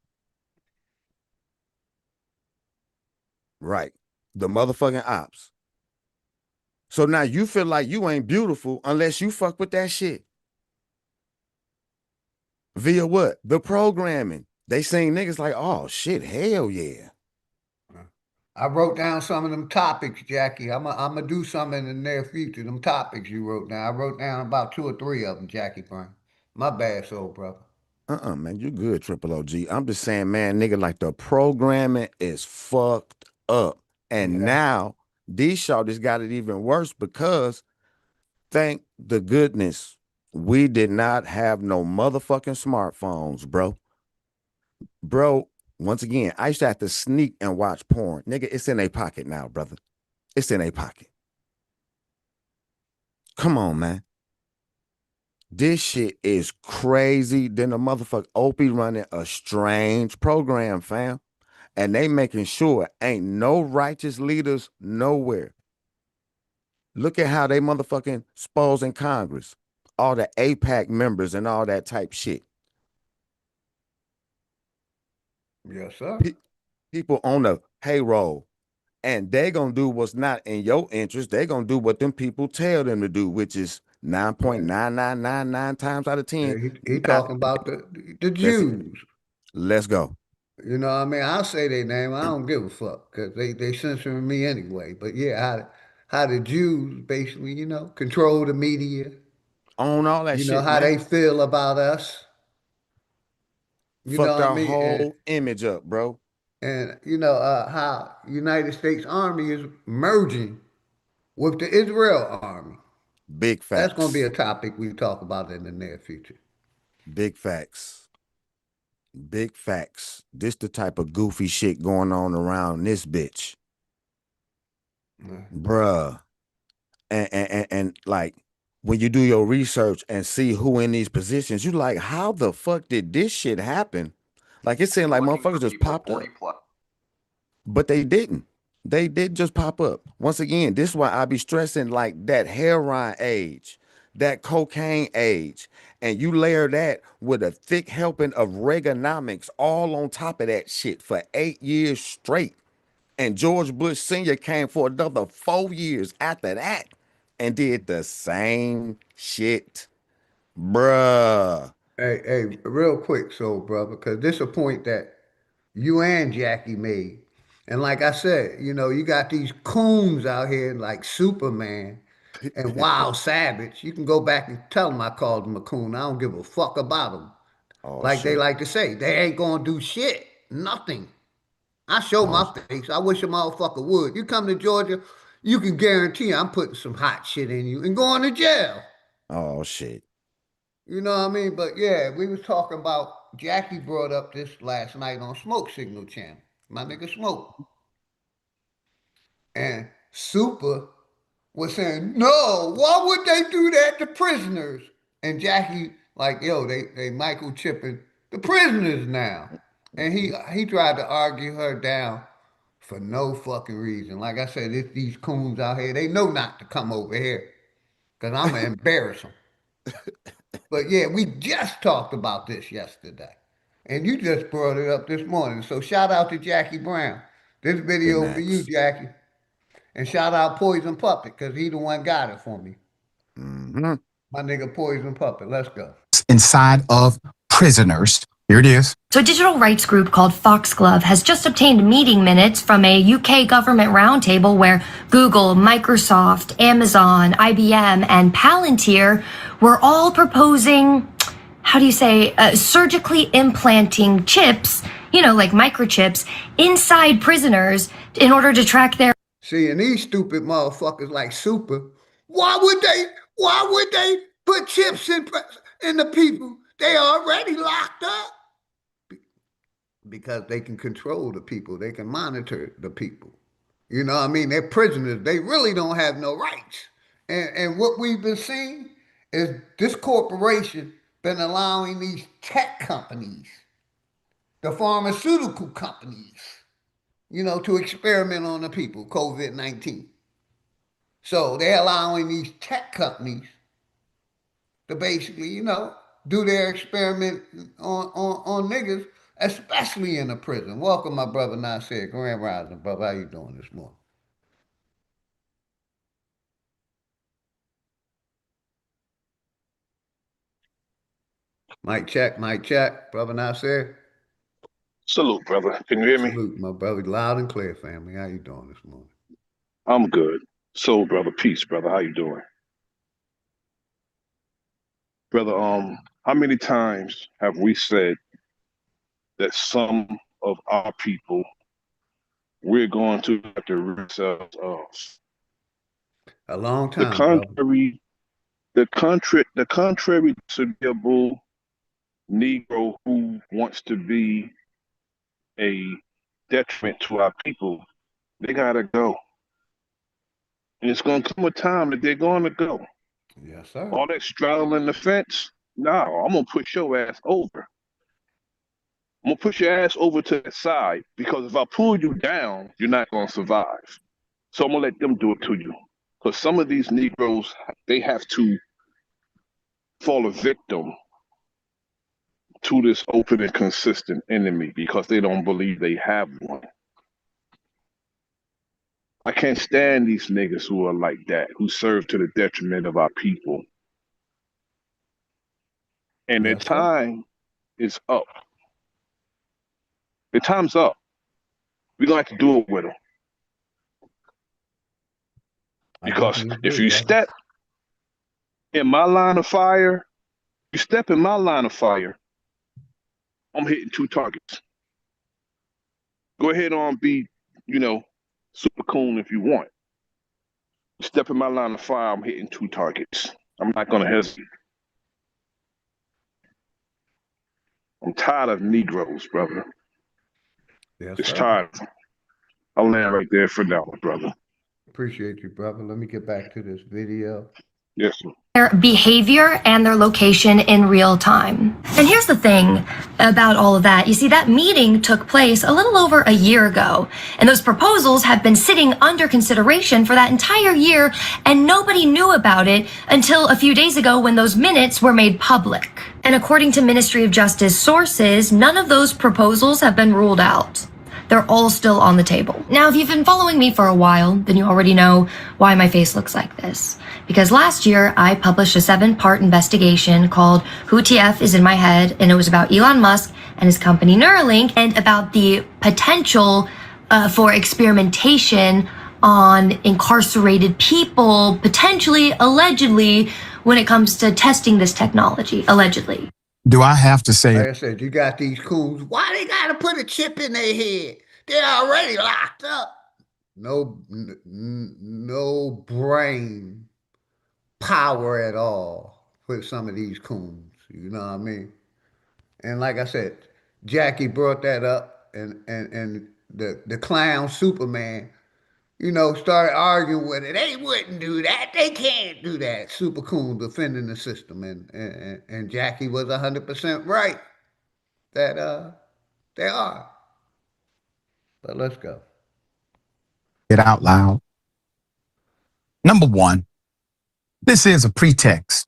Right. The motherfucking ops. So now you feel like you ain't beautiful unless you fuck with that shit. Via what? The programming. They seen niggas like, oh shit, hell yeah. I wrote down some of them topics, Jackie. I'm gonna do some in the near future. Them topics you wrote down. I wrote down about 2 or 3 of them, Jackie Brown. My bad, soul brother. Man, you good, Triple OG. I'm just saying, man, nigga, like the programming is fucked up. And now these shorties got it even worse because thank the goodness We did not have no motherfucking smartphones, bro. Bro, once again, I used to have to sneak and watch porn. Nigga, it's in a pocket now, brother. It's in a pocket. Come on, man. This shit is crazy. Then the motherfucker Opie running a strange program, fam. And they making sure ain't no righteous leaders nowhere. Look at how they motherfucking spose in Congress. All the APAC members and all that type shit. Yes, sir. People on the payroll. And they gonna do what's not in your interest. They gonna do what them people tell them to do, which is 9.9999 times out of 10. He Not, talking about the that's it. Jews. Let's go. You know what I mean? I'll say their name. I don't give a fuck because they censoring me anyway. But yeah, how the Jews basically, control the media. On all that You know shit, how man. they feel about us. You know Fucked what I our mean? whole image up, bro. And how United States Army is merging with the Israel Army. Big That's going to be facts. a topic we talk about in the near future. Big facts. Big facts. This the type of goofy shit going on around this bitch. Bruh. And like when you do your research and see who in these positions, you like, how the fuck did this shit happen? Like it seemed like motherfuckers just popped up. But they didn't. They did just pop up. Once again, this is why I be stressing like that heroin age, that cocaine age, and you layer that with a thick helping of Reaganomics all on top of that shit for 8 years straight. And George Bush Sr. came for another 4 years after that and did the same shit. Bruh. Hey, real quick, so brother, because this is a point that you and Jackie made. And like I said, you got these coons out here like Superman and Wild Savage. You can go back and tell them I called them a coon. I don't give a fuck about them. Oh Like they shit. like to say, they ain't gonna do shit. Nothing. I show Oh, my face. I wish a motherfucker would. You come to Georgia, you can guarantee I'm putting some hot shit in you and going to jail. oh shit. You know what I mean? But yeah, we was talking about, Jackie brought up this last night on Smoke Signal Channel. My nigga Smoke. And Super was saying, no, why would they do that to prisoners? And Jackie, like, yo, they Michael chipping the prisoners now. And he tried to argue her down for no fucking reason. Like I said, it's these coons out here, they know not to come over here. Cause I'm gonna embarrass them. But yeah, we just talked about this yesterday. And you just brought it up this morning. So shout out to Jackie Brown. This Good video for you, next. Jackie. And shout out Poison Puppet, because he the one got it for me. Mm-hmm. My nigga Poison Puppet. Let's go. Inside of prisoners. Here it is. So a digital rights group called Foxglove has just obtained meeting minutes from a UK government roundtable where Google, Microsoft, Amazon, IBM, and Palantir were all proposing, surgically implanting chips, like microchips, inside prisoners in order to track their... See, and these stupid motherfuckers like Super, why would they put chips in the people? They already locked up. Because they can control the people. They can monitor the people. You know what I mean? They're prisoners. They really don't have no rights. And what we've been seeing is this corporation been allowing these tech companies, the pharmaceutical companies, to experiment on the people, COVID-19. So they're allowing these tech companies to basically, do their experiment on niggas, especially in the prison. Welcome, my brother Nasir, Grand Rising, brother. How you doing this morning? Mic check, brother Nasir. Salute, brother. Can you hear me? Salute, my brother. Loud and clear, family. How you doing this morning? I'm good. So, brother, peace, brother. How you doing? Brother, how many times have we said that some of our people we're going to have to rid ourselves of? A long The time, brother. contrary, the contrary disagreeable Negro who wants to be a detriment to our people, they gotta go. And it's gonna come a time that they're gonna go. Yes, sir. All that straddling the fence, no, I'm gonna push your ass over. I'm gonna push your ass over to the side because if I pull you down, you're not gonna survive. So I'm gonna let them do it to you. Because some of these Negroes, they have to fall a victim to this open and consistent enemy because they don't believe they have one. I can't stand these niggas who are like that, who serve to the detriment of our people. And their Yes, sir. time is up. Their time's up. We're gonna have to do it with them. I Because definitely if agree, you brother. step in my line of fire, you step in my line of fire, I'm hitting two targets. Go ahead on be, you know, super cool if you want. Step in my line of fire, I'm hitting two targets. I'm not gonna hesitate. I'm tired of Negroes, brother. Yes, Just sir. tired. I'll land right there for now, brother. Appreciate you, brother. Let me get back to this video. Yes, sir. Their behavior and their location in real time. And here's the thing about all of that. You see, that meeting took place a little over a year ago, and those proposals have been sitting under consideration for that entire year, and nobody knew about it until a few days ago when those minutes were made public. And according to Ministry of Justice sources, none of those proposals have been ruled out. They're all still on the table. Now, if you've been following me for a while, then you already know why my face looks like this. Because last year, I published a 7-part investigation called Who TF is in My Head, and it was about Elon Musk and his company Neuralink, and about the potential for experimentation on incarcerated people, potentially, allegedly, when it comes to testing this technology, allegedly. Do I have to say Like it? I said, you got these coons. Why they gotta put a chip in their head? They're already locked up. No brain power at all with some of these coons. You know what I mean? And like I said, Jackie brought that up, and the clown Superman, started arguing with it. They wouldn't do that. They can't do that. Super coon defending the system, and Jackie was 100% right that they are. But let's go. It out loud. Number one, this is a pretext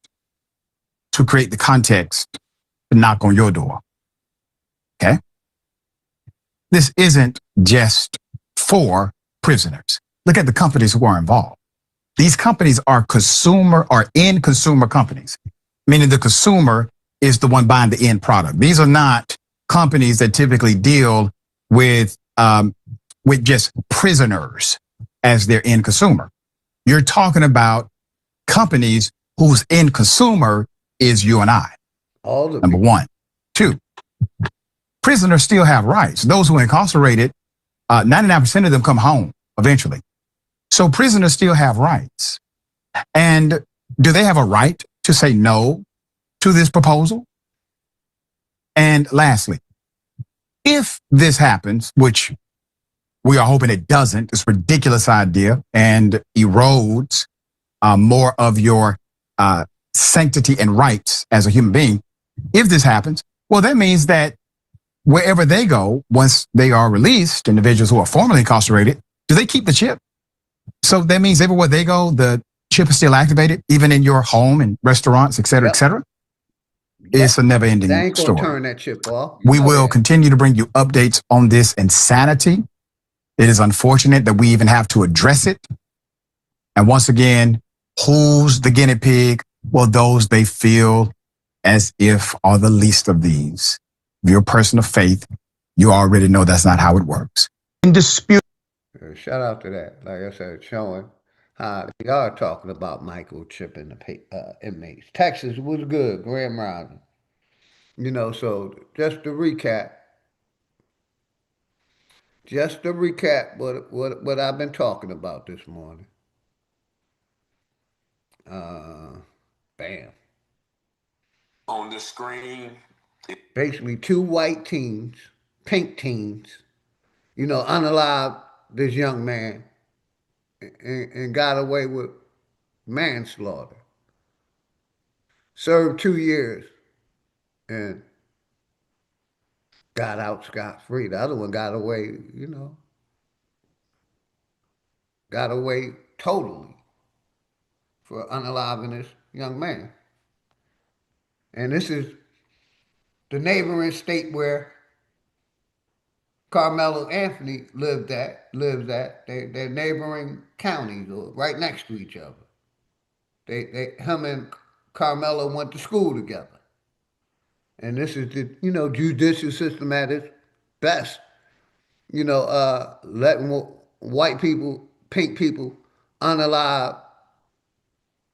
to create the context to knock on your door. Okay? This isn't just for prisoners. Look at the companies who are involved. These companies are end consumer companies, meaning the consumer is the one buying the end product. These are not companies that typically deal with just prisoners as their end consumer. You're talking about companies whose end consumer is you and I. All the Number people. one. Two, prisoners still have rights. Those who are incarcerated, 99% of them come home eventually. So prisoners still have rights. And do they have a right to say no to this proposal? And lastly, if this happens, which we are hoping it doesn't, this ridiculous idea and erodes more of your sanctity and rights as a human being. If this happens, well, that means that wherever they go, once they are released, individuals who are formerly incarcerated, do they keep the chip? So that means everywhere they go, the chip is still activated, even in your home and restaurants, et cetera, et cetera. It's a never They ending ain't gonna story. turn that chip off. You We know will that. continue to bring you updates on this insanity. It is unfortunate that we even have to address it. And once again, who's the guinea pig? Well, those they feel as if are the least of these. If you're a person of faith, you already know that's not how it works. Indisputable. Shout out to that. Like I said, showing how they are talking about microchipping the inmates. Texas was good, Grand Rising. So just to recap what I've been talking about this morning. Bam. On the screen. Basically, two white teens, pink teens, unalived this young man and got away with manslaughter. Served 2 years and got out scot-free. The other one got away, got away totally for unaliving this young man. And this is the neighboring state where Carmelo Anthony lives at. They're neighboring counties or right next to each other. Him and Carmelo went to school together. And this is the, judicial system at its best. Letting white people, pink people, unalive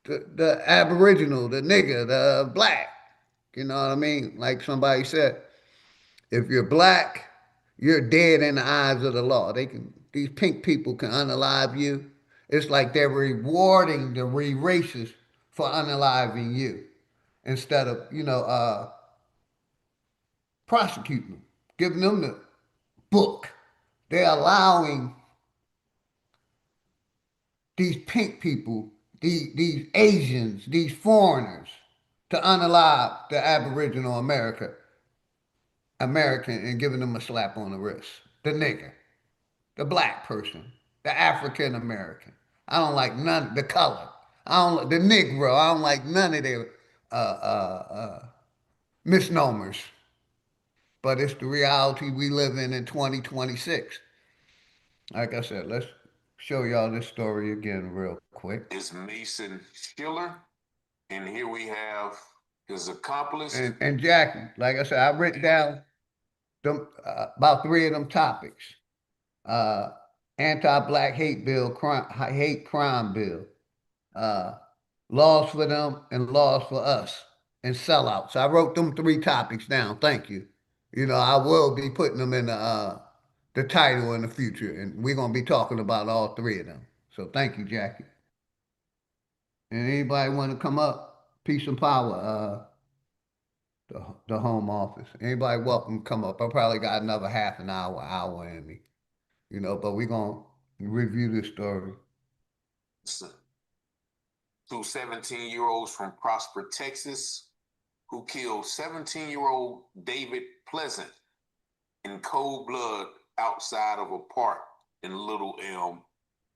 the aboriginal, the nigger, the black. You know what I mean? Like somebody said, if you're black, you're dead in the eyes of the law. These pink people can unalive you. It's like they're rewarding the racists for unaliving you instead of, prosecuting them, giving them the book. They're allowing these pink people, these Asians, these foreigners to unalive the Aboriginal American and giving them a slap on the wrist. The nigger, the black person, the African American. I don't like none, the color. I don't like the Negro. I don't like none of their misnomers. But it's the reality we live in 2026. Like I said, let's show y'all this story again real quick. Is Mason Schiller, and here we have his accomplice. And Jackie, like I said, I written down them about 3 of them topics. Anti-black hate bill, hate crime bill, laws for them and laws for us, and sellouts. I wrote them 3 topics down. Thank you. I will be putting them in the title in the future, and we're gonna be talking about all 3 of them. So thank you, Jackie. And anybody want to come up? Peace and power. The home office. Anybody welcome to come up? I probably got another half an hour in me. But we're gonna review this story. 2 17-year-olds from Prosper, Texas, who killed 17-year-old David Pleasant in cold blood outside of a park in Little Elm,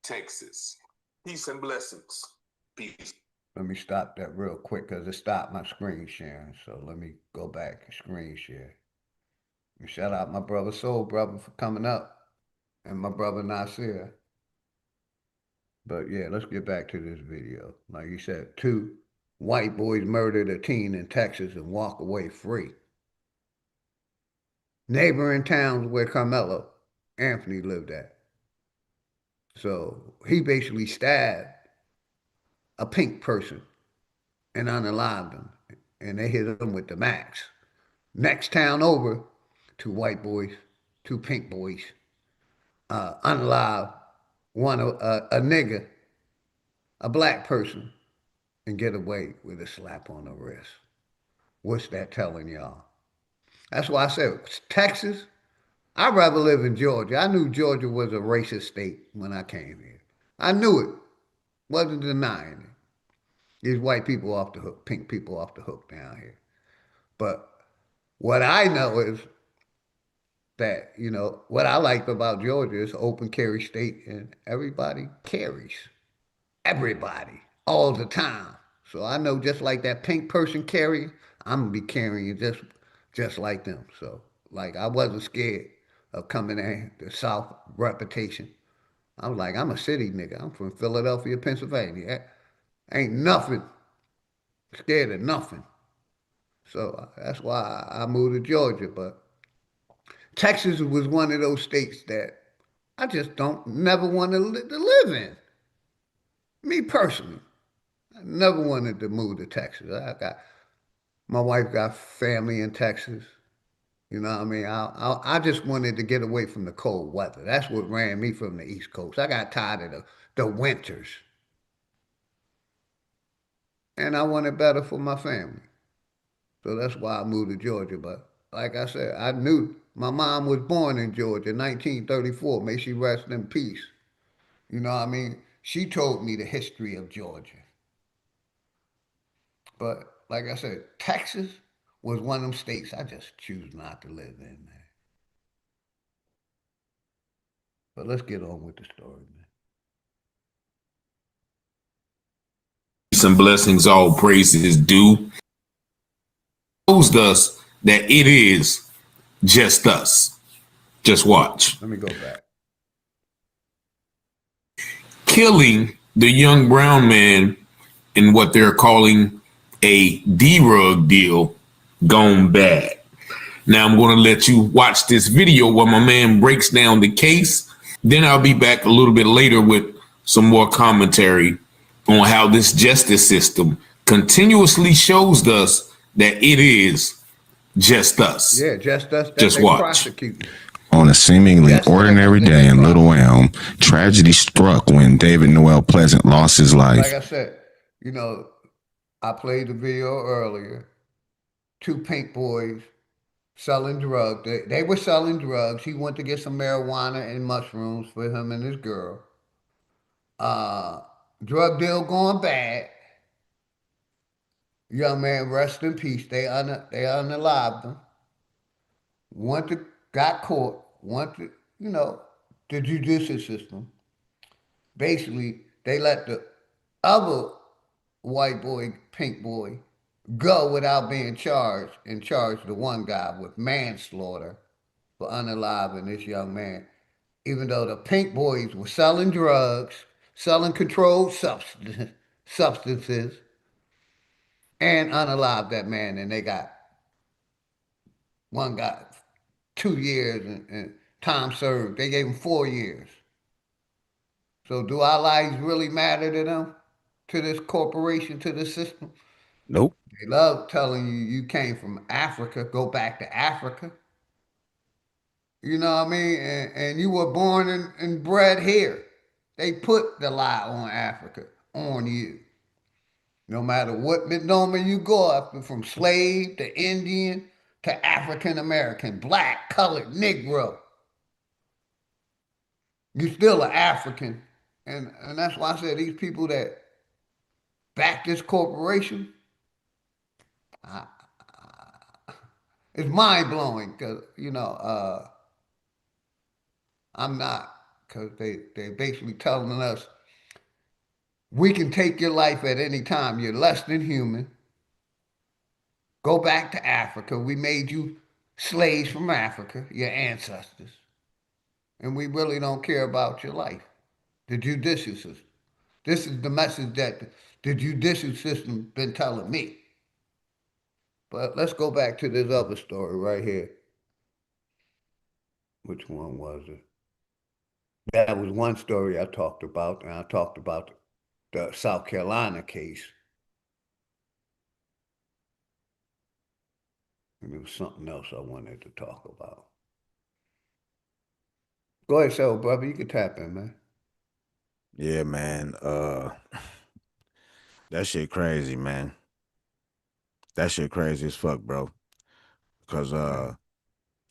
Texas. Peace and blessings. Peace. Let me stop that real quick because it stopped my screen sharing. So let me go back and screen share. And shout out my brother Soul Brother for coming up and my brother Nasir. But yeah, let's get back to this video. Like you said, 2 white boys murdered a teen in Texas and walk away free. Neighboring towns where Carmelo Anthony lived at. So he basically stabbed a pink person and unalived him. And they hit him with the max. Next town over, 2 white boys, 2 pink boys, unalived one a nigger, a black person, and get away with a slap on the wrist. What's that telling y'all? That's why I said Texas. I'd rather live in Georgia. I knew Georgia was a racist state when I came here. I knew it. Wasn't denying it. These white people off the hook, pink people off the hook down here. But what I know is that, what I like about Georgia is open carry state and everybody carries. Everybody, all the time. So I know just like that pink person carrying, I'm gonna be carrying just like them. So like I wasn't scared of coming in the South reputation. I was like, I'm a city nigga. I'm from Philadelphia, Pennsylvania. Ain't nothing scared of nothing. So that's why I moved to Georgia. But Texas was one of those states that I just don't never want to live in. Me personally, I never wanted to move to Texas. My wife got family in Texas. You know what I mean? I just wanted to get away from the cold weather. That's what ran me from the East Coast. I got tired of the winters. and I wanted better for my family. So that's why I moved to Georgia. But like I said, I knew my mom was born in Georgia, 1934. May she rest in peace. You know what I mean? She told me the history of Georgia. But like I said, Texas was one of them states I just choose not to live in, man. But let's get on with the story, man. Peace and blessings, all praises due. Shows us that it is just us. Just watch. Let me go back. Killing the young brown man in what they're calling a D-rug deal gone bad. Now I'm going to let you watch this video where my man breaks down the case. Then I'll be back a little bit later with some more commentary on how this justice system continuously shows us that it is just us. Yeah, just us that Just they watch. prosecute. On a seemingly ordinary day in Little Elm, tragedy struck when David Noel Pleasant lost his life. Like I said, you know, I played the video earlier. Two pink boys selling drugs. They were selling drugs. He went to get some marijuana and mushrooms for him and his girl. Uh, Drug deal going bad. Young man, rest in peace. They unalived him. Got caught. The judicial system. Basically, they let the other white boy, pink boy, go without being charged and charged the one guy with manslaughter for unaliving this young man. Even though the pink boys were selling drugs, selling controlled substances, and unalived that man, and they got one got 2 years and time served. They gave him 4 years. So do our lives really matter to them? To this corporation, to this system? Nope. They love telling you you came from Africa, go back to Africa. You know what I mean? And you were born and bred here. They put the lie on Africa, on you. No matter what misnomer you go up, from slave to Indian to African American, black, colored, Negro. You're still an African. And that's why I said these people that back this corporation, it's mind blowing because, I'm not, because they basically telling us we can take your life at any time. You're less than human. Go back to Africa. We made you slaves from Africa, your ancestors. And we really don't care about your life. The judicial system. This is the message that the judicial system been telling me. But let's go back to this other story right here. Which one was it? That was one story I talked about, and I talked about the South Carolina case. And there was something else I wanted to talk about. Go ahead, so brother, you can tap in, man. Yeah, man. That shit crazy, man. That shit crazy as fuck, bro. Cause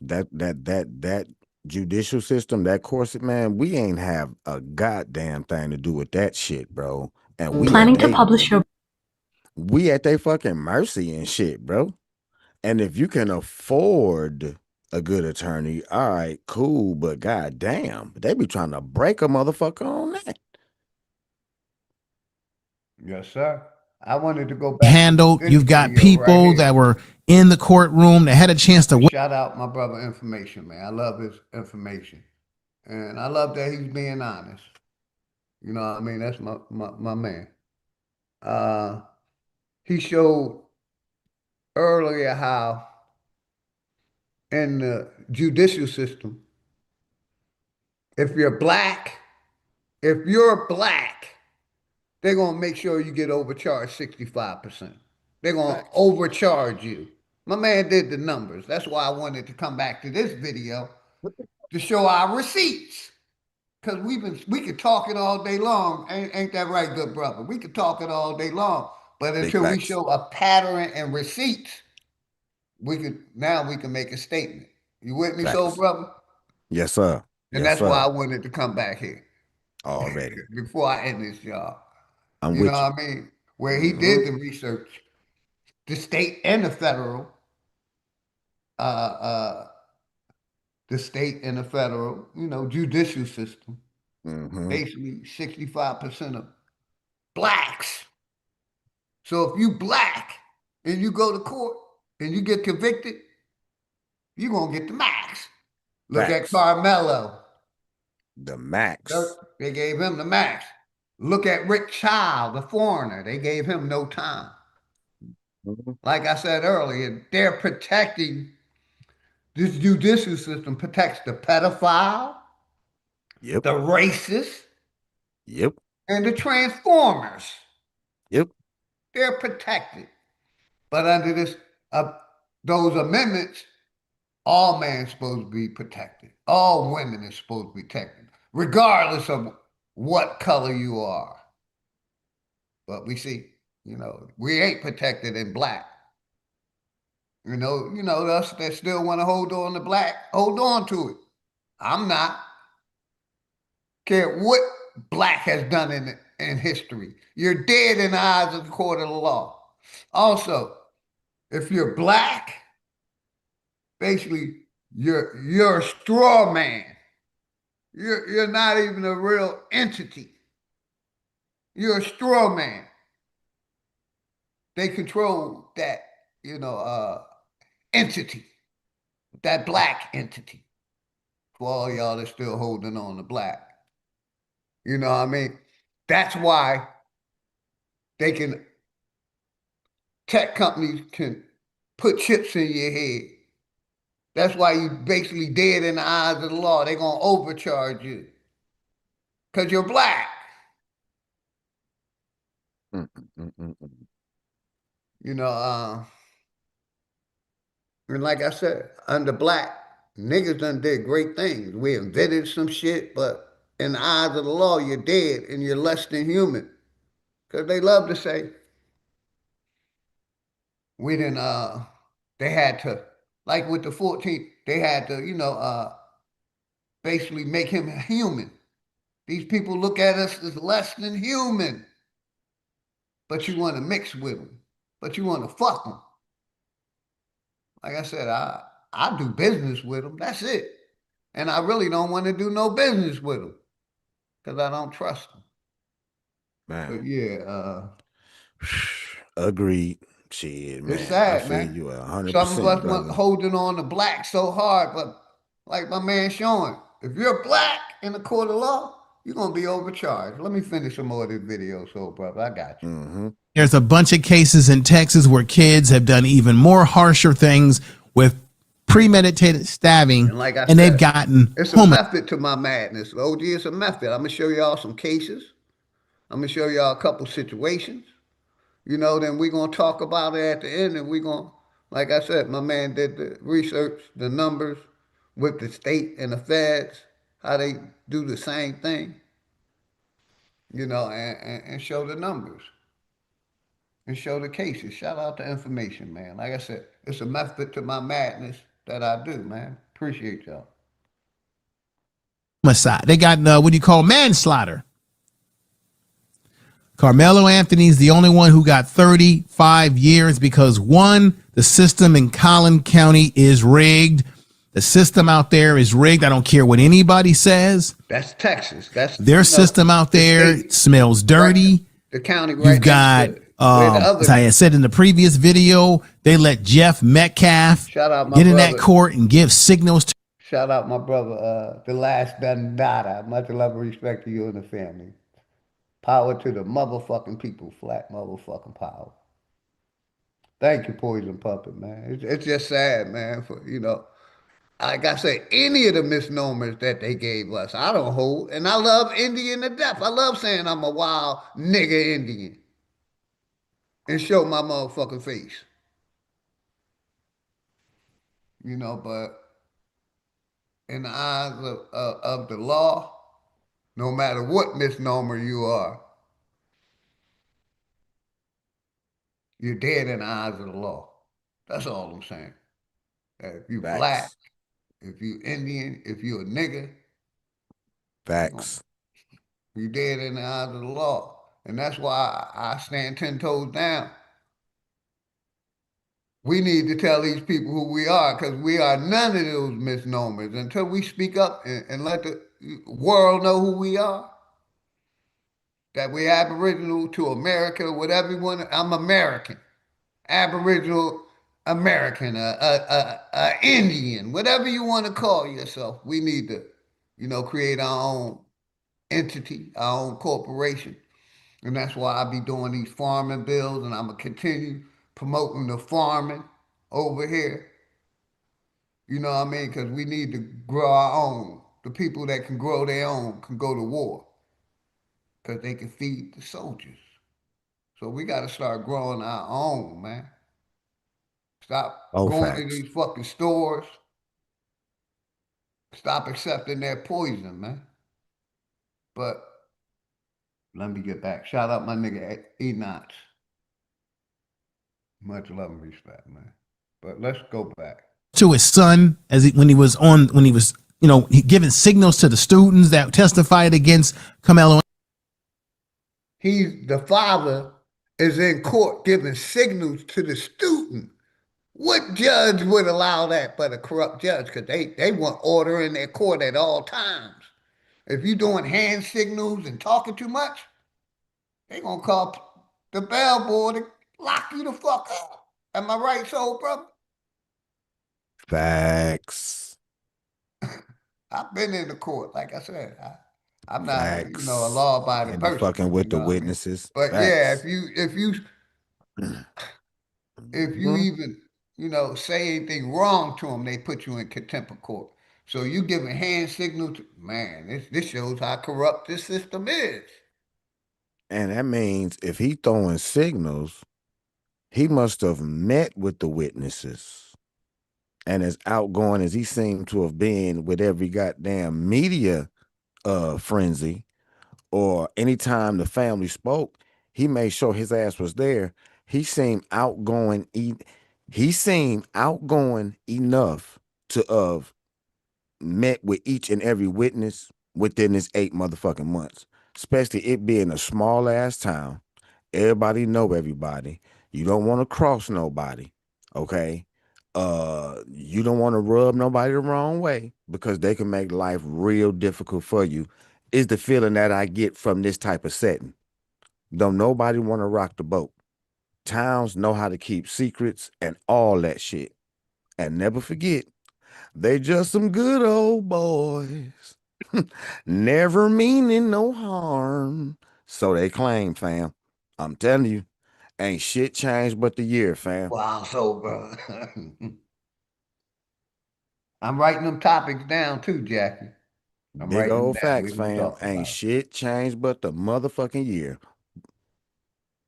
that judicial system, that court, man, we ain't have a goddamn thing to do with that shit, bro. And Planning to publish your we at their fucking mercy and shit, bro. And if you can afford a good attorney, all right, cool. But goddamn, they be trying to break a motherfucker on that. Yes, sir. I wanted to go back handled. to this You've got video right people here. that were in the courtroom that had a chance to. Shout out my brother Information, man. I love his information. And I love that he's being honest. You know what I mean? That's my man. He showed earlier how in the judicial system, if you're black, they're gonna make sure you get overcharged 65%. They're gonna overcharge you. My man did the numbers. That's why I wanted to come back to this video to show our receipts. Because we could talk it all day long. Ain't that right, good brother? We could talk it all day long. But Big until we facts. show a pattern and receipts, we can make a statement. You with me, soul Facts. brother? Yes, sir. And Yes, that's why I sir. wanted to come back here Already. before I end this job. I'm You know with you. what I mean? Where he Mm-hmm. did the research, the state and uh, uh, the state and the federal, judicial system. Mm-hmm. Basically, 65% of blacks. So if you black and you go to court and you get convicted, you're gonna get the max. Look at Facts. Carmelo. The max. They gave him the max. Look at Rick Child, the foreigner. They gave him no time. Mhm. Like I said earlier, they're protecting this judicial system protects the pedophile, Yep. the racist, Yep. and the transformers. Yep. They're protected. But under those amendments, all men supposed to be protected. All women are supposed to be protected, regardless of what color you are. But we see, we ain't protected in black. Us that still want to hold on to black, hold on to it. I'm not. Care what black has done in history. You're dead in the eyes of the court of the law. Also, if you're black, basically you're a straw man. You're not even a real entity. You're a straw man. They control that, entity, that black entity. For all y'all that's still holding on to black. You know what I mean? That's why they can tech companies can put chips in your head. That's why you basically dead in the eyes of the law. They're gonna overcharge you. Cause you're black. Mm-mm-mm-mm. You know, and like I said, under black, niggas done did great things. We invented some shit, but in the eyes of the law, you're dead and you're less than human. Cause they love to say, we didn't they had to, like with the 14th, they had to, basically make him human. These people look at us as less than human, but you want to mix with them, but you want to fuck them. Like I said, I do business with them. That's it. And I really don't want to do no business with them because I don't trust them. But Man. yeah, Agreed. Shit, it's man. I sad, feel man. you Some of 100%, us went brother. holding on to black so hard, but like my man Sean, if you're black in the court of law, you're gonna be overcharged. Let me finish some more of this video, so brother, I got you. Mm-hmm. There's a bunch of cases in Texas where kids have done even more harsher things with premeditated stabbing, And like I and they've said, gotten it's a home. method to my madness. OG, it's a method. I'm gonna show y'all some cases. I'm gonna show y'all a couple situations. Then we're gonna talk about it at the end, and we're gonna, like I said, my man did the research, the numbers with the state and the feds, how they do the same thing, and show the numbers and show the cases. Shout out to information, man. Like I said, it's a method to my madness that I do, man. Appreciate y'all. Homicide. They got what do you call manslaughter? Carmelo Anthony's the only one who got 35 years because one, the system in Collin County is rigged. The system out there is rigged. I don't care what anybody says. That's Texas. That's Their system out the there state, smells right? dirty. The county You've right next got, to it. Where the as I other had said in the previous video, they let Jeff Metcalf shout out my get in that brother. court and give signals to. Shout out my brother, the last Dandada. Much love and respect to you and the family. Power to the motherfucking people. Flat motherfucking power. Thank you, Poison Puppet, man. It's just sad, man. For like I say, any of the misnomers that they gave us, I don't hold. And I love Indian to death. I love saying I'm a wild nigga Indian and show my motherfucking face. But in the eyes of the law, no matter what misnomer you are, you're dead in the eyes of the law. That's all I'm saying. If you black, Facts. if you Indian, if you a nigga, Facts. you dead in the eyes of the law. And that's why I stand 10 toes down. We need to tell these people who we are, because we are none of those misnomers until we speak up and let the world know who we are. That we're Aboriginal to America, whatever you want. I'm American, Aboriginal American, Indian, whatever you want to call yourself. We need to, create our own entity, our own corporation. And that's why I be doing these farming bills, and I'm going to continue promoting the farming over here. You know what I mean? Because we need to grow our own. The people that can grow their own can go to war because they can feed the soldiers. So we got to start growing our own, man. Stop Oh, going to facts. these fucking stores. Stop accepting their poison, man. But let me get back. Shout out my nigga Enoch. Much love and respect, man. But let's go back. To his son when he was giving signals to the students that testified against Carmelo. The father is in court giving signals to the student. What judge would allow that but a corrupt judge? Because they want order in their court at all times. If you're doing hand signals and talking too much, they gonna call the bellboy to lock you the fuck up. Am I right, soul brother? Facts. I've been in the court, like I said. I'm not, a Facts. law-abiding And be person. fucking with the What I mean? witnesses. But yeah, Facts. if you even, say anything wrong to them, they put you in contempt of court. So you giving hand signals, man, this shows how corrupt this system is. And that means if he throwing signals, he must have met with the witnesses. And as outgoing as he seemed to have been with every goddamn media frenzy, or anytime the family spoke, he made sure his ass was there. He seemed outgoing. He seemed outgoing enough to have met with each and every witness within this 8 motherfucking months. Especially it being a small ass town. Everybody know everybody. You don't want to cross nobody. Okay. You don't want to rub nobody the wrong way because they can make life real difficult for you, is the feeling that I get from this type of setting. Don't nobody want to rock the boat. Towns know how to keep secrets and all that shit. And never forget, they just some good old boys. Never meaning no harm. So they claim, fam. I'm telling you, ain't shit changed but the year, fam. Wow, so bro. I'm writing them topics down too, Jackie. I'm Big writing them old down. We're facts, gonna fam. talk Ain't about it. shit changed but the motherfucking year.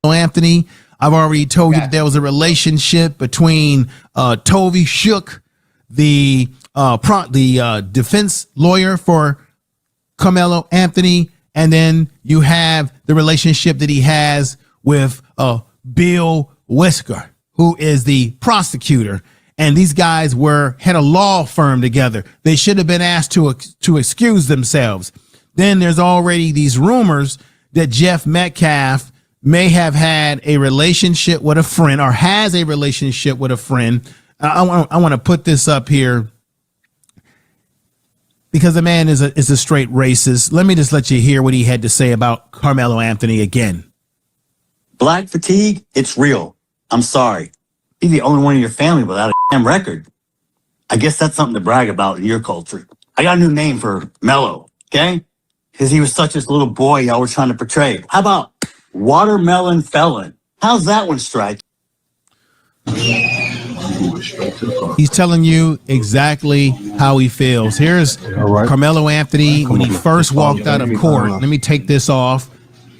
Anthony, I've already told you that there was a relationship between Tovey Shook, the defense lawyer for Carmelo Anthony, and then you have the relationship that he has with Bill Whisker, who is the prosecutor. And these guys had a law firm together. They should have been asked to excuse themselves. Then there's already these rumors that Jeff Metcalf may have had a relationship with a friend or has a relationship with a friend. I want to put this up here because the man is a straight racist. Let me just let you hear what he had to say about Carmelo Anthony again. Black fatigue, it's real. I'm sorry. Be the only one in your family without a damn record. I guess that's something to brag about in your culture. I got a new name for Mello, okay? Because he was such this little boy y'all were trying to portray. How about Watermelon Felon? How's that one strike? He's telling you exactly how he feels. Here's Carmelo Anthony when he first walked out of court. Let me take this off.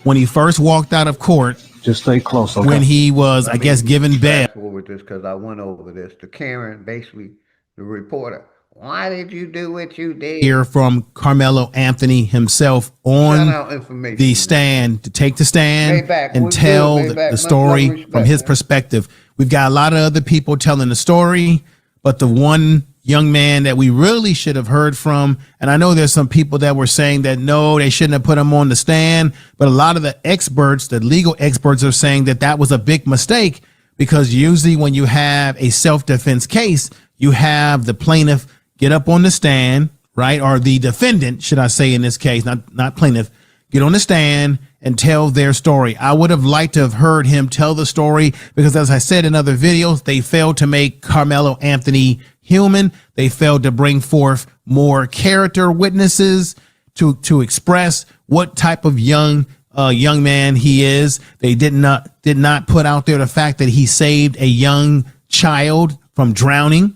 When he first walked out of court, just stay close. Okay? When he was, I guess, given bail. Fast forward this because I went over this. To Karen, basically, the reporter. Why did you do what you Hear did? from Carmelo Anthony himself Shout on out the information, man. stand to take the stand Maybach, and what's good, tell the Maybach? Much love and story from respect, his man. perspective. We've got a lot of other people telling the story, but the one young man that we really should have heard from, and I know there's some people that were saying that no, they shouldn't have put him on the stand, but a lot of the experts, the legal experts, are saying that that was a big mistake because usually when you have a self-defense case, you have the plaintiff get up on the stand, right? Or the defendant, should I say in this case, not plaintiff, get on the stand and tell their story. I would have liked to have heard him tell the story because, as I said in other videos, they failed to make Carmelo Anthony human. They failed to bring forth more character witnesses to express what type of young man he is. They did not put out there the fact that he saved a young child from drowning.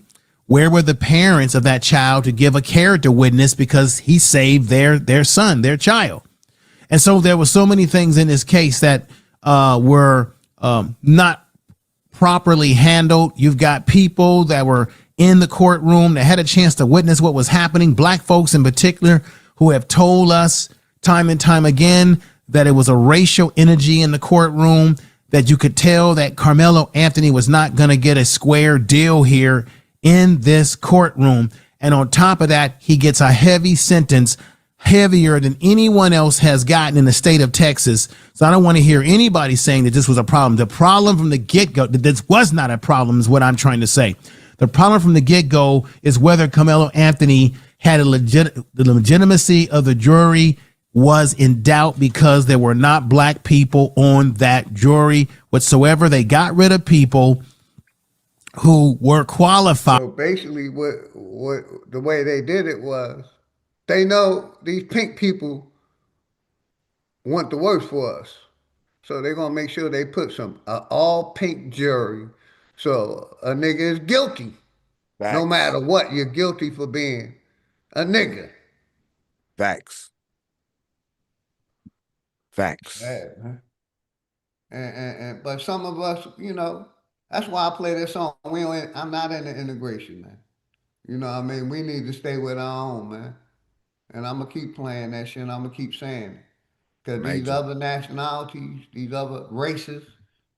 Where were the parents of that child to give a character witness because he saved their son, their child? And so there were so many things in this case that were not properly handled. You've got people that were in the courtroom that had a chance to witness what was happening, black folks in particular, who have told us time and time again that it was a racial energy in the courtroom, that you could tell that Carmelo Anthony was not going to get a square deal here in this courtroom. And on top of that, he gets a heavy sentence, heavier than anyone else has gotten in the state of Texas. So I don't want to hear anybody saying that this was a problem. The problem from the get-go, that this was not a problem, is what I'm trying to say. The problem from the get-go is whether Carmelo Anthony had the legitimacy of the jury was in doubt because there were not black people on that jury whatsoever. They got rid of people who were qualified. So basically, what the way they did it was, they know these pink people want the worst for us, so they're gonna make sure they put some all pink jury, so a nigga is guilty, no Facts. matter what. You're guilty for being a nigga. Facts. Facts. Bad, man. And but some of us, that's why I play this song. I'm not in the integration, man. You know what I mean? We need to stay with our own, man. And I'm gonna keep playing that shit. I'm gonna keep saying it. Because these Major. other nationalities, these other races,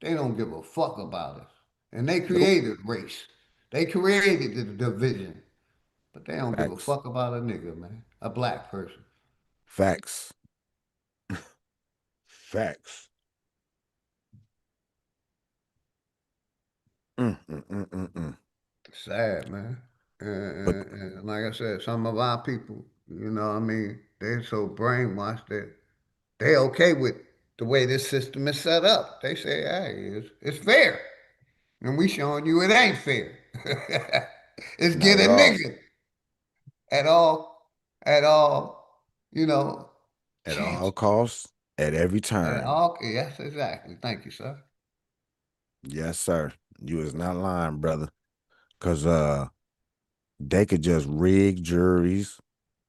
they don't give a fuck about us. And they Nope. created race. They created the division. But they don't give a Facts. fuck about a nigga, man. A black person. Facts. Facts. Mm. Sad, man. But And like I said, some of our people, what I mean, they're so brainwashed that they okay with the way this system is set up. They say, hey, it's fair. And we showing you it ain't fair. It's not get a at all. nigga at all, you know, At chance. all costs, at every turn. Yes, exactly. Thank you, sir. Yes, sir. You is not lying, brother. Cause they could just rig juries.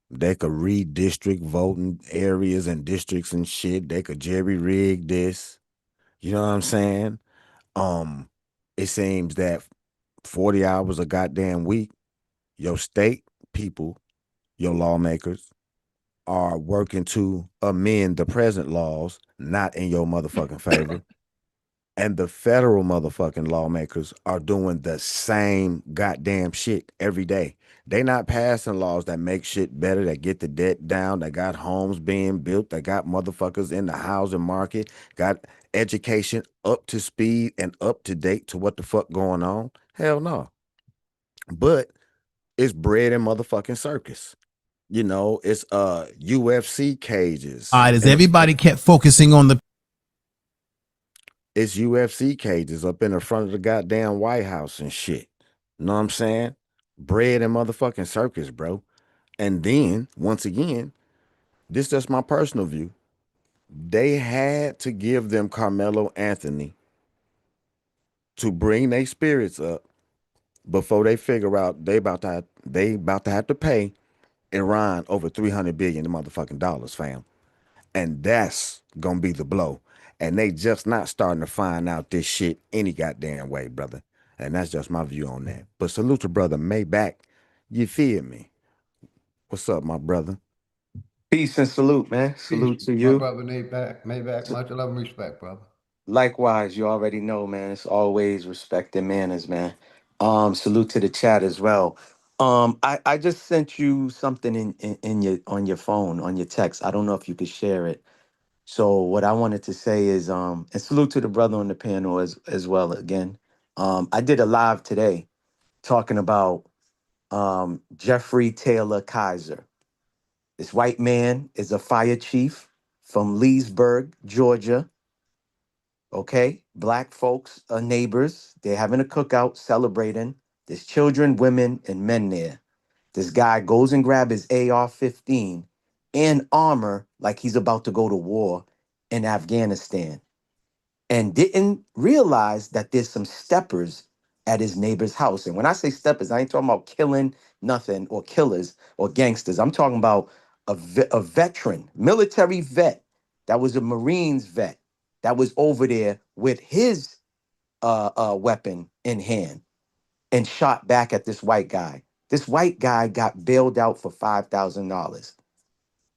They could redistrict voting areas and districts and shit. They could jerry rig this. You know what I'm saying? It seems that 40 hours a goddamn week, your state people, your lawmakers, are working to amend the present laws, not in your motherfucking favor. And the federal motherfucking lawmakers are doing the same goddamn shit every day. They not passing laws that make shit better, that get the debt down, that got homes being built, that got motherfuckers in the housing market, got education up to speed and up to date to what the fuck going on. Hell no. But it's bread and motherfucking circus. It's UFC cages. As everybody kept focusing on the It's UFC cages up in the front of the goddamn White House and shit. Know what I'm saying? Bread and motherfucking circus, bro. And then, once again, this is just my personal view. They had to give them Carmelo Anthony to bring their spirits up before they figure out they about to have to pay Iran over $300 billion motherfucking dollars, fam. And that's gonna be the blow. And they just not starting to find out this shit any goddamn way, brother. And that's just my view on that. But salute to brother Maybach You feel me? What's up, my brother? Peace and salute, man. Peace, Salute to my you. brother Maybach. Much love and respect, brother. Likewise, you already know, man. It's always respect and manners, man. Salute to the chat as well. I just sent you something in your on your phone, on your text. I don't know if you could share it. So what I wanted to say is, and salute to the brother on the panel as well again. I did a live today talking about Jeffrey Taylor Kaiser. This white man is a fire chief from Leesburg, Georgia. Okay, black folks are neighbors. They're having a cookout, celebrating. There's children, women, and men there. This guy goes and grabs his AR-15 and armor like he's about to go to war in Afghanistan, and didn't realize that there's some steppers at his neighbor's house. And when I say steppers, I ain't talking about killing nothing or killers or gangsters. I'm talking about a veteran, military vet that was a Marines vet that was over there with his weapon in hand and shot back at this white guy. This white guy got bailed out for $5,000.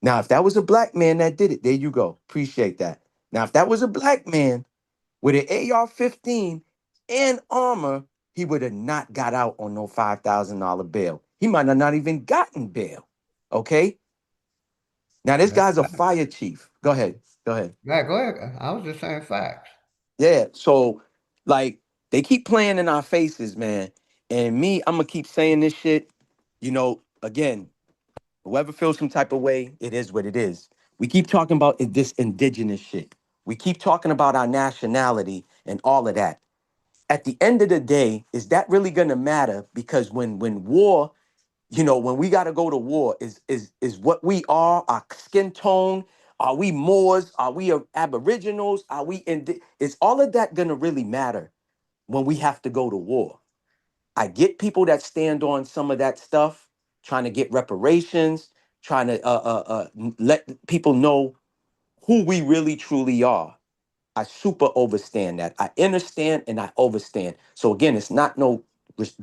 Now, if that was a black man that did it, there you go. Appreciate that. Now, if that was a black man with an AR-15 and armor, he would have not got out on no $5,000 bail. He might have not even gotten bail. Okay? Now, this That's guy's a fact. fire chief. Go ahead. Go ahead. Yeah, go ahead. I was just saying facts. Yeah. So, like, they keep playing in our faces, man. And me, I'm going to keep saying this shit. Again, whoever feels some type of way, it is what it is. We keep talking about this indigenous shit. We keep talking about our nationality and all of that. At the end of the day, is that really going to matter? Because when war, when we got to go to war, is what we are, our skin tone? Are we Moors? Are we Aboriginals? Are we is all of that going to really matter when we have to go to war? I get people that stand on some of that stuff, trying to get reparations, trying to let people know who we really truly are. I super overstand that. I understand and I overstand. So again, it's not no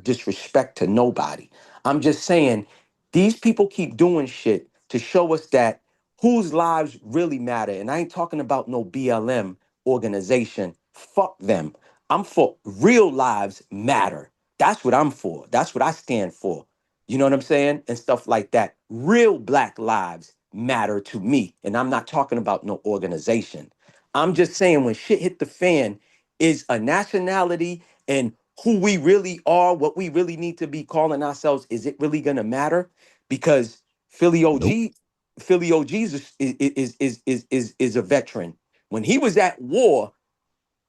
disrespect to nobody. I'm just saying these people keep doing shit to show us that whose lives really matter. And I ain't talking about no BLM organization. Fuck them. I'm for real lives matter. That's what I'm for. That's what I stand for. You know what I'm saying? And stuff like that. Real black lives matter to me. And I'm not talking about no organization. I'm just saying when shit hit the fan, is a nationality and who we really are, what we really need to be calling ourselves, is it really gonna matter? Because Philly Nope. OG, Philly OG's is a veteran. When he was at war,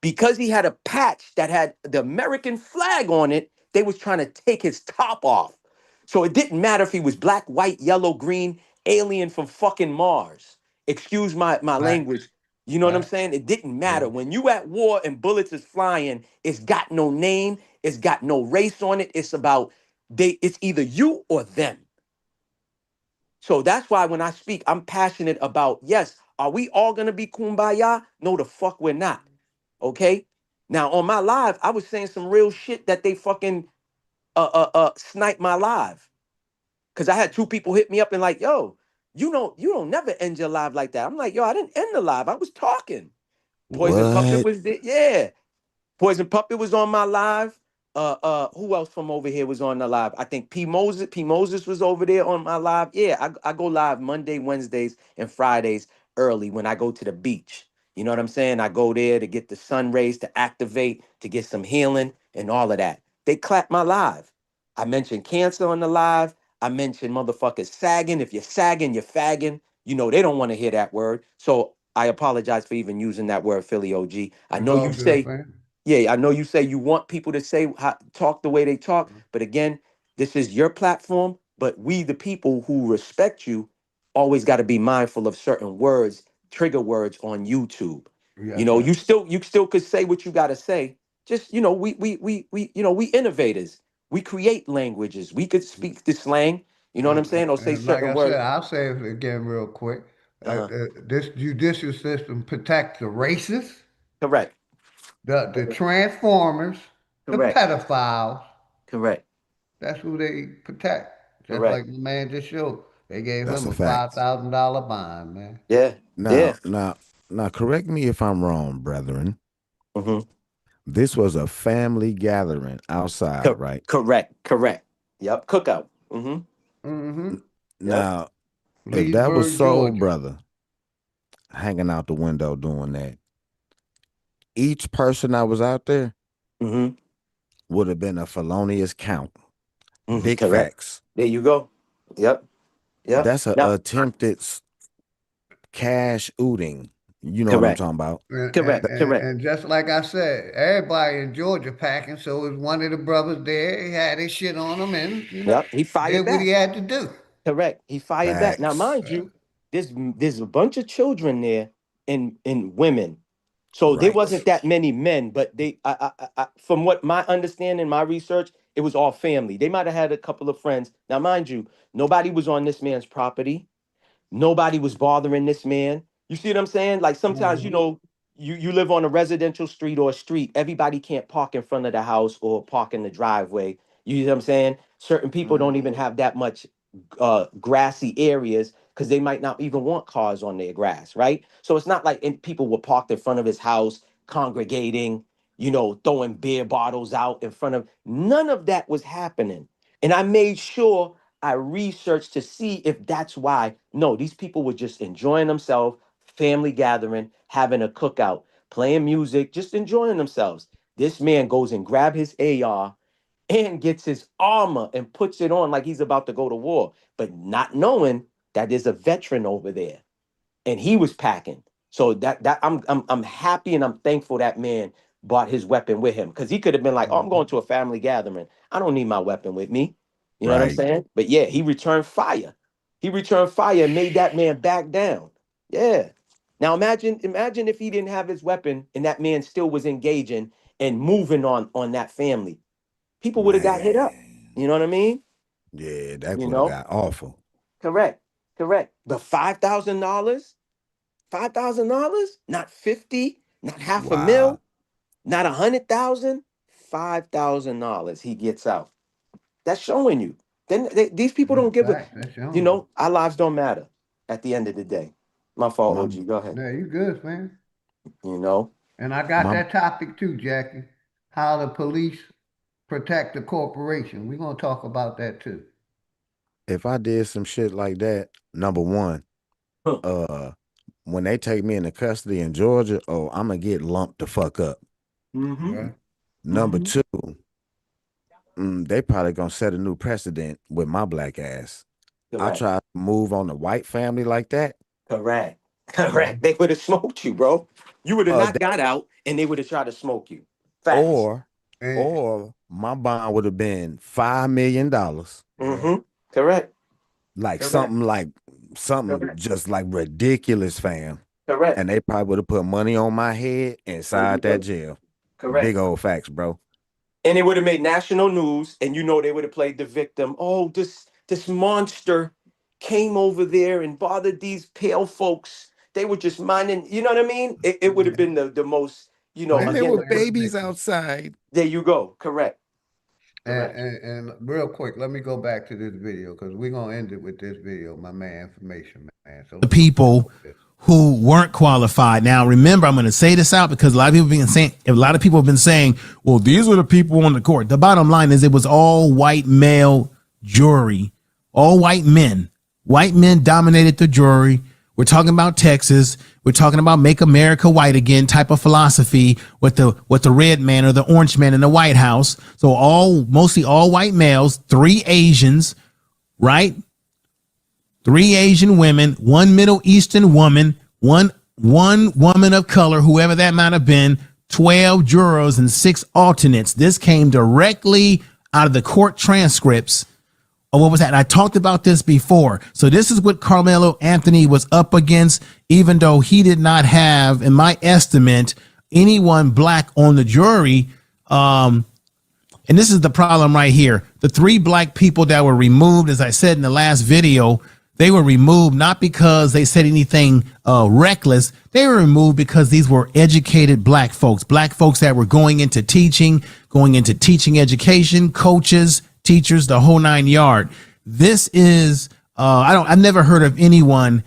because he had a patch that had the American flag on it, they was trying to take his top off. So it didn't matter if he was black, white, yellow, green, alien from fucking Mars. Excuse my Facts. language. You know what I'm Facts. saying? It didn't Yeah. matter. When you at war and bullets is flying, it's got no name, it's got no race on it. It's about it's either you or them. So that's why when I speak, I'm passionate about, yes, are we all gonna be kumbaya? No, the fuck we're not. Okay. Now on my live, I was saying some real shit that they fucking sniped my live. Cause I had two people hit me up and like, yo, you don't never end your live like that. I'm like, yo, I didn't end the live. I was talking. Poison Puppet What? was there. Yeah. Poison Puppet was on my live. Who else from over here was on the live? I think P Moses. P Moses was over there on my live. Yeah, I go live Monday, Wednesdays, and Fridays early when I go to the beach. You know what I'm saying? I go there to get the sun rays to activate, to get some healing and all of that. They clap my live. I mentioned cancer on the live. I mentioned motherfuckers sagging. If you're sagging, you're fagging. They don't want to hear that word. So I apologize for even using that word, Philly OG. I It's know all you good, say fam. yeah, I know you say you want people to say talk the way they talk, but again, this is your platform. But we, the people who respect you, always got to be mindful of certain words, trigger words on YouTube. Yes, sir. You still could say what you got to say. Just we innovators. We create languages. We could speak the slang. You know what I'm saying? Or say And like certain I said, words. I'll say it again real quick. Uh-huh. This judicial system protects the racists, Correct. the transformers, the Correct. pedophiles. Correct. That's who they protect. Just Correct. like the man just showed. They gave That's him a a five fact. thousand dollar bond, man. Yeah. Now, Yeah. now, now, correct me if I'm wrong, brethren. hmm This was a family gathering outside, right? Correct. Correct. Yep. Cookout. Mm-hmm. Yep. Now, if that was Leesburg, so, Georgia. brother, hanging out the window doing that, each person that was out there hmm would have been a felonious count. Big Correct. facts. There you go. Yep. Yep. That's a Now, attempted cash ooting. You know what I'm correct. talking about? And, and, Correct. and, Correct. and just like I said, everybody in Georgia packing, so was one of the brothers there. He had his shit on him and, Yep. He did fired what he back. had to do. Correct. He fired back. Now, Facts. mind you, there's a bunch of children there and women. So there Right. wasn't that many men, but from what my understanding, my research, it was all family. They might have had a couple of friends. Now, mind you, nobody was on this man's property. Nobody was bothering this man. You see what I'm saying? Like sometimes, Mm-hmm. you live on a residential street or a street. Everybody can't park in front of the house or park in the driveway. You know what I'm saying? Certain people don't even have that much grassy areas because they might not even want cars on their grass, right? So it's not like people were parked in front of his house, congregating, throwing beer bottles out in front of. None of that was happening. And I made sure I researched to see if that's why. No, these people were just enjoying themselves, family gathering, having a cookout, playing music, just enjoying themselves. This man goes and grab his AR and gets his armor and puts it on like he's about to go to war, but not knowing that there's a veteran over there and he was packing. So that I'm happy and I'm thankful that man brought his weapon with him because he could have been like, "Oh, I'm going to a family gathering. I don't need my weapon with me." You know what I'm Right. saying? But yeah, he returned fire. He returned fire and made that man back down. Yeah. Now imagine if he didn't have his weapon and that man still was engaging and moving on that family. People would have got hit up. Man. You know what I mean? Yeah, that You would have know? got awful. Correct. Correct. The $5,000, not 50, not half a Wow. mil, not 100,000, $5,000 he gets out. That's showing you. Then these people That's don't give a, fact. That's showing you. our lives don't matter at the end of the day. My fault, My OG. Go ahead. Yeah, you good, man. You know? And I got my that topic too, Jackie. How the police protect the corporation. We're gonna talk about that too. if I did some shit like that, number one, Huh. uh when they take me into custody in Georgia, oh, I'm gonna get lumped the fuck up. Mm-hmm. Yeah. Number two, they probably gonna set a new precedent with my black ass. I Correct. try to move on the white family like that. Correct. Correct. They would have smoked you, bro. You would have Uh, not got out and they would have tried to smoke you. Facts. or And or my bond would have been $5 million. yeah. Mm-hmm. Correct. Like Correct. something Correct. just like ridiculous, fam. Correct. And they probably would have put money on my head There you inside that go. jail. Big Correct. old facts, bro. And it would have made national news, and they would have played the victim. Oh, this monster came over there and bothered these pale folks. They were just minding, you know what I mean? It would have been the most, But And there again, were anyway, babies outside. there you go. Correct. and, Correct. and, and real quick, let me go back to this video because we're gonna end it with this video, my man, information man. So The let's go people with this. who weren't qualified. Now, remember, I'm going to say this out because a lot of people have been saying, well, these were the people on the court. The bottom line is it was all white male jury, all white men. White men dominated the jury. We're talking about Texas. We're talking about make America white again type of philosophy with the red man or the orange man in the White House. So mostly all white males, 3 Asians, right? 3 Asian women, 1 Middle Eastern woman, one woman of color, whoever that might have been, 12 jurors and 6 alternates. This came directly out of the court transcripts. Oh, what was that? And I talked about this before. So this is what Carmelo Anthony was up against, even though he did not have, in my estimate, anyone black on the jury. And this is the problem right here. The 3 black people that were removed, as I said in the last video, they were removed not because they said anything reckless. They were removed because these were educated black folks that were going into teaching education, coaches, teachers, the whole 9 yard. This is I've never heard of anyone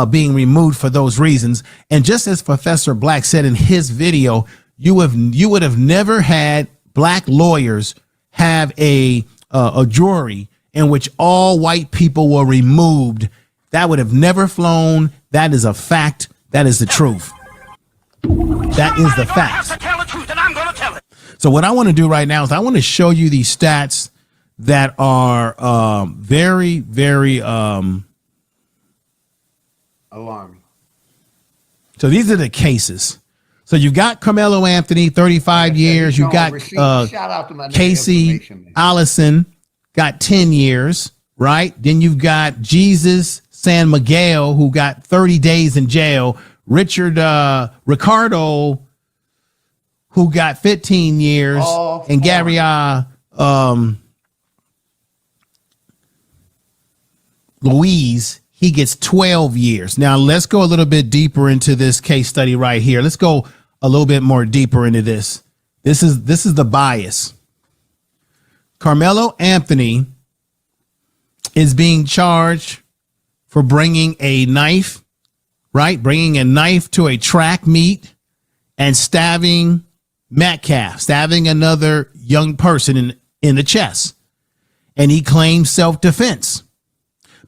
being removed for those reasons. And just as Professor Black said in his video, you would have never had black lawyers have a jury in which all white people were removed. That would have never flown. That is a fact. That is the truth. That is the fact. So what I want to do right now is I want to show you these stats that are very, very alarming. So these are the cases. So you got Carmelo Anthony, 35 years. You got Casey Allison, got 10 years, right? Then you've got Jesus San Miguel, who got 30 days in jail. Richard Ricardo, who got 15 years. And Gabrielle Louise, he gets 12 years. Now, let's go a little bit deeper into this case study right here. Let's go a little bit more deeper into this. This is the bias. Carmelo Anthony is being charged for bringing a knife, right? Bringing a knife to a track meet and stabbing Metcalf, stabbing another young person in the chest. And he claimed self-defense,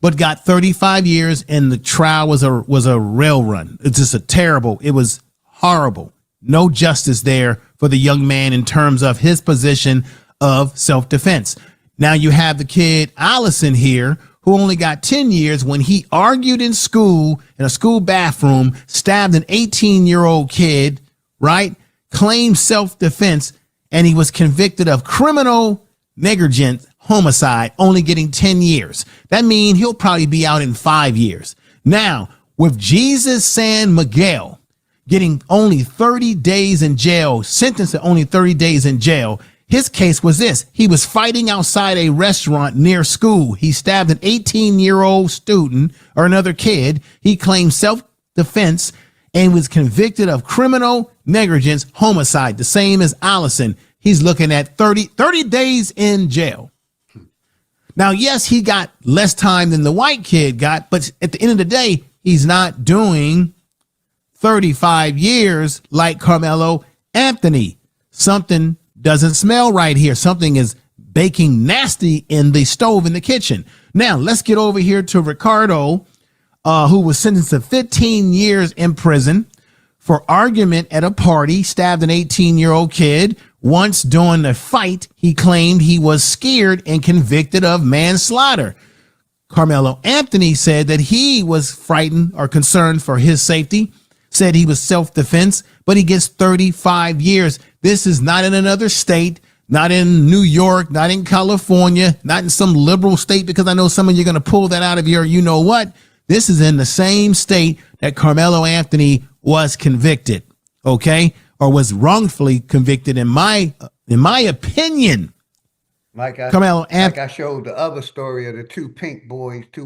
but got 35 years, and the trial was a rail run. It's just it was horrible. No justice there for the young man in terms of his position of self-defense. Now you have the kid Allison here, who only got 10 years when he argued in school, in a school bathroom, stabbed an 18-year-old kid, right? Claimed self-defense, and he was convicted of criminal negligent homicide, only getting 10 years. That means he'll probably be out in 5 years. Now, with Jesus San Miguel getting only 30 days in jail, sentenced to only 30 days in jail, his case was this. He was fighting outside a restaurant near school. He stabbed an 18-year-old student or another kid. He claimed self-defense and was convicted of criminal negligence homicide, the same as Allison. He's looking at 30 days in jail. Now, yes, he got less time than the white kid got, but at the end of the day, he's not doing 35 years like Carmelo Anthony. Something doesn't smell right here. Something is baking nasty in the stove in the kitchen. Now, let's get over here to Ricardo, who was sentenced to 15 years in prison for argument at a party, stabbed an 18-year-old kid. Once during the fight, he claimed he was scared and convicted of manslaughter. Carmelo Anthony said that he was frightened or concerned for his safety, said he was self-defense, but he gets 35 years. This is not in another state, not in New York, not in California, not in some liberal state, because I know some of you are going to pull that out of your you know what. This is in the same state that Carmelo Anthony was convicted, okay? Or was wrongfully convicted in my opinion. Like I showed the other story of the two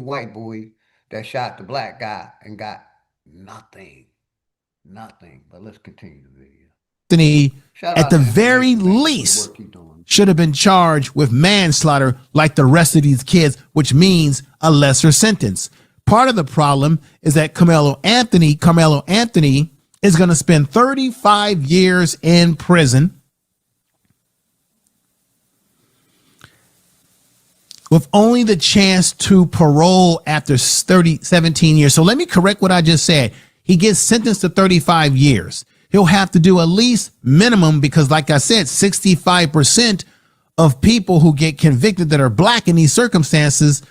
white boys that shot the black guy and got nothing. But let's continue the video. Anthony, at the very least, should have been charged with manslaughter like the rest of these kids, which means a lesser sentence. Part of the problem is that Carmelo Anthony is going to spend 35 years in prison with only the chance to parole after 17 years. So let me correct what I just said. He gets sentenced to 35 years. He'll have to do at least minimum, because like I said, 65% of people who get convicted that are black in these circumstances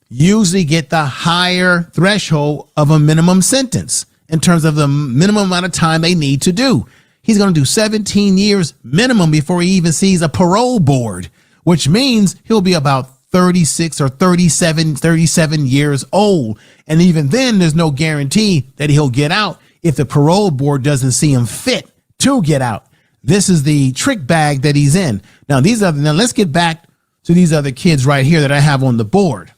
usually get the higher threshold of a minimum sentence in terms of the minimum amount of time they need to do. He's going to do 17 years minimum before he even sees a parole board, which means he'll be about 36 or 37 years old. And even then, there's no guarantee that he'll get out if the parole board doesn't see him fit to get out. This is the trick bag that he's in. Now, let's get back to these other kids right here that I have on the board.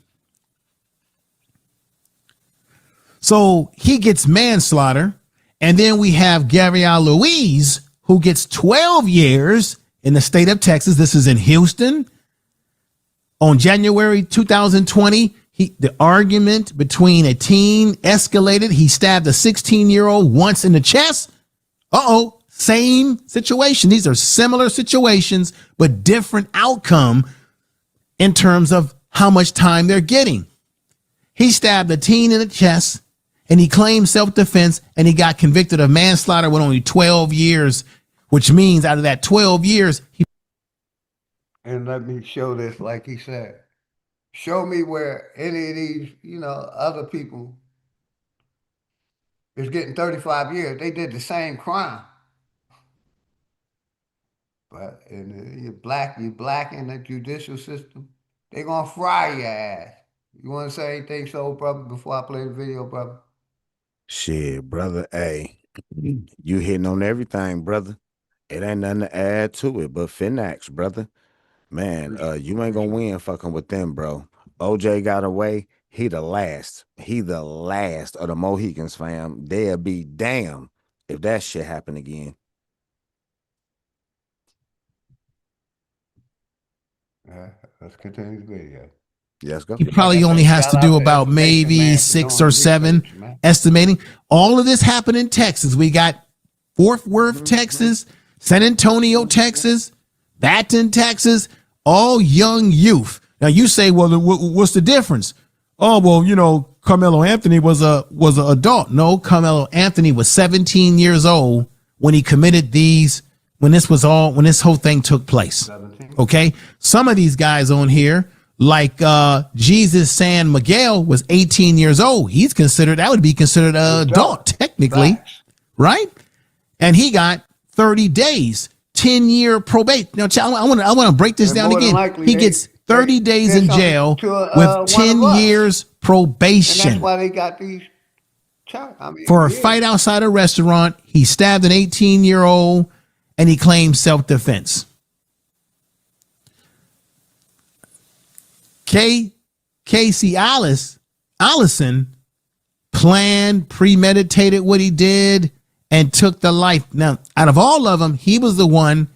So he gets manslaughter. And then we have Gabrielle Louise, who gets 12 years in the state of Texas. This is in Houston. On January 2020, the argument between a teen escalated. He stabbed a 16-year-old once in the chest. Same situation. These are similar situations, but different outcome in terms of how much time they're getting. He stabbed a teen in the chest and he claimed self-defense and he got convicted of manslaughter with only 12 years, which means out of that 12 years, And let me show this, like he said. Show me where any of these, other people is getting 35 years. They did the same crime. But you're black in the judicial system. They're going to fry your ass. You want to say anything, so, brother, before I play the video, brother? Shit, brother. Hey, you hitting on everything, brother. It ain't nothing to add to it, but Finax, brother. Man, you ain't gonna win fucking with them, bro. OJ got away. He the last. He the last of the Mohicans, fam. They'll be damned if that shit happen again. Let's continue the video. Let's go. he probably only has to do about maybe 6 or 7 estimating. All of this happened in Texas. We got Fort Worth, Texas, San Antonio, Texas, Baton, Texas, all young youth. Now you say, well, what's the difference? Oh, well, Carmelo Anthony was an adult. No, Carmelo Anthony was 17 years old when he committed when this whole thing took place. 17. Okay. Some of these guys on here, like Jesus San Miguel, was 18 years old. That would be considered an adult technically. Facts. Right? And he got 30 days, 10-year probation. Now, I want to break this down again. He gets 30 days in jail with 10 years probation. And that's why they got these for a fight outside a restaurant. He stabbed an 18-year-old and he claimed self-defense. Casey Allison planned, premeditated what he did, and took the life. Now, out of all of them, he was the one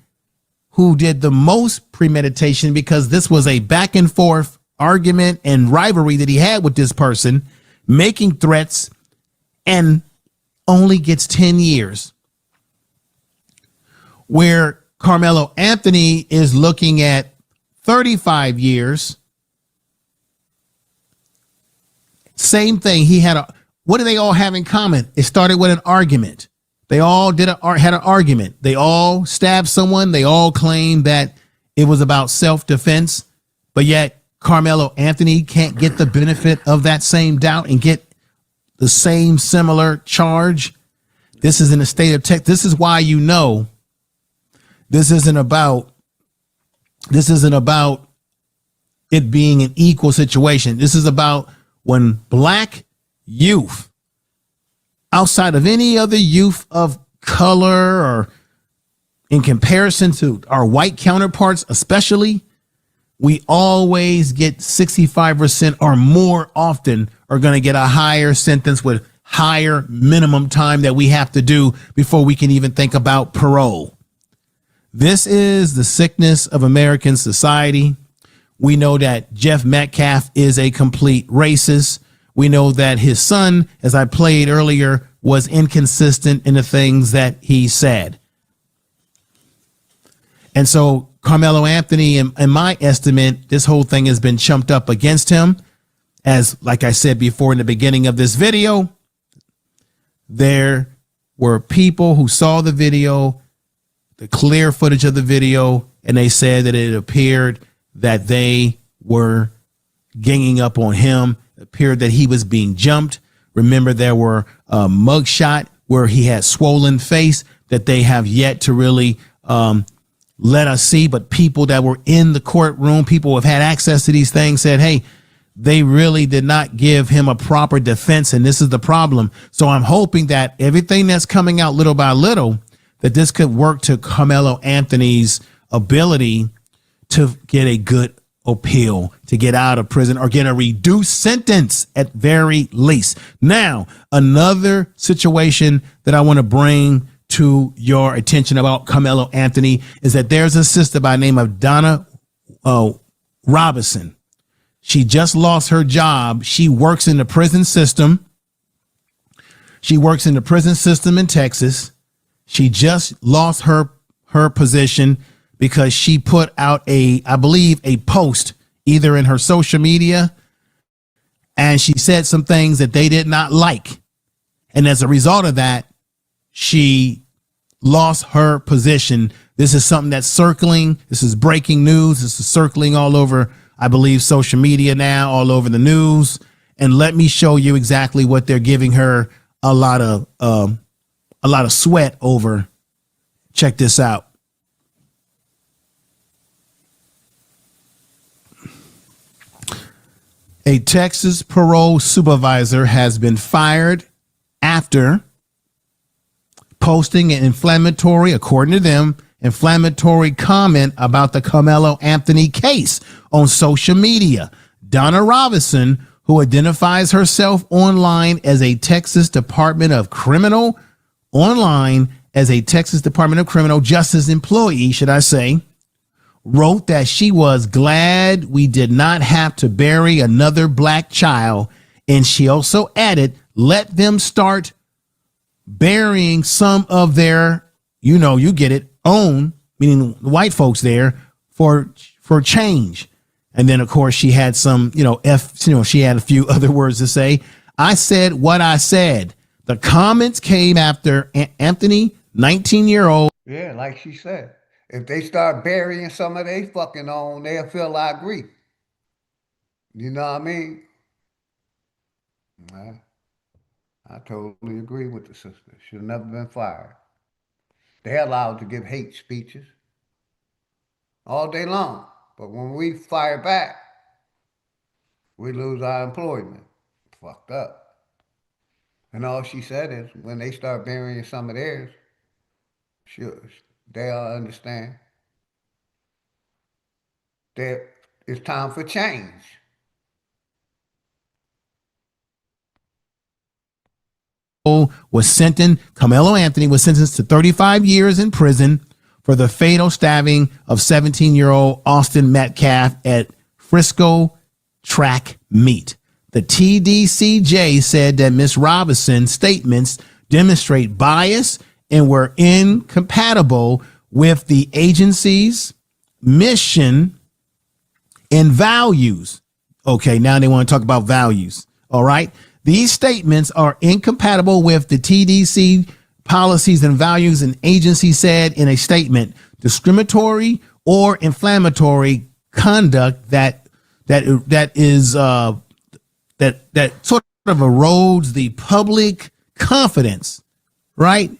who did the most premeditation because this was a back and forth argument and rivalry that he had with this person, making threats, and only gets 10 years. Where Carmelo Anthony is looking at 35 years. Same thing. What do they all have in common? It started with an argument. They all had an argument. They all stabbed someone. They all claimed that it was about self-defense, but yet Carmelo Anthony can't get the benefit of that same doubt and get the same similar charge. This is in the state of Texas. This is why this isn't about it being an equal situation. This is about when black youth, outside of any other youth of color or in comparison to our white counterparts, especially, we always get 65% or more often are going to get a higher sentence with higher minimum time that we have to do before we can even think about parole. This is the sickness of American society. We know that Jeff Metcalf is a complete racist. We know that his son, as I played earlier, was inconsistent in the things that he said. And so Carmelo Anthony, in my estimate, this whole thing has been chumped up against him. As, like I said before in the beginning of this video, there were people who saw the video, the clear footage of the video, and they said that it appeared that they were ganging up on him. It appeared that he was being jumped. Remember, there were a mugshot where he had swollen face that they have yet to really let us see. But people that were in the courtroom, people who have had access to these things said, hey, they really did not give him a proper defense. And this is the problem. So I'm hoping that everything that's coming out little by little, that this could work to Carmelo Anthony's ability to get a good appeal, to get out of prison or get a reduced sentence at very least. Now, another situation that I want to bring to your attention about Carmelo Anthony is that there's a sister by the name of Donna Robinson. She just lost her job. She works in the prison system. She works in the prison system in Texas. She just lost her position because she put out I believe, a post either in her social media, and she said some things that they did not like. And as a result of that, she lost her position. This is something that's circling. This is breaking news. This is circling all over, I believe, social media now, all over the news. And let me show you exactly what they're giving her a lot of sweat over. Check this out. A Texas parole supervisor has been fired after posting an inflammatory, according to them, inflammatory comment about the Carmelo Anthony case on social media. Donna Robinson, who identifies herself online as a Texas Department of Criminal Justice employee, should I say, wrote that she was glad we did not have to bury another black child. And she also added, let them start burying some of their, you get it, own, meaning the white folks there, for change. And then, of course, she had some, she had a few other words to say. I said what I said. The comments came after Anthony, 19-year-old. Yeah, like she said. If they start burying some of their fucking own, they'll feel I agree. You know what I mean? I totally agree with the sister. Should have never been fired. They're allowed to give hate speeches all day long. But when we fire back, we lose our employment. Fucked up. And all she said is when they start burying some of theirs, they'll understand that it's time for change. Carmelo Anthony was sentenced to 35 years in prison for the fatal stabbing of 17-year-old Austin Metcalf at Frisco track meet. The TDCJ said that Ms. Robinson's statements demonstrate bias and were incompatible with the agency's mission and values. Okay, now they want to talk about values. All right. These statements are incompatible with the TDC policies and values, an agency said in a statement. Discriminatory or inflammatory conduct that sort of erodes the public confidence, right,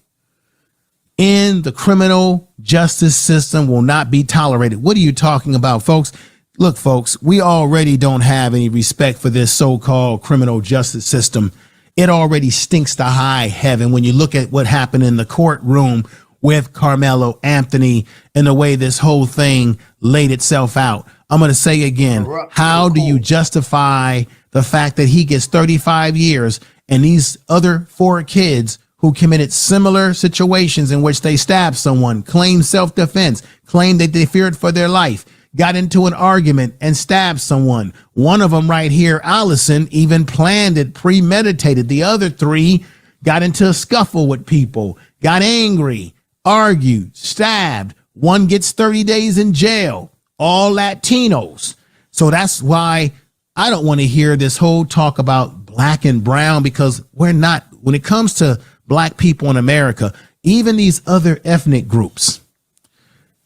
in the criminal justice system will not be tolerated. What are you talking about, folks? Look, folks, we already don't have any respect for this so-called criminal justice system. It already stinks to high heaven when you look at what happened in the courtroom with Carmelo Anthony and the way this whole thing laid itself out. I'm going to say again, how do you justify the fact that he gets 35 years and these other 4 kids who committed similar situations in which they stabbed someone, claimed self-defense, claimed that they feared for their life, got into an argument and stabbed someone. One of them right here, Allison, even planned it, premeditated. The other 3 got into a scuffle with people, got angry, argued, stabbed. One gets 30 days in jail, all Latinos. So that's why I don't want to hear this whole talk about black and brown, because we're not, when it comes to black people in America, even these other ethnic groups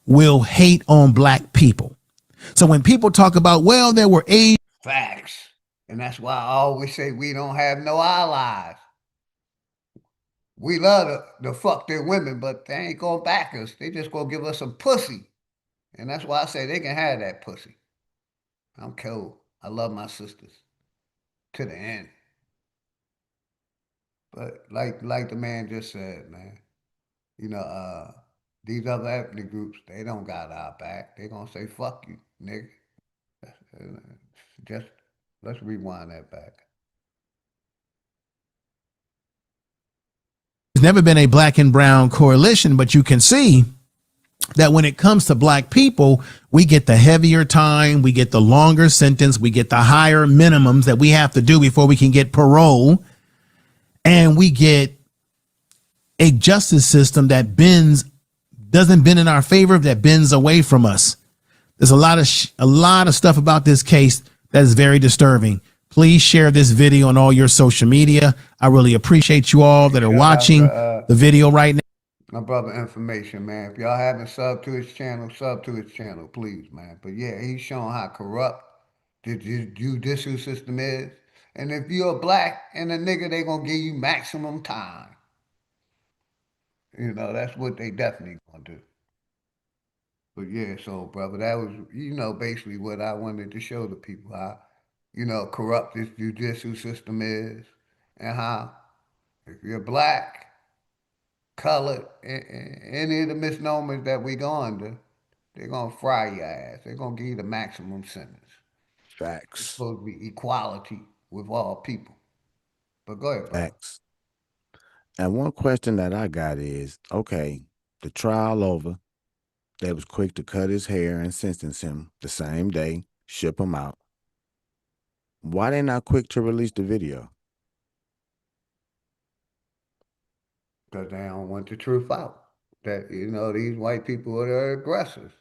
will hate on black people. So when people talk about, well, there were facts. And that's why I always say we don't have no allies. We love to fuck their women, but they ain't gonna back us. They just gonna give us some pussy. And that's why I say they can have that pussy. I'm cool. I love my sisters to the end. But like the man just said, man, these other ethnic groups, they don't got our back. They gonna say, fuck you, nigga. Just let's rewind that back. There's never been a black and brown coalition, but you can see that when it comes to black people, we get the heavier time, we get the longer sentence, we get the higher minimums that we have to do before we can get parole, and we get a justice system that doesn't bend in our favor, that bends away from us. There's a lot of stuff about this case that is very disturbing. Please share this video on all your social media. I really appreciate you all that are watching the video right now. My brother Information, man. If y'all haven't subbed to his channel, sub to his channel, please, man. But yeah, he's showing how corrupt the judicial system is. And if you're black and a nigga, they gonna give you maximum time. You know, that's what they definitely gonna do. But yeah, so brother, that was, basically what I wanted to show the people, how, corrupt this judicial system is, and how if you're black, colored, any of the misnomers that we go under, they're gonna fry your ass. They're gonna give you the maximum sentence. It's Facts. supposed to be equality with all people. But go ahead, brother. Facts. And one question that I got is, okay, the trial over. They was quick to cut his hair and sentence him the same day, ship him out. Why they not quick to release the video? Because they don't want the truth out. That, these white people are the aggressors.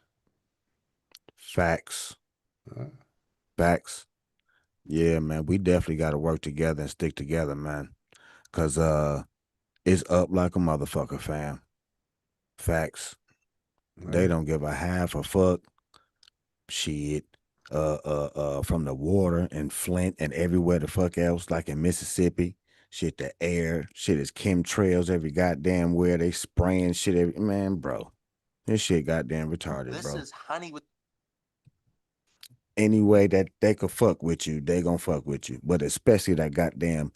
Facts. Facts. Yeah, man, we definitely got to work together and stick together, man. Cause it's up like a motherfucker, fam. Facts. They don't give a half a fuck. Shit. From the water and Flint and everywhere the fuck else, like in Mississippi. Shit, the air. Shit is chemtrails every goddamn where. They spraying shit man, bro. This shit goddamn retarded, bro. This is honey with Any way that they could fuck with you, they gonna fuck with you. But especially that goddamn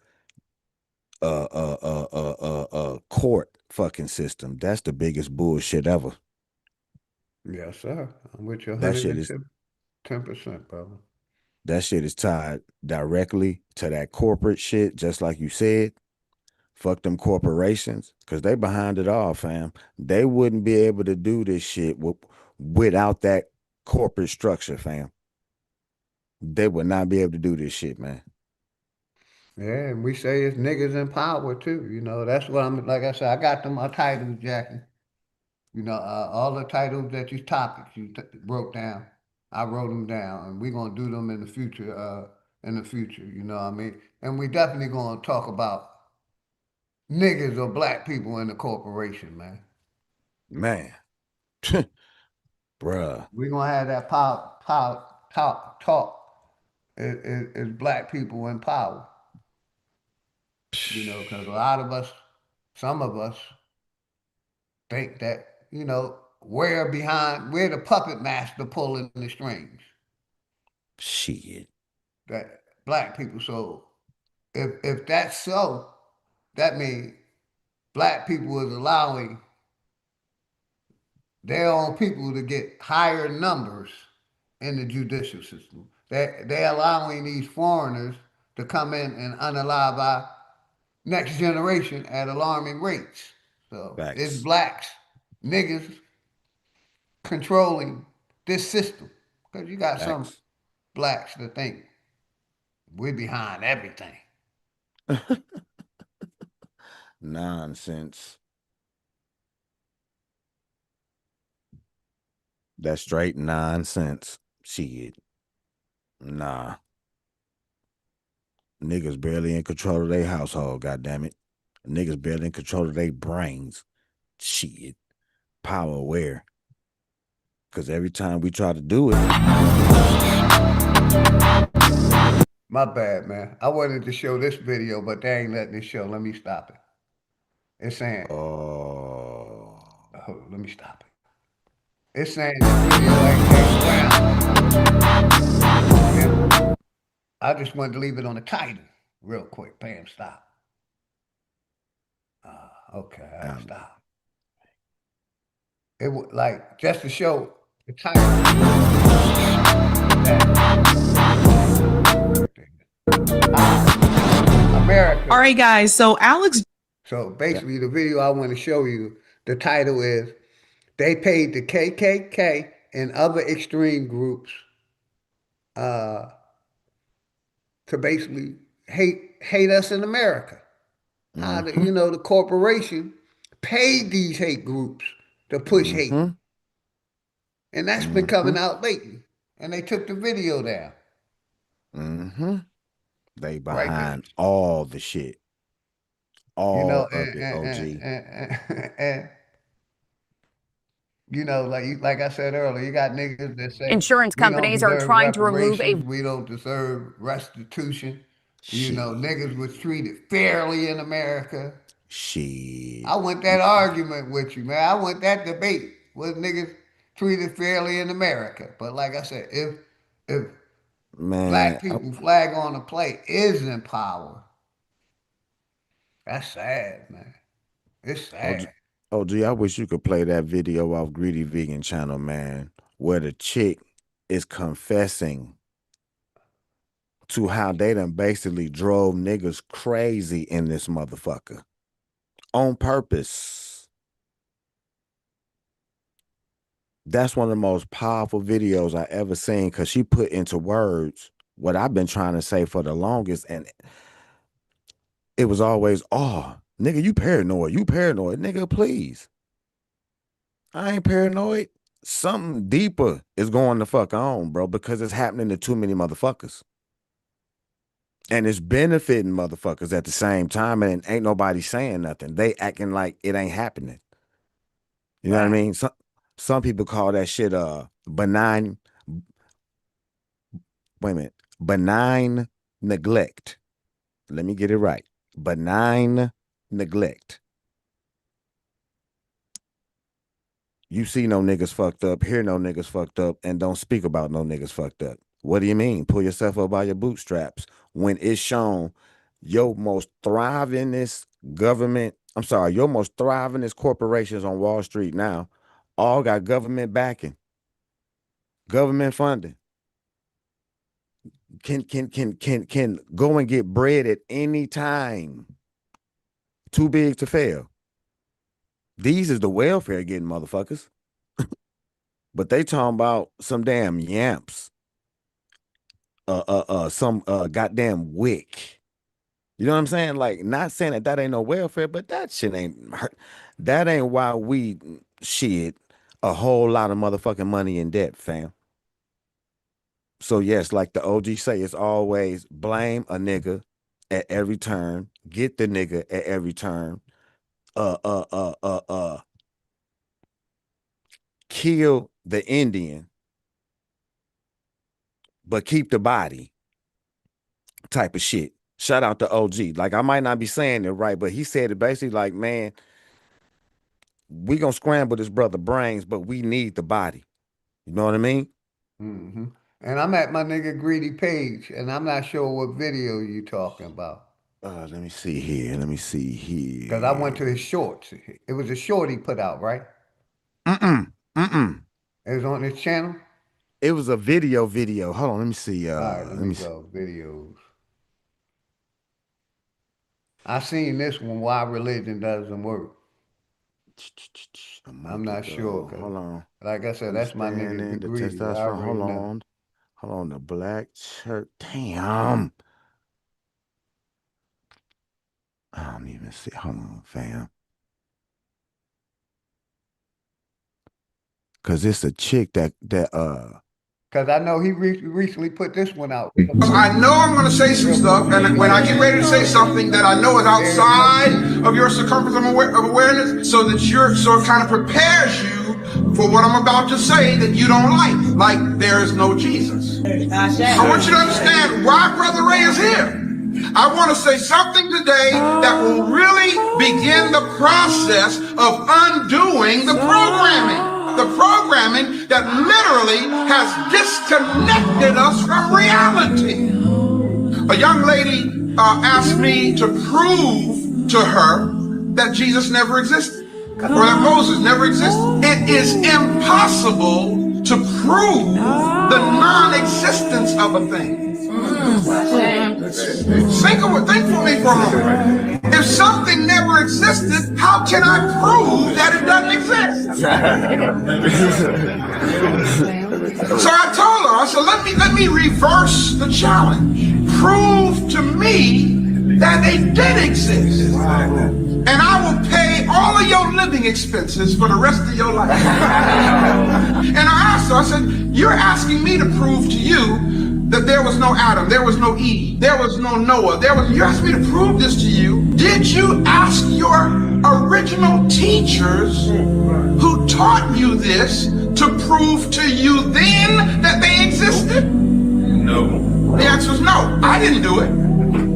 court fucking system. That's the biggest bullshit ever. Yes, sir. I'm with you That shit is 10%, brother. That shit is tied directly to that corporate shit, just like you said. Fuck them corporations, because they behind it all, fam. They wouldn't be able to do this shit without that corporate structure, fam. They would not be able to do this shit, man. Yeah, and we say it's niggas in power too. That's what like I said, I got them titles, Jackie. All the titles that topics you broke down, I wrote them down, and we're gonna do them in the future. You know what I mean? And we definitely gonna talk about niggas or black people in the corporation, man. Man, bruh. We're gonna have that talk. Is black people in power? Because a lot of us, some of us, think that we're the puppet master pulling the strings. Shit. That black people. So if that's so, that means black people is allowing their own people to get higher numbers in the judicial system. They're allowing these foreigners to come in and unalive our next generation at alarming rates. So it's blacks, niggas controlling this system. Because you got some blacks that think we're behind everything. Nonsense. That's straight nonsense. Shit. Nah. Niggas barely in control of their household, goddammit. Niggas barely in control of their brains. Shit. Power where? Because every time we try to do it. My bad, man. I wanted to show this video, but they ain't letting it show. Let me stop it. It's saying. Oh, let me stop it. It's saying this video ain't down. I just wanted to leave it on the title real quick. Bam, stop. Okay, I stop. It would just to show the title. America. All right, guys. So Alex. So basically, the video I want to show you, the title is They paid the KKK and other extreme groups uh, to basically hate us in America. How the, Mm-hmm. you know, the corporation paid these hate groups to push hate, Mm-hmm. and that's been Mm-hmm. coming out lately. And they took the video down. Mm-hmm. They Right there. behind all the shit. You know, All of it, OG. and you know, like I said earlier, you got niggas that say Insurance we don't companies are deserve trying to remove a reparations, we don't deserve restitution. You know, niggas was treated fairly in America. Shit. I want that argument with you, man. I want that debate. Was niggas treated fairly in America? But like I said, if Man, black people flag on the play is in power, that's sad, man. It's OG, sad. OG, I wish you could play that video off Greedy Vegan channel, man, where the chick is confessing to how they done basically drove niggas crazy in this motherfucker on purpose. That's one of the most powerful videos I ever seen because she put into words what I've been trying to say for the longest. And it was always, oh, nigga, you paranoid. You paranoid. Nigga, please. I ain't paranoid. Something deeper is going the fuck on, bro, because it's happening to too many motherfuckers. And it's benefiting motherfuckers at the same time, and ain't nobody saying nothing. They acting like it ain't happening. You know what I mean? Some people call that shit benign. Wait a minute. Benign neglect. Let me get it right. Benign neglect. You see no niggas fucked up, hear no niggas fucked up, and don't speak about no niggas fucked up. What do you mean? Pull yourself up by your bootstraps when it's shown your most thrivingest government, your most thrivingest corporations on Wall Street now all got government backing, government funding. Can go and get bread at any time. Too big to fail. These is the welfare getting motherfuckers. But they talking about some damn yamps. Some goddamn wick. You know what I'm saying? Like, not saying that ain't no welfare, but that shit ain't hurt. That ain't why we shit a whole lot of motherfucking money in debt, fam. So yes, like the OG say, it's always blame a nigga at every turn, get the nigga at every turn, kill the Indian, but keep the body type of shit. Shout out to OG. Like, I might not be saying it right, but he said it basically like, man, we gonna scramble this brother brains, but we need the body. You know what I mean? Mm-hmm. And I'm at my nigga Greedy page, and I'm not sure what video you talking about. Let me see here. Let me see here. Because I went to his shorts. It was a short he put out, right? Mm-mm. It was on his channel? It was a video. Hold on, let me see. All right, let me go. Videos. I seen this one, Why Religion Doesn't Work. I'm not sure. Hold on. Like I said, that's my nigga The Greedy. I testosterone. already know. Hold on. The black church. Damn. I don't even see. Hold on, fam. Cause it's a chick that Because I know he recently put this one out. I know I'm going to say some stuff, and when I get ready to say something that I know is outside of your circumference of awareness, so that it kind of prepares you for what I'm about to say that you don't like there is no Jesus. I want you to understand why Brother Ray is here. I want to say something today that will really begin the process of undoing the programming. The programming that literally has disconnected us from reality. A young lady asked me to prove to her that Jesus never existed, or that Moses never existed. It is impossible to prove the non-existence of a thing. Think for me for a moment. If something never existed, how can I prove that it doesn't exist? So I told her, I said, let me reverse the challenge. Prove to me that they did exist. And I will pay all of your living expenses for the rest of your life. And I asked her, I said, you're asking me to prove to you that there was no Adam, there was no Eve, there was no Noah, you asked me to prove this to you. Did you ask your original teachers who taught you this to prove to you then that they existed? No. The answer is no, I didn't do it.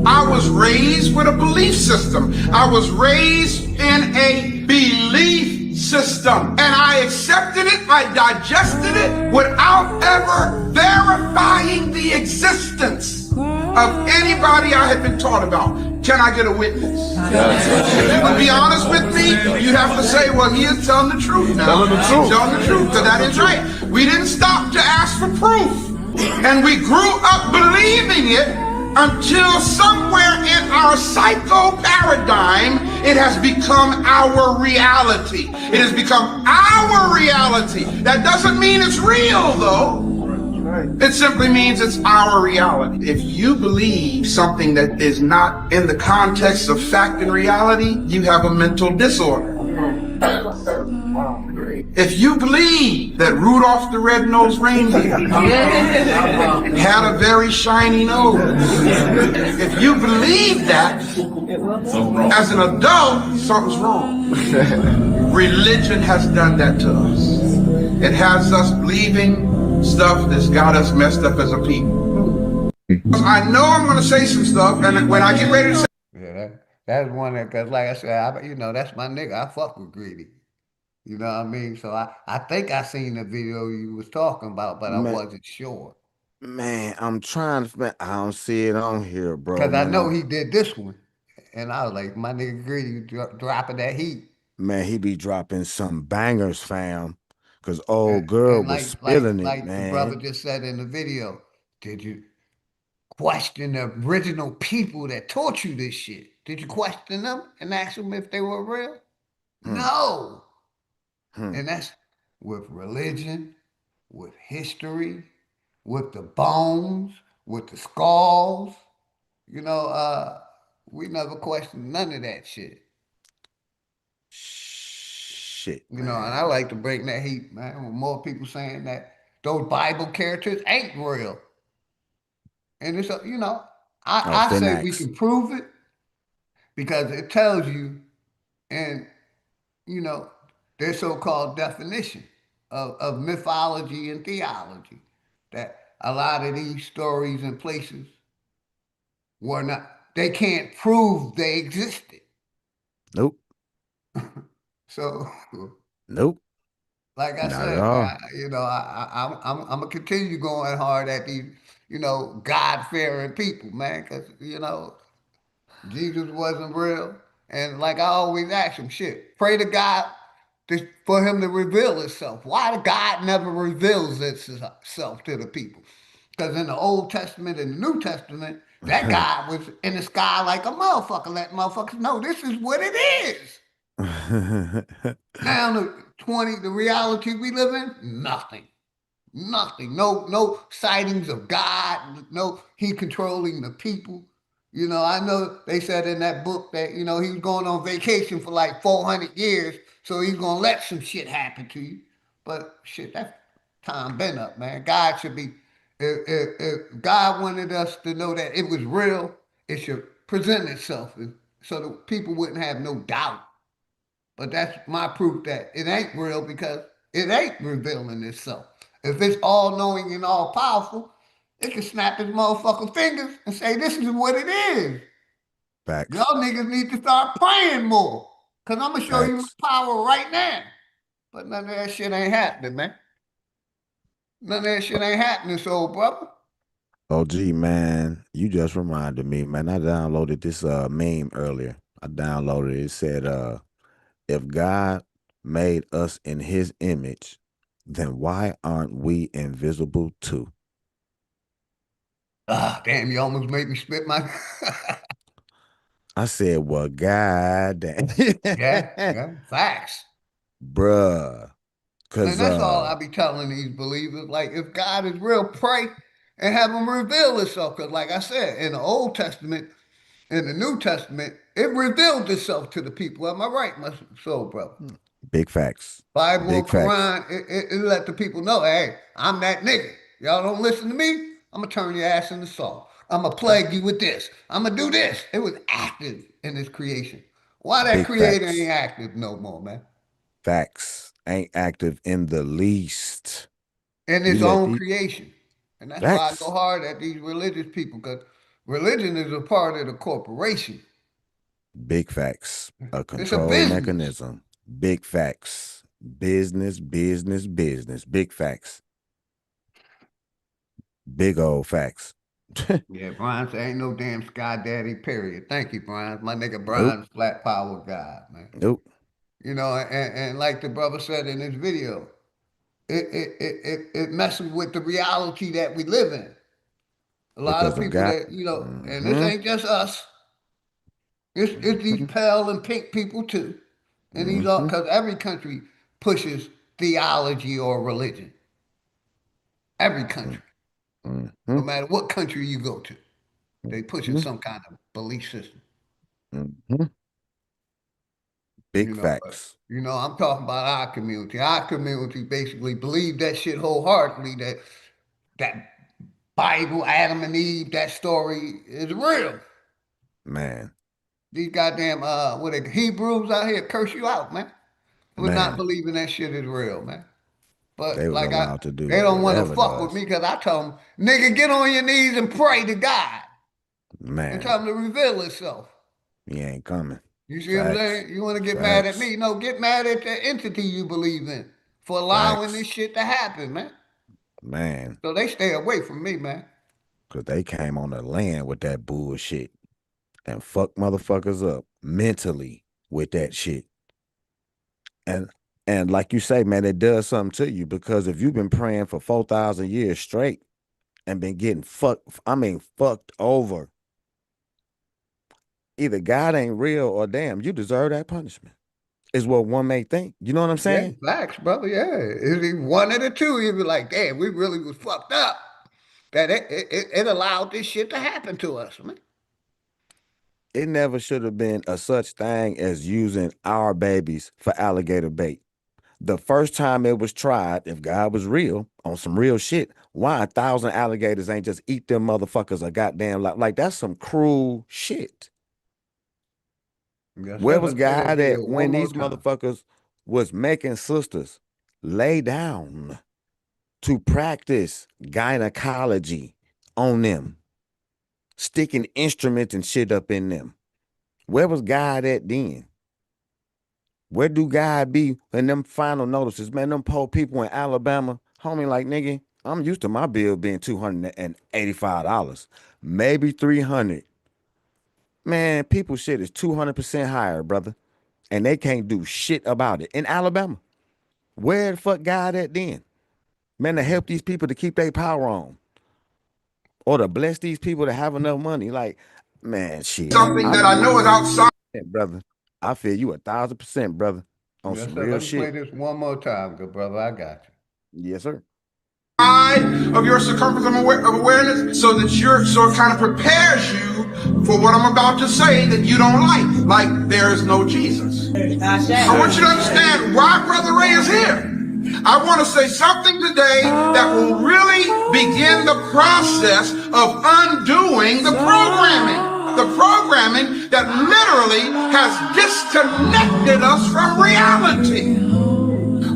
I was raised with a belief system. I was raised in a belief system. And I accepted it, I digested it without ever verifying the existence of anybody I had been taught about. Can I get a witness? If you would be honest with me, you have to say, well, he is telling the truth now. Telling the truth, because that is right. We didn't stop to ask for proof. And we grew up believing it until somewhere in our psycho paradigm, it has become our reality. It has become our reality. That doesn't mean it's real, though. It simply means it's our reality. If you believe something that is not in the context of fact and reality, you have a mental disorder. If you believe that Rudolph the Red-Nosed Reindeer had a very shiny nose, if you believe that, as an adult, something's wrong. Religion has done that to us. It has us believing stuff that's got us messed up as a people. I know I'm going to say some stuff, and when I get ready to say... Yeah, that's one that, because like I said, that's my nigga. I fuck with Greedy. You know what I mean? So I think I seen the video you was talking about, but I wasn't sure. Man, I'm trying to, man, I don't see it on here, bro. Because I Man, know he did this one. And I was like, my nigga Greedy dropping that heat. man, he be dropping some bangers, fam. Cause old girl And was spilling it, like the brother man. just said in the video, did you question the original people that taught you this shit? Did you question them and ask them if they were real? No. And that's with religion, with history, with the bones, with the skulls. You know, we never questioned none of that shit. Shit, you know, and I like to bring that heat, man. With more people saying that those Bible characters ain't real. And it's, you know, I say we can prove it because it tells you in, you know, their so-called definition of mythology and theology that a lot of these stories and places were not, they can't prove they existed. Nope. So, nope. like I Not at said, all. man, you know, I'm gonna continue going hard at these, you know, God-fearing people, man, because you know, Jesus wasn't real, and like I always ask him, shit, pray to God for him to reveal himself. Why God never reveals itself to the people? Because in the Old Testament and the New Testament, that God was in the sky like a motherfucker, letting motherfuckers know this is what it is. Now the reality we live in, nothing. Nothing. No sightings of God. No, he controlling the people. You know, I know they said in that book that, you know, he was going on vacation for like 400 years, so he's gonna let some shit happen to you. But shit, that time been up, man. God should be, if God wanted us to know that it was real, it should present itself so that people wouldn't have no doubt. But that's my proof that it ain't real because it ain't revealing itself. If it's all knowing and all powerful, it can snap its motherfucking fingers and say, this is what it is. Facts. Y'all niggas need to start praying more. Cause I'm gonna show you my power right now. But none of that shit ain't happening, man. None of that shit ain't happening, soul brother. Oh, gee, man, you just reminded me, man. I downloaded this meme earlier. I downloaded it. It said, if God made us in his image, then why aren't we invisible too? Ah, damn, you almost made me spit my I said, well, god damn. Yeah, facts. Bruh. And Cause that's all I be telling these believers. Like, if God is real, pray and have him reveal himself. Because like I said, in the Old Testament, in the New Testament, it revealed itself to the people. Am I right, my soul brother? big facts. Bible Big and facts. Quran, it let the people know, hey, I'm that nigga. Y'all don't listen to me, I'm gonna turn your ass into salt. I'm gonna plague you with this. I'm gonna do this. It was active in this creation. Why that Big creator ain't facts. active no more, man? Facts. Ain't active in the least. In You his let own the creation. And that's why I go facts. hard at these religious people, because religion is a part of the corporation. Big facts. A It's a control business. mechanism. Big facts. Business, business, business. Big facts. Big old facts. Yeah, Brian said ain't no damn sky daddy, period. Thank you, Brian. My nigga Nope. Brian's flat power God, man. Nope. You know, and like the brother said in his video, it messes with the reality that we live in. A lot Because of of people God. that, and this Mm-hmm. ain't just us, it's these Mm-hmm. pale and pink people too. And these are, Mm-hmm. because every country pushes theology or religion. Every country. Mm-hmm. No matter what country you go to, they pushing Mm-hmm. some kind of belief system. Mm-hmm. Big But facts. I'm talking about our community. Our community basically believe that shit wholeheartedly, that Bible, Adam and Eve, that story is real. Man. These goddamn what are Hebrews out here curse you out, man, for not Man. believing that shit is real, man. They But was like allowed to they do don't want to whatever to fuck with us. me because I tell them, nigga, get on your knees and pray to God and Man. tell him to reveal himself. He ain't coming. You see what I'm Facts. saying? You want to get mad at Facts. me? No, get mad at the entity you believe in for allowing this Facts. shit to happen, man. Man. So they stay away from me, man. Cause they came on the land with that bullshit and fuck motherfuckers up mentally with that shit. And and like you say, man, it does something to you because if you've been praying for 4,000 years straight and been getting fucked over, either God ain't real or damn, you deserve that punishment. Is what one may think. You know what I'm Yeah, saying? facts, brother. Yeah, it's one of the two. You be like, damn, we really was fucked up. That it allowed this shit to happen to us, man. It never should have been a such thing as using our babies for alligator bait. The first time it was tried, if God was real on some real shit, why 1,000 alligators ain't just eat them motherfuckers a goddamn lot? Like that's some cruel shit. Yes, Where sir. was Let's play that God video at one when more these time. motherfuckers was making sisters lay down to practice gynecology on them, sticking instruments and shit up in them? Where was God at then? Where do God be in them final notices? Man, them poor people in Alabama, homie, like nigga, I'm used to my bill being $285, maybe 300. Man, people shit is 200% higher, brother. And they can't do shit about it. In Alabama, where the fuck God at then? Man, to help these people to keep their power on. Or to bless these people to have enough money. Like, man, shit. Something that I know is outside. Brother. I feel you 1,000%, brother. On Yes, some sir. real Let me play shit. this one more time, good brother. I got Yes, sir. Of your circumference of awareness so that it kind of prepares you for what I'm about to say that you don't like there is no Jesus. I want you to understand why Brother Ray is here. I want to say something today that will really begin the process of undoing the programming that literally has disconnected us from reality.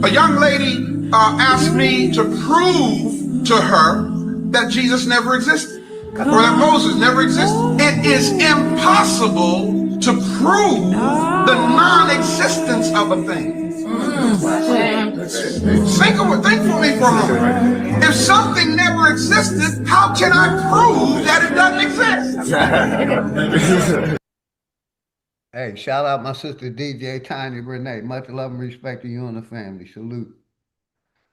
A young lady asked me to prove to her that Jesus never existed or that Moses never existed. It is impossible to prove the non-existence of a thing. Think for me for a moment. If something never existed, how can I prove that it doesn't exist? Hey, shout out my sister DJ Tiny Renee. Much love and respect to you and the family. Salute.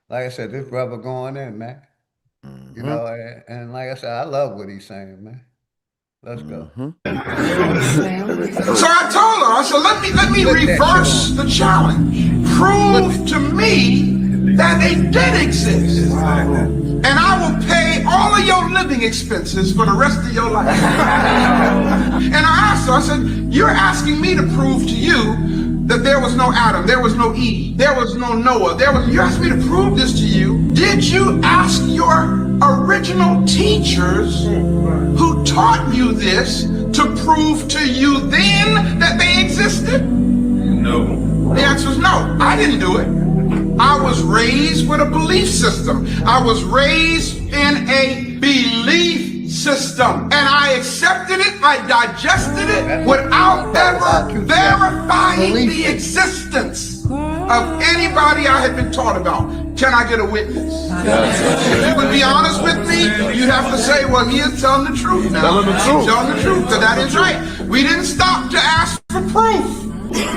Like I said, this brother going in, man. Mm-hmm. And like I said, I love what he's saying, man. Let's go. So I told her, I said, let me reverse the challenge. Prove to me that they did exist. And I will pay all of your living expenses for the rest of your life. And I asked her, I said, you're asking me to prove to you that there was no Adam, there was no Eve, there was no Noah, you asked me to prove this to you. Did you ask your original teachers who taught you this to prove to you then that they existed? No. The answer is no. I didn't do it. I was raised with a belief system. I was raised in a belief system. And I accepted it, I digested it without ever verifying the existence of anybody I had been taught about. Can I get a witness? If you would be honest with me, you'd have to say, well, he is telling the truth now. Telling the truth. Telling the truth, because that is right. We didn't stop to ask for proof.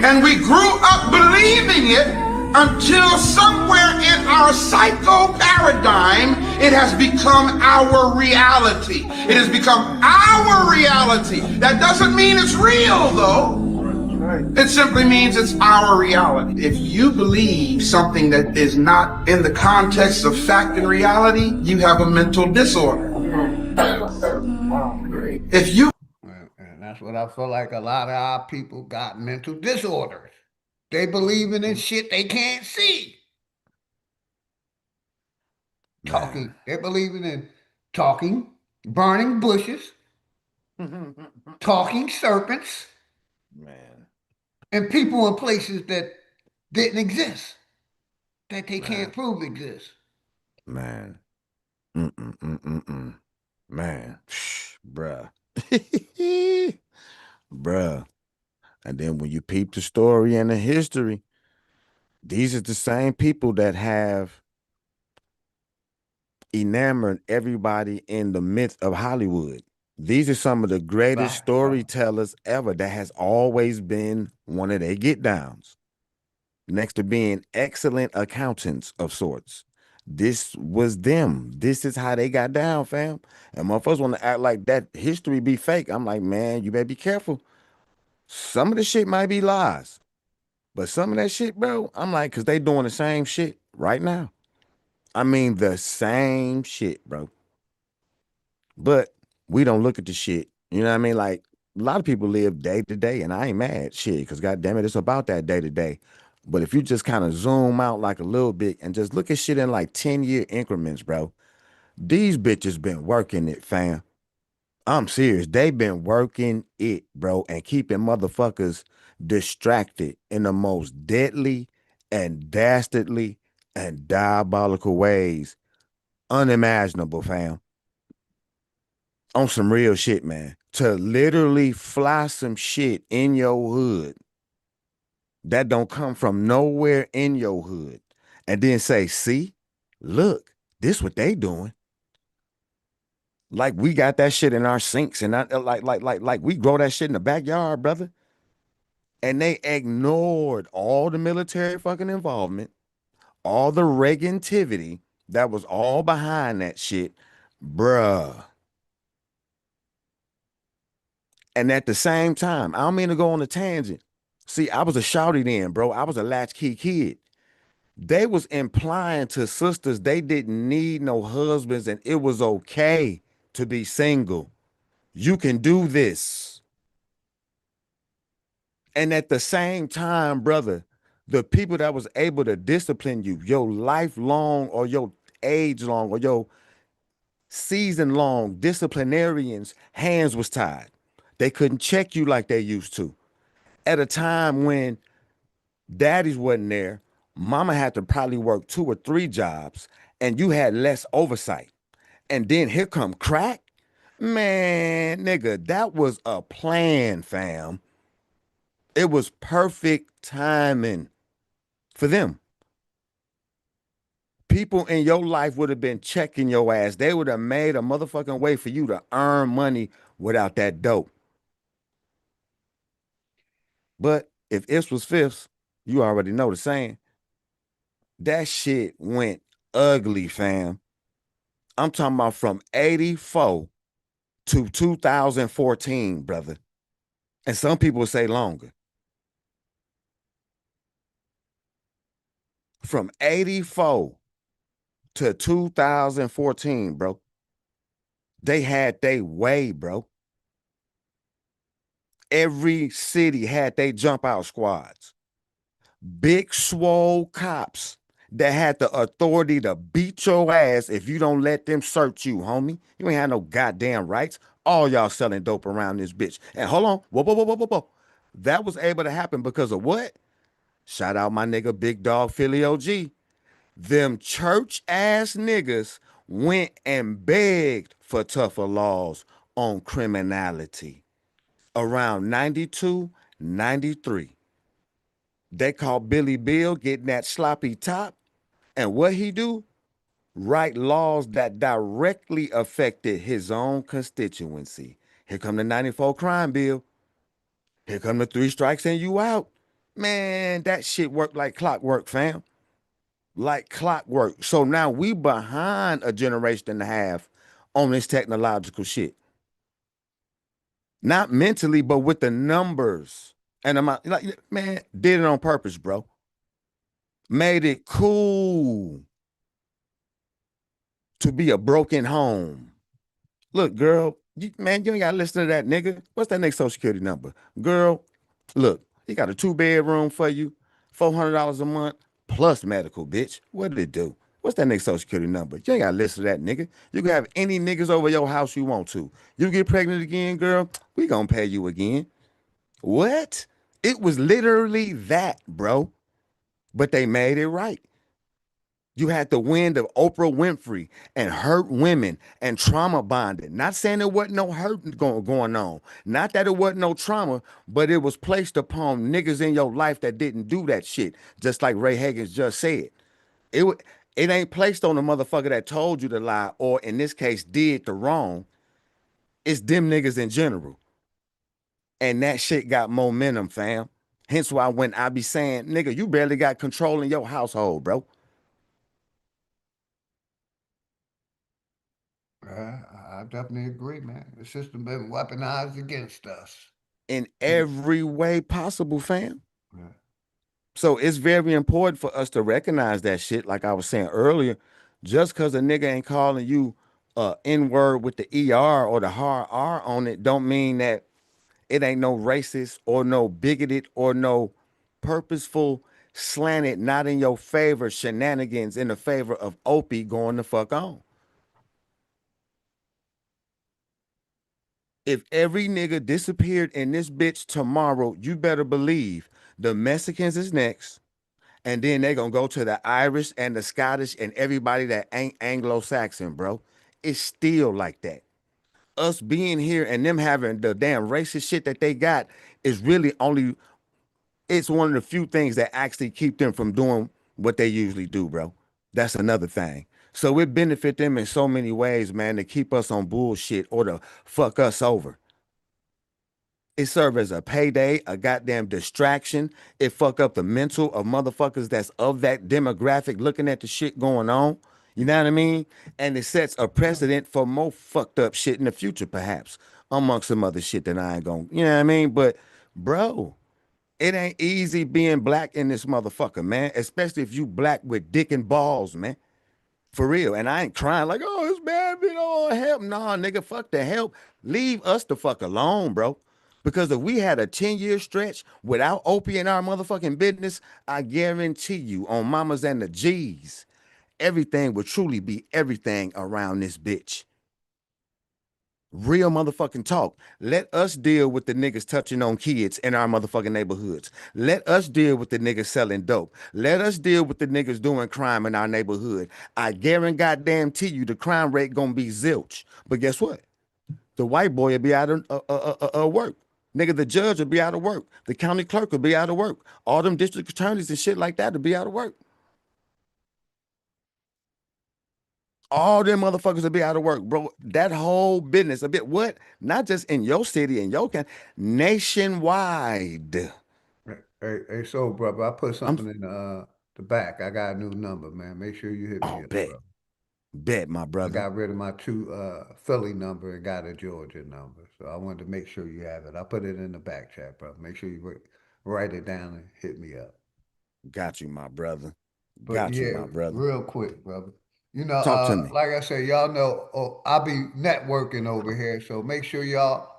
And we grew up believing it until somewhere in our psycho paradigm, it has become our reality. It has become our reality. That doesn't mean it's real, though. It simply means it's our reality. If you believe something that is not in the context of fact and reality, you have a mental disorder. If you... And that's what I feel like a lot of our people got mental disorders. They believing in shit they can't see. Talking. They're believing in talking, burning bushes, talking serpents, and people in places that didn't exist, that they can't prove exist. Man. Man. Bruh. Bruh. And then when you peep the story and the history, these are the same people that have enamored everybody in the myth of Hollywood. These are some of the greatest storytellers ever. That has always been one of their get downs. Next to being excellent accountants of sorts. This was them. This is how they got down, fam. And motherfuckers want to act like that history be fake. I'm like, man, you better be careful. Some of the shit might be lies. But some of that shit, bro, I'm like, because they doing the same shit right now. I mean, the same shit, bro. But we don't look at the shit. You know what I mean? Like, a lot of people live day to day, and I ain't mad, shit, because goddamn it, it's about that day to day. But if you just kind of zoom out like a little bit and just look at shit in like 10-year increments, bro, these bitches been working it, fam. I'm serious. They been working it, bro, and keeping motherfuckers distracted in the most deadly and dastardly and diabolical ways unimaginable, fam. On some real shit, man. To literally fly some shit in your hood that don't come from nowhere in your hood and then say, see, look, this what they doing. Like we got that shit in our sinks and like we grow that shit in the backyard, brother. And they ignored all the military fucking involvement, all the Reagantivity that was all behind that shit, bruh. And at the same time, I don't mean to go on a tangent. See, I was a shouty then, bro. I was a latchkey kid. They was implying to sisters they didn't need no husbands and it was okay to be single. You can do this. And at the same time, brother, the people that was able to discipline you, your lifelong or your age long or your season long disciplinarians' hands was tied. They couldn't check you like they used to. At a time when daddies wasn't there, mama had to probably work 2 or 3 jobs and you had less oversight. And then here come crack. Man, nigga, that was a plan, fam. It was perfect timing for them. People in your life would have been checking your ass. They would have made a motherfucking way for you to earn money without that dope. But if this was fifths, you already know the saying. That shit went ugly, fam. I'm talking about from 84 to 2014, brother. And some people say longer. From 84 to 2014, bro. They had their way, bro. Every city had they jump out squads. Big swole cops that had the authority to beat your ass if you don't let them search you, homie. You ain't had no goddamn rights. All y'all selling dope around this bitch. And hold on, whoa. That was able to happen because of what? Shout out my nigga Big Dog Philly OG. Them church ass niggas went and begged for tougher laws on criminality around 92, 93. They called Billy Bill getting that sloppy top. And what he do? Write laws that directly affected his own constituency. Here come the 94 crime bill. Here come the 3 strikes and you out. Man, that shit worked like clockwork, fam. Like clockwork. So now we behind a generation and a half on this technological shit. Not mentally, but with the numbers. And I'm like, man, did it on purpose, bro. Made it cool to be a broken home. Look, girl, you ain't gotta listen to that nigga. What's that nigga social security number? Girl, look, he got a 2-bedroom for you, $400 a month, plus medical, bitch. What did it do? What's that nigga social security number? You ain't gotta listen to that nigga. You can have any niggas over your house you want to. You get pregnant again, girl, we gonna pay you again. What? It was literally that, bro. But they made it right. You had the wind of Oprah Winfrey and hurt women and trauma bonding. Not saying there wasn't no hurt going on. Not that it wasn't no trauma, but it was placed upon niggas in your life that didn't do that shit. Just like Ray Higgins just said. It ain't placed on the motherfucker that told you to lie or in this case did the wrong. It's them niggas in general. And that shit got momentum, fam. Hence why when I be saying, nigga, you barely got control in your household, bro. I definitely agree, man. The system been weaponized against us. In every way possible, fam. Yeah. So it's very important for us to recognize that shit. Like I was saying earlier, just because a nigga ain't calling you N-word with the ER or the hard R on it, don't mean that it ain't no racist or no bigoted or no purposeful, slanted, not in your favor shenanigans in the favor of Opie going the fuck on. If every nigga disappeared in this bitch tomorrow, you better believe the Mexicans is next. And then they gonna go to the Irish and the Scottish and everybody that ain't Anglo-Saxon, bro. It's still like that. Us being here and them having the damn racist shit that they got is really only, it's one of the few things that actually keep them from doing what they usually do, bro. That's another thing. So it benefit them in so many ways, man, to keep us on bullshit or to fuck us over. It served as a payday, a goddamn distraction. It fuck up the mental of motherfuckers that's of that demographic looking at the shit going on. You know what I mean? And it sets a precedent for more fucked up shit in the future, perhaps, amongst some other shit that I ain't gonna, you know what I mean? But, bro, it ain't easy being black in this motherfucker, man. Especially if you black with dick and balls, man. For real. And I ain't crying like, oh, it's bad, you know, help. Nah, nigga, fuck the help. Leave us the fuck alone, bro. Because if we had a 10-year stretch without Opie in our motherfucking business, I guarantee you on mamas and the G's, everything would truly be everything around this bitch. Real motherfucking talk. Let us deal with the niggas touching on kids in our motherfucking neighborhoods. Let us deal with the niggas selling dope. Let us deal with the niggas doing crime in our neighborhood. I guarantee you the crime rate gonna be zilch. But guess what? The white boy will be out of work. Nigga, the judge will be out of work. The county clerk will be out of work. All them district attorneys and shit like that will be out of work. All them motherfuckers will be out of work, bro. That whole business, a bit what? Not just in your city, in your county, nationwide. Hey, so brother, I put something in the back. I got a new number, man. Make sure you hit me up, Bet. bro. Bet, my I brother. got rid of my two Philly number and got a Georgia number. So I wanted to make sure you have it. I put it in the back chat, bro. Make sure you write it down and hit me up. Got you, my brother. But Got you, yeah, my brother. real quick, brother. Talk to me. Like I said, y'all know I'll be networking over here. So make sure y'all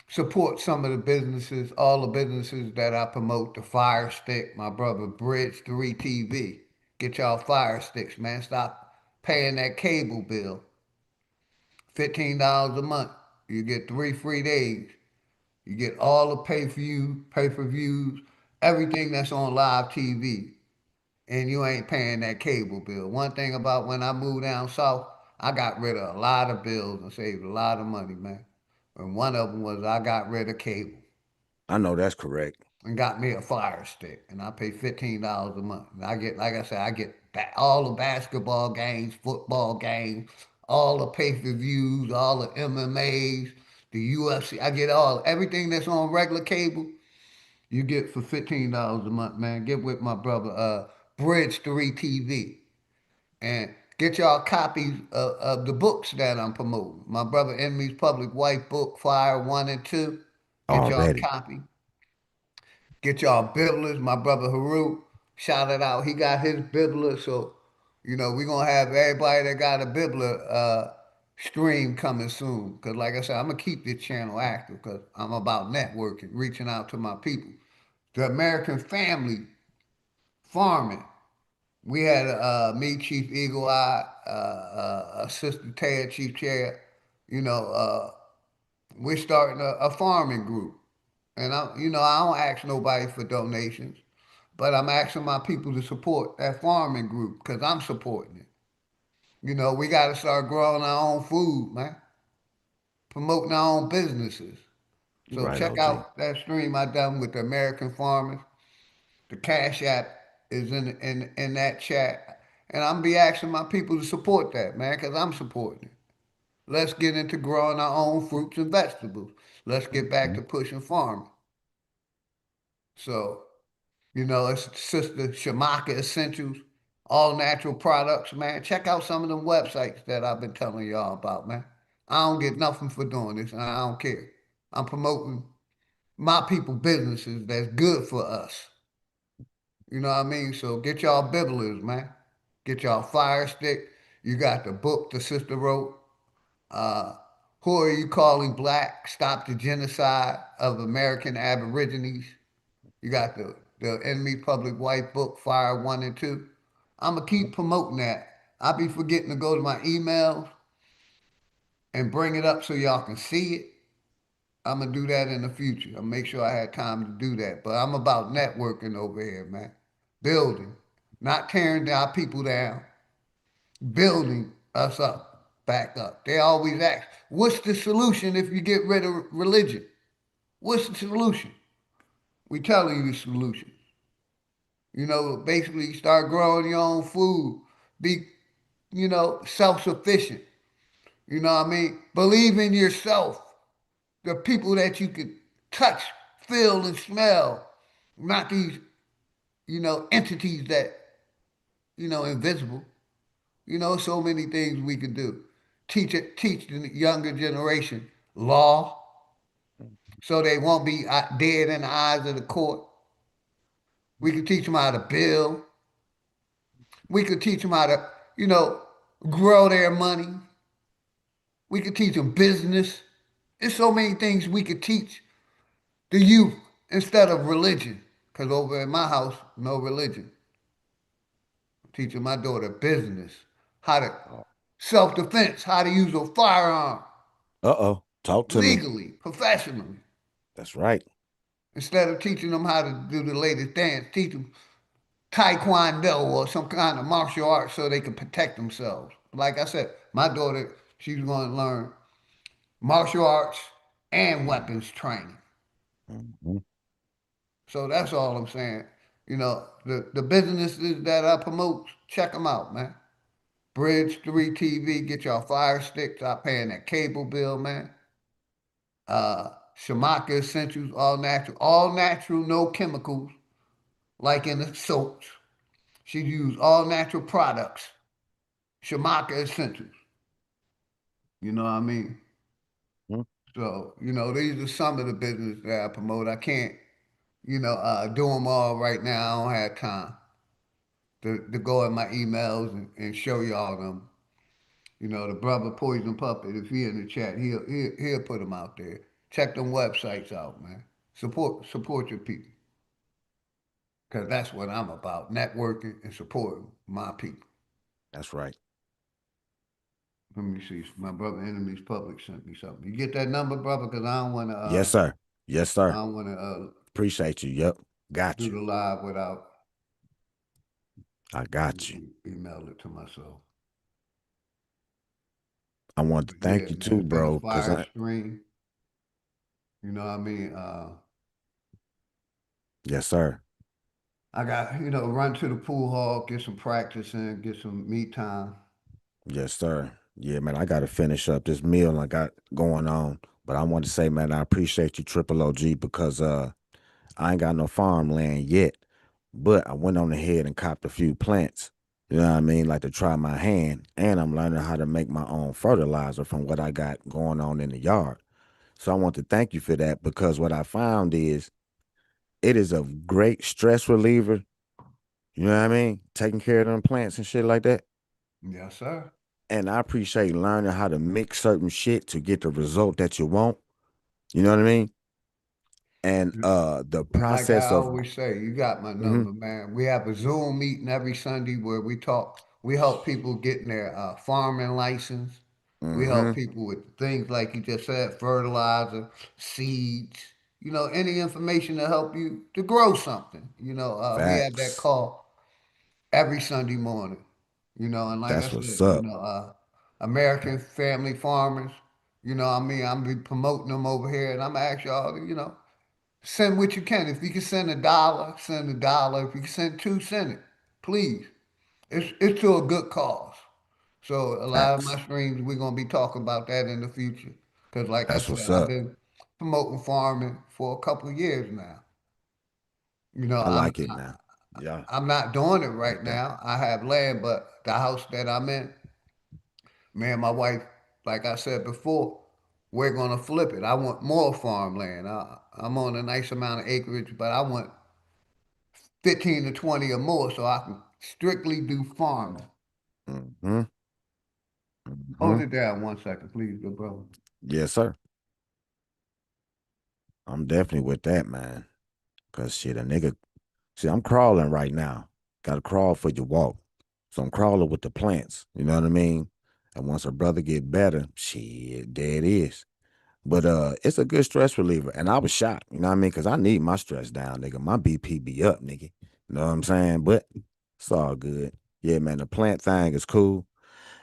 support some of the businesses, all the businesses that I promote. The Fire Stick, my brother Bridge 3 TV. Get y'all Fire Sticks, man. Stop paying that cable bill. $15 a month. You get 3 free days. You get all the pay-per-views, everything that's on live TV, and you ain't paying that cable bill. One thing about when I moved down south, I got rid of a lot of bills and saved a lot of money, man. And one of them was I got rid of cable I know that's correct. and got me a Fire Stick, and I pay $15 a month. And I get, like I said, I get all the basketball games, football games, all the pay-per-views, all the MMAs, the UFC. I get everything that's on regular cable. You get for $15 a month, man. Get with my brother, Bridge 3 TV, and get y'all copies of the books that I'm promoting. My brother Enemy's Public White Book, Fire 1 and 2. Get y'all a Already. copy. Get y'all Bibblers. My brother Haru, shout it out. He got his Bibbler. So, we're going to have everybody that got a Bibbler stream coming soon. Because, like I said, I'm going to keep this channel active because I'm about networking, reaching out to my people. The American family farming. We had me, Chief Eagle Eye, Assistant Ted, Chief Chair. You know, we're starting a farming group. And I don't ask nobody for donations. But I'm asking my people to support that farming group because I'm supporting it. We got to start growing our own food, man. Promoting our own businesses. You So right, check OG. out that stream I done with the American farmers. The Cash App is in that chat. And I'm be asking my people to support that, man, because I'm supporting it. Let's get into growing our own fruits and vegetables. Let's get back to pushing farming. So it's Sister Shamaka Essentials, all natural products, man. Check out some of them websites that I've been telling y'all about, man. I don't get nothing for doing this, and I don't care. I'm promoting my people businesses that's good for us. You know what I mean? So get y'all Bibblers, man. Get y'all Fire Stick. You got the book the sister wrote. Uh, who are you calling black? Stop the genocide of American Aborigines. You got the Enemy Public White Book, Fire 1 and 2. I'm going to keep promoting that. I'll be forgetting to go to my emails and bring it up so y'all can see it. I'm going to do that in the future. I'll make sure I had time to do that. But I'm about networking over here, man. Building, not tearing our people down, building us up, back up. They always ask, what's the solution if you get rid of religion? What's the solution? We telling you the solution. Basically start growing your own food. Be, self-sufficient. You know what I mean? Believe in yourself. The people that you can touch, feel, and smell. Not these, entities that, invisible. So many things we can do. Teach the younger generation law so they won't be dead in the eyes of the court. We can teach them how to build. We could teach them how to, grow their money. We could teach them business. There's so many things we could teach the youth instead of religion. Because over in my house, no religion. I'm teaching my daughter business, how to self-defense, how to use a firearm Uh-oh. Talk to me. legally, professionally. That's right. Instead of teaching them how to do the latest dance, teach them taekwondo or some kind of martial arts so they can protect themselves. Like I said, my daughter, she's going to learn martial arts and weapons training. Mhm. So that's all I'm saying. The businesses that I promote, check them out, man. Bridge 3 TV, get y'all Fire Stick, stop paying that cable bill, man. Shamaka Essentials, all natural, no chemicals, like in the soaps. She use all natural products. Shamaka Essentials. You know what I mean? Mhm. So, these are some of the business that I promote. I can't, do them all right now. I don't have time to go in my emails and show y'all them. The brother Poison Puppet, if he in the chat, he'll put them out there. Check them websites out, man. Support your people. Because that's what I'm about, networking and supporting my people. That's right. Let me see. My brother Enemies Public sent me something. You get that number, brother? Because I don't want to. Yes, sir. Yes, I sir. don't want to Appreciate you. Yep. Got do you. the live without I got you. email it to myself. I want to But yeah, thank you man, too, it's been a bro. Cause fire stream. You know what I mean? yes, sir. I got run to the pool hall, get some practice in, get some me time. Yes, sir. Yeah, man. I gotta finish up this meal I got going on. But I want to say, man, I appreciate you, Triple OG, because I ain't got no farmland yet. But I went on ahead and copped a few plants. You know what I mean? Like to try my hand. And I'm learning how to make my own fertilizer from what I got going on in the yard. So I want to thank you for that because what I found is it is a great stress reliever. You know what I mean? Taking care of them plants and shit like that. Yes, sir. And I appreciate learning how to mix certain shit to get the result that you want. You know what I mean? And the And like I process of always say, you got my hmm number, man. We have a Zoom meeting every Sunday where we talk. We help people getting their farming license. We help hmm people with things like you just said, fertilizer, seeds. Any information to help you to grow something. We have that facts. call every Sunday morning. And like I That's said, what's up. American Family Farmers. I'm be promoting them over here, and I'm ask y'all to, send what you can. If you can send a dollar, send a dollar. If you can send two, send it. Please. It's to a good cause. So a lot of my Facts. streams, we're gonna be talking about that in the future. Cause like I That's said, what's I've up. been promoting farming for a couple of years now. You know, I I'm like it, man. Yeah. I'm not doing it right Okay. now. I have land, but the house that I'm in, me and my wife, like I said before, we're gonna flip it. I want more farmland. I'm on a nice amount of acreage, but I want 15 to 20 or more so I can strictly do farming. hmm Hold hmm it down 1 second, please, good brother. Yes, sir. I'm definitely with that, man. Cause shit, a nigga. See, I'm crawling right now. Got to crawl for your walk. So I'm crawling with the plants. You know what I mean? And once a brother get better, shit, there it is. But it's a good stress reliever. And I was shocked, you know what I mean? Because I need my stress down, nigga. My BP be up, nigga. You know what I'm saying? But it's all good. Yeah, man, the plant thing is cool.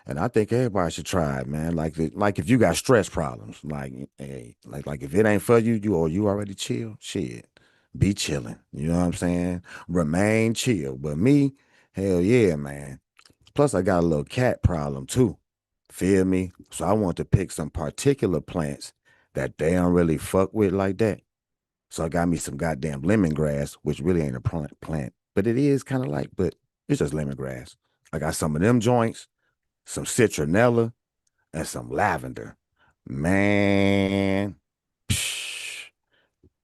And I think everybody should try it, man. Like if you got stress problems, like hey, like if it ain't for you, you already chill, shit. Be chilling. You know what I'm saying? Remain chill. But me, hell yeah, man. Plus, I got a little cat problem too. Feel me? So I want to pick some particular plants that they don't really fuck with like that. So I got me some goddamn lemongrass, which really ain't a plant, but it is kind of like, but it's just lemongrass. I got some of them joints, some citronella, and some lavender. Man,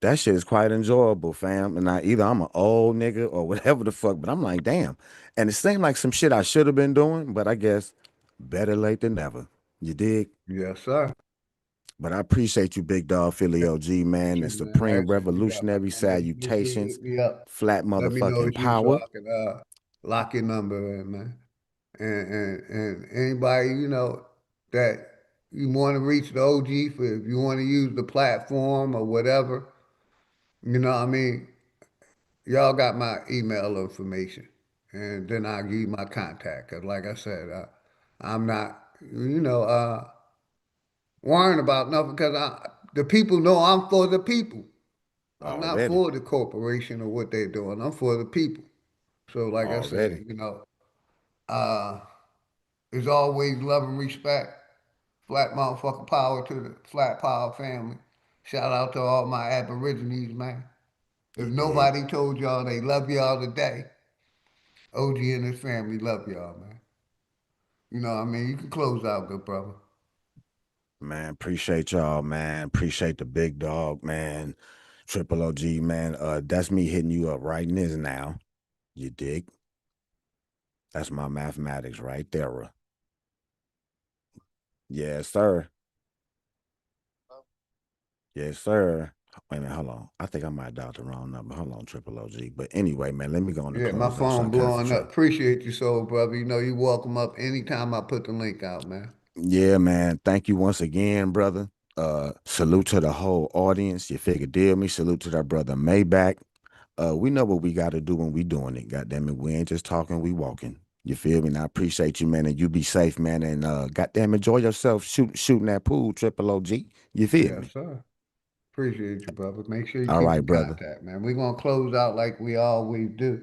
that shit is quite enjoyable, fam. And either I'm an old nigga or whatever the fuck, but I'm like, damn. And it seemed like some shit I should have been doing, but I guess better late than never. You dig? Yes, sir. But I appreciate you, big dog Philly OG, man. You, And man. Like I supreme said, you got my revolutionary number. Just salutations, hit me up. flat Let me know motherfucking it's you so power. I can lock your number in, man. And anybody, that you want to reach the OG for, if you want to use the platform or whatever, you know what I mean? Y'all got my email information. And then I'll give you my contact. Cause like I said, I'm not, worrying about nothing because the people know I'm for the people. I'm not Already. for the corporation or what they're doing. I'm for the people. So, like I said, Already. uh, it's always love and respect. Flat motherfucking power to the Flat Power family. Shout out to all my Aborigines, man. If You dig? nobody told y'all they love y'all today, OG and his family love y'all, man. You know what I mean? You can close out, good brother. Man, appreciate y'all, man. Appreciate the big dog, man. Triple OG, man. That's me hitting you up right this now. You dig? That's my mathematics right there. Yes, sir. Yes, sir. Wait a minute, hold on. I think I might have dialed the wrong number. Hold on, Triple OG. But anyway, man, let me go on and Yeah, my close out so I phone blowing up. concentrate. Appreciate you, soul brother. You know you welcome up anytime I put the link out, man. Yeah, man. Thank you once again, brother. Salute to the whole audience. You figure deal me. Salute to that brother Maybach. We know what we got to do when we doing it. Goddamn it, we ain't just talking, we walking. You feel me? And I appreciate you, man. And you be safe, man. And goddamn, enjoy yourself shooting that pool, Triple OG. You feel Yes, me? sir. Appreciate you, brother. Make sure you All keep right, in brother. contact, man. We're gonna close out like we always do.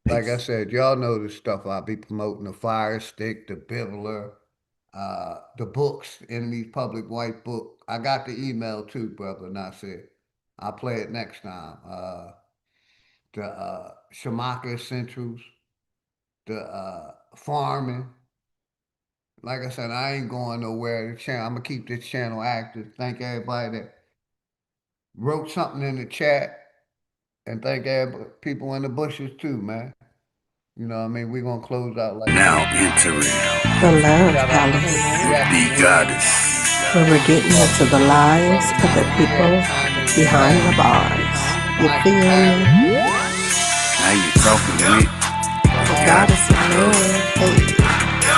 Like I Peace. said, y'all know the stuff I'll be promoting: the Fire Stick, the Bibler, the books, Enemy's Public White Book. I got the email too, brother, and I said I'll play it next time. The Shamaka Essentials, the farming. Like I said, I ain't going nowhere. The channel, I'm gonna keep this channel active. Thank everybody that wrote something in the chat, and thank everybody, people in the bushes too, man. You know what I mean? We're gonna close out like Now this. entering The Love Shout out to Palace, Mr. the Jackson Wade. goddess. where we're getting into the Brother lives of the Tony people J, Tommy the behind the Trash, bars. You Michael feel me? Harris, Now you talking with the The Hall, goddess of love, hey.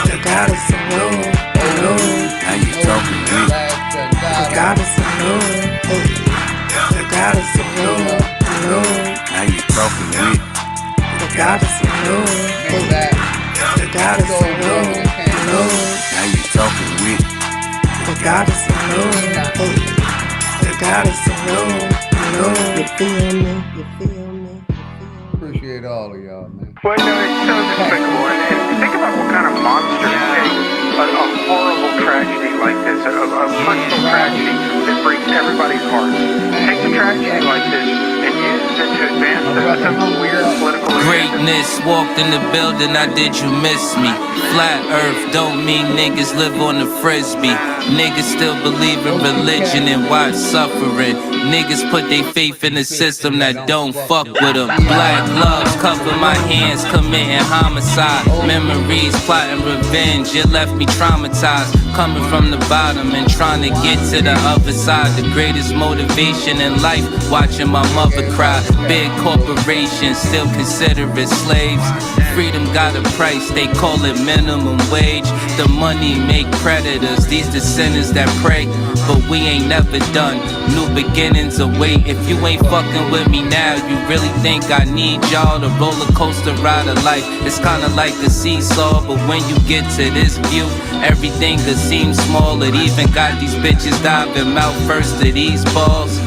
The the goddess goddess of of love, love. love. Now you talking Moses, with Last The Sangata, goddess of love, hey. The goddess of love, Sheila, love. Now you talking with The goddess of love, Big hey. Back, The my goddess of soul brother love, that came through, love. Now you talking with The goddess of love, Enoch. hey. The goddess of love, love. You feel me? You feel me? Appreciate all of y'all, man. Well, no, it's so despicable. And think about what kind of monster takes a horrible tragedy like this, a personal tragedy that breaks everybody's heart. Takes a tragedy like this and uses it to advance some weird political agenda. Greatness walked in the building, I did you miss me? Flat earth don't mean niggas live on the frisbee. Niggas still believe in religion and watch suffering. Niggas put their faith in a system that don't fuck with them. Black gloves cover my hands, committing homicide. Memories plotting revenge, it left me traumatized. Coming from the bottom and trying to get to the other side. The greatest motivation in life, watching my mother cry. Big corporations still consider it slaves. Freedom got a price, they call it minimum wage. The money make predators, these the sinners that pray. But we ain't never done, new beginnings await. If you ain't fucking with me now, you really think I need y'all? The roller coaster ride of life, it's kinda like the seesaw. But when you get to this view, everything could seem small. It even got these bitches diving mouth first to these balls.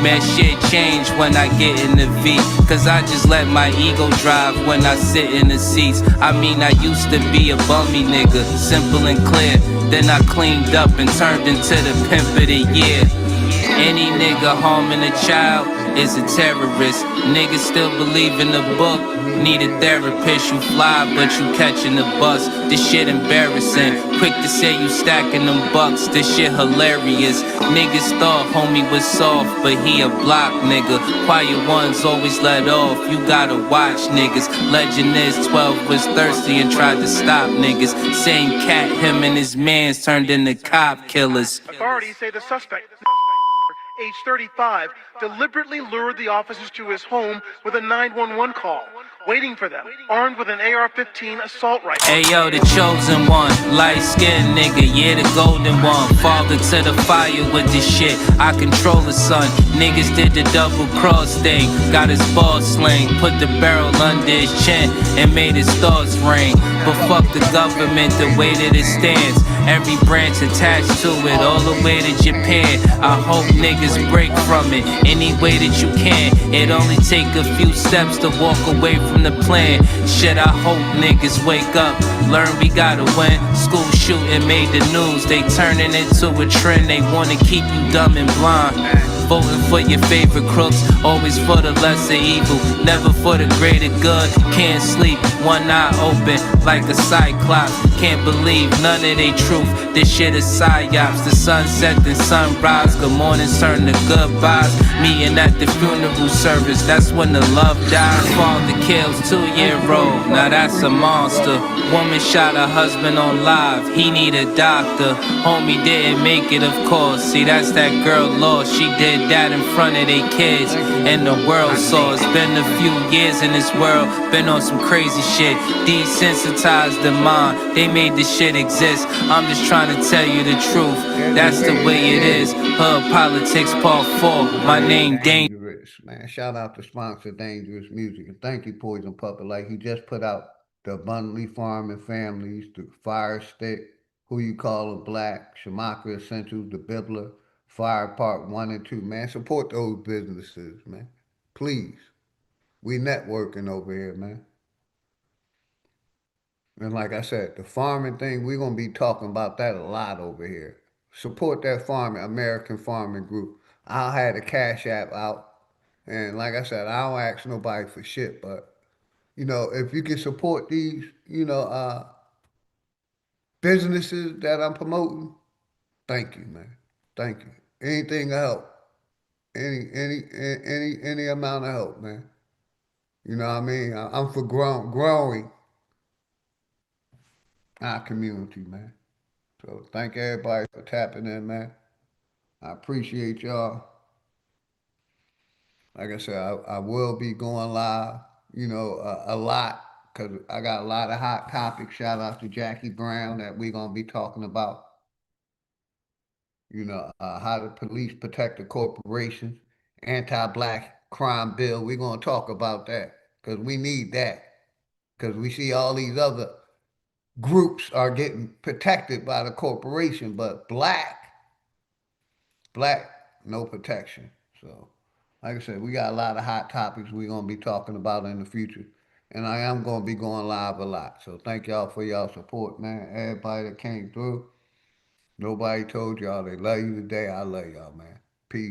Man, shit change when I get in the V, cause I just let my ego drive when I sit in the seats. I mean, I used to be a bummy nigga, simple and clear. Then I cleaned up and turned into the pimp of the year. Any nigga harming a child is a terrorist. Niggas still believe in the book. Need a therapist, you fly, but you catching the bus. This shit embarrassing. Quick to say you stacking them bucks. This shit hilarious. Niggas thought homie was soft, but he a block nigga. Quiet ones always let off. You gotta watch niggas. Legend is 12 was thirsty and tried to stop niggas. Same cat, him and his mans turned into cop killers. Authorities say the suspect, age 35, deliberately lured the officers to his home with a 911 call, waiting for them, armed with an AR-15 assault rifle. Ayo, the chosen one, light-skinned nigga, yeah, the golden one. Father to the fire with this shit, I control the sun. Niggas did the double cross thing, got his ball sling, put the barrel under his chin and made his thoughts ring. But fuck the government, the way that it stands. Every branch attached to it, all the way to Japan. I hope niggas break from it any way that you can. It only take a few steps to walk away from the plan. Shit, I hope niggas wake up, learn we gotta win. School shooting made the news, they turning it to a trend. They wanna keep you dumb and blind. Voting for your favorite crooks, always for the lesser evil, never for the greater good. Can't sleep, one eye open like a cyclops. can't believe none of they truth. This shit is psyops. The sunset and sunrise. Good mornings turn to goodbyes. Meeting at the funeral service. That's when the love dies. Father kills 2-year-old. Now that's a monster. Woman shot her husband on live. He need a doctor. Homie didn't make it, of course. See, that's that girl lost. She did that in front of their kids. And the world saw. It's been a few years in this world. Been on some crazy shit. Desensitized the mind. They made this shit exist. I'm just trying to tell you the truth. That's the way it is. Hood Politics Part 4. My name Dangerous, man. Shout out to sponsor Dangerous Music. And thank you, Poison Puppet. Like he just put out the Abundantly Farming Families, the Fire Stick, Who You Call Black, Shamaka Essentials, the Bibbler, Fire Part 1 and 2. Man, support those businesses, man. Please. We networking over here, man. And like I said, the farming thing, we're going to be talking about that a lot over here. Support that farming, American Farming Group. I'll have the Cash App out. And like I said, I don't ask nobody for shit, but, if you can support these, businesses that I'm promoting, thank you, man. Thank you. Anything to help. Any amount of help, man. You know what I mean? I'm for growing our community, man. So thank everybody for tapping in, man. I appreciate y'all. Like I said, I will be going live, a lot because I got a lot of hot topics. Shout out to Jackie Brown that we're going to be talking about. How the police protect the corporations, anti-black crime bill. We're going to talk about that because we need that because we see all these other groups are getting protected by the corporation, but black, no protection. So, like I said, we got a lot of hot topics we're going to be talking about in the future. And I am going to be going live a lot. So thank y'all for y'all support, man. Everybody that came through. Nobody told y'all they love you today. I love y'all, man. Peace.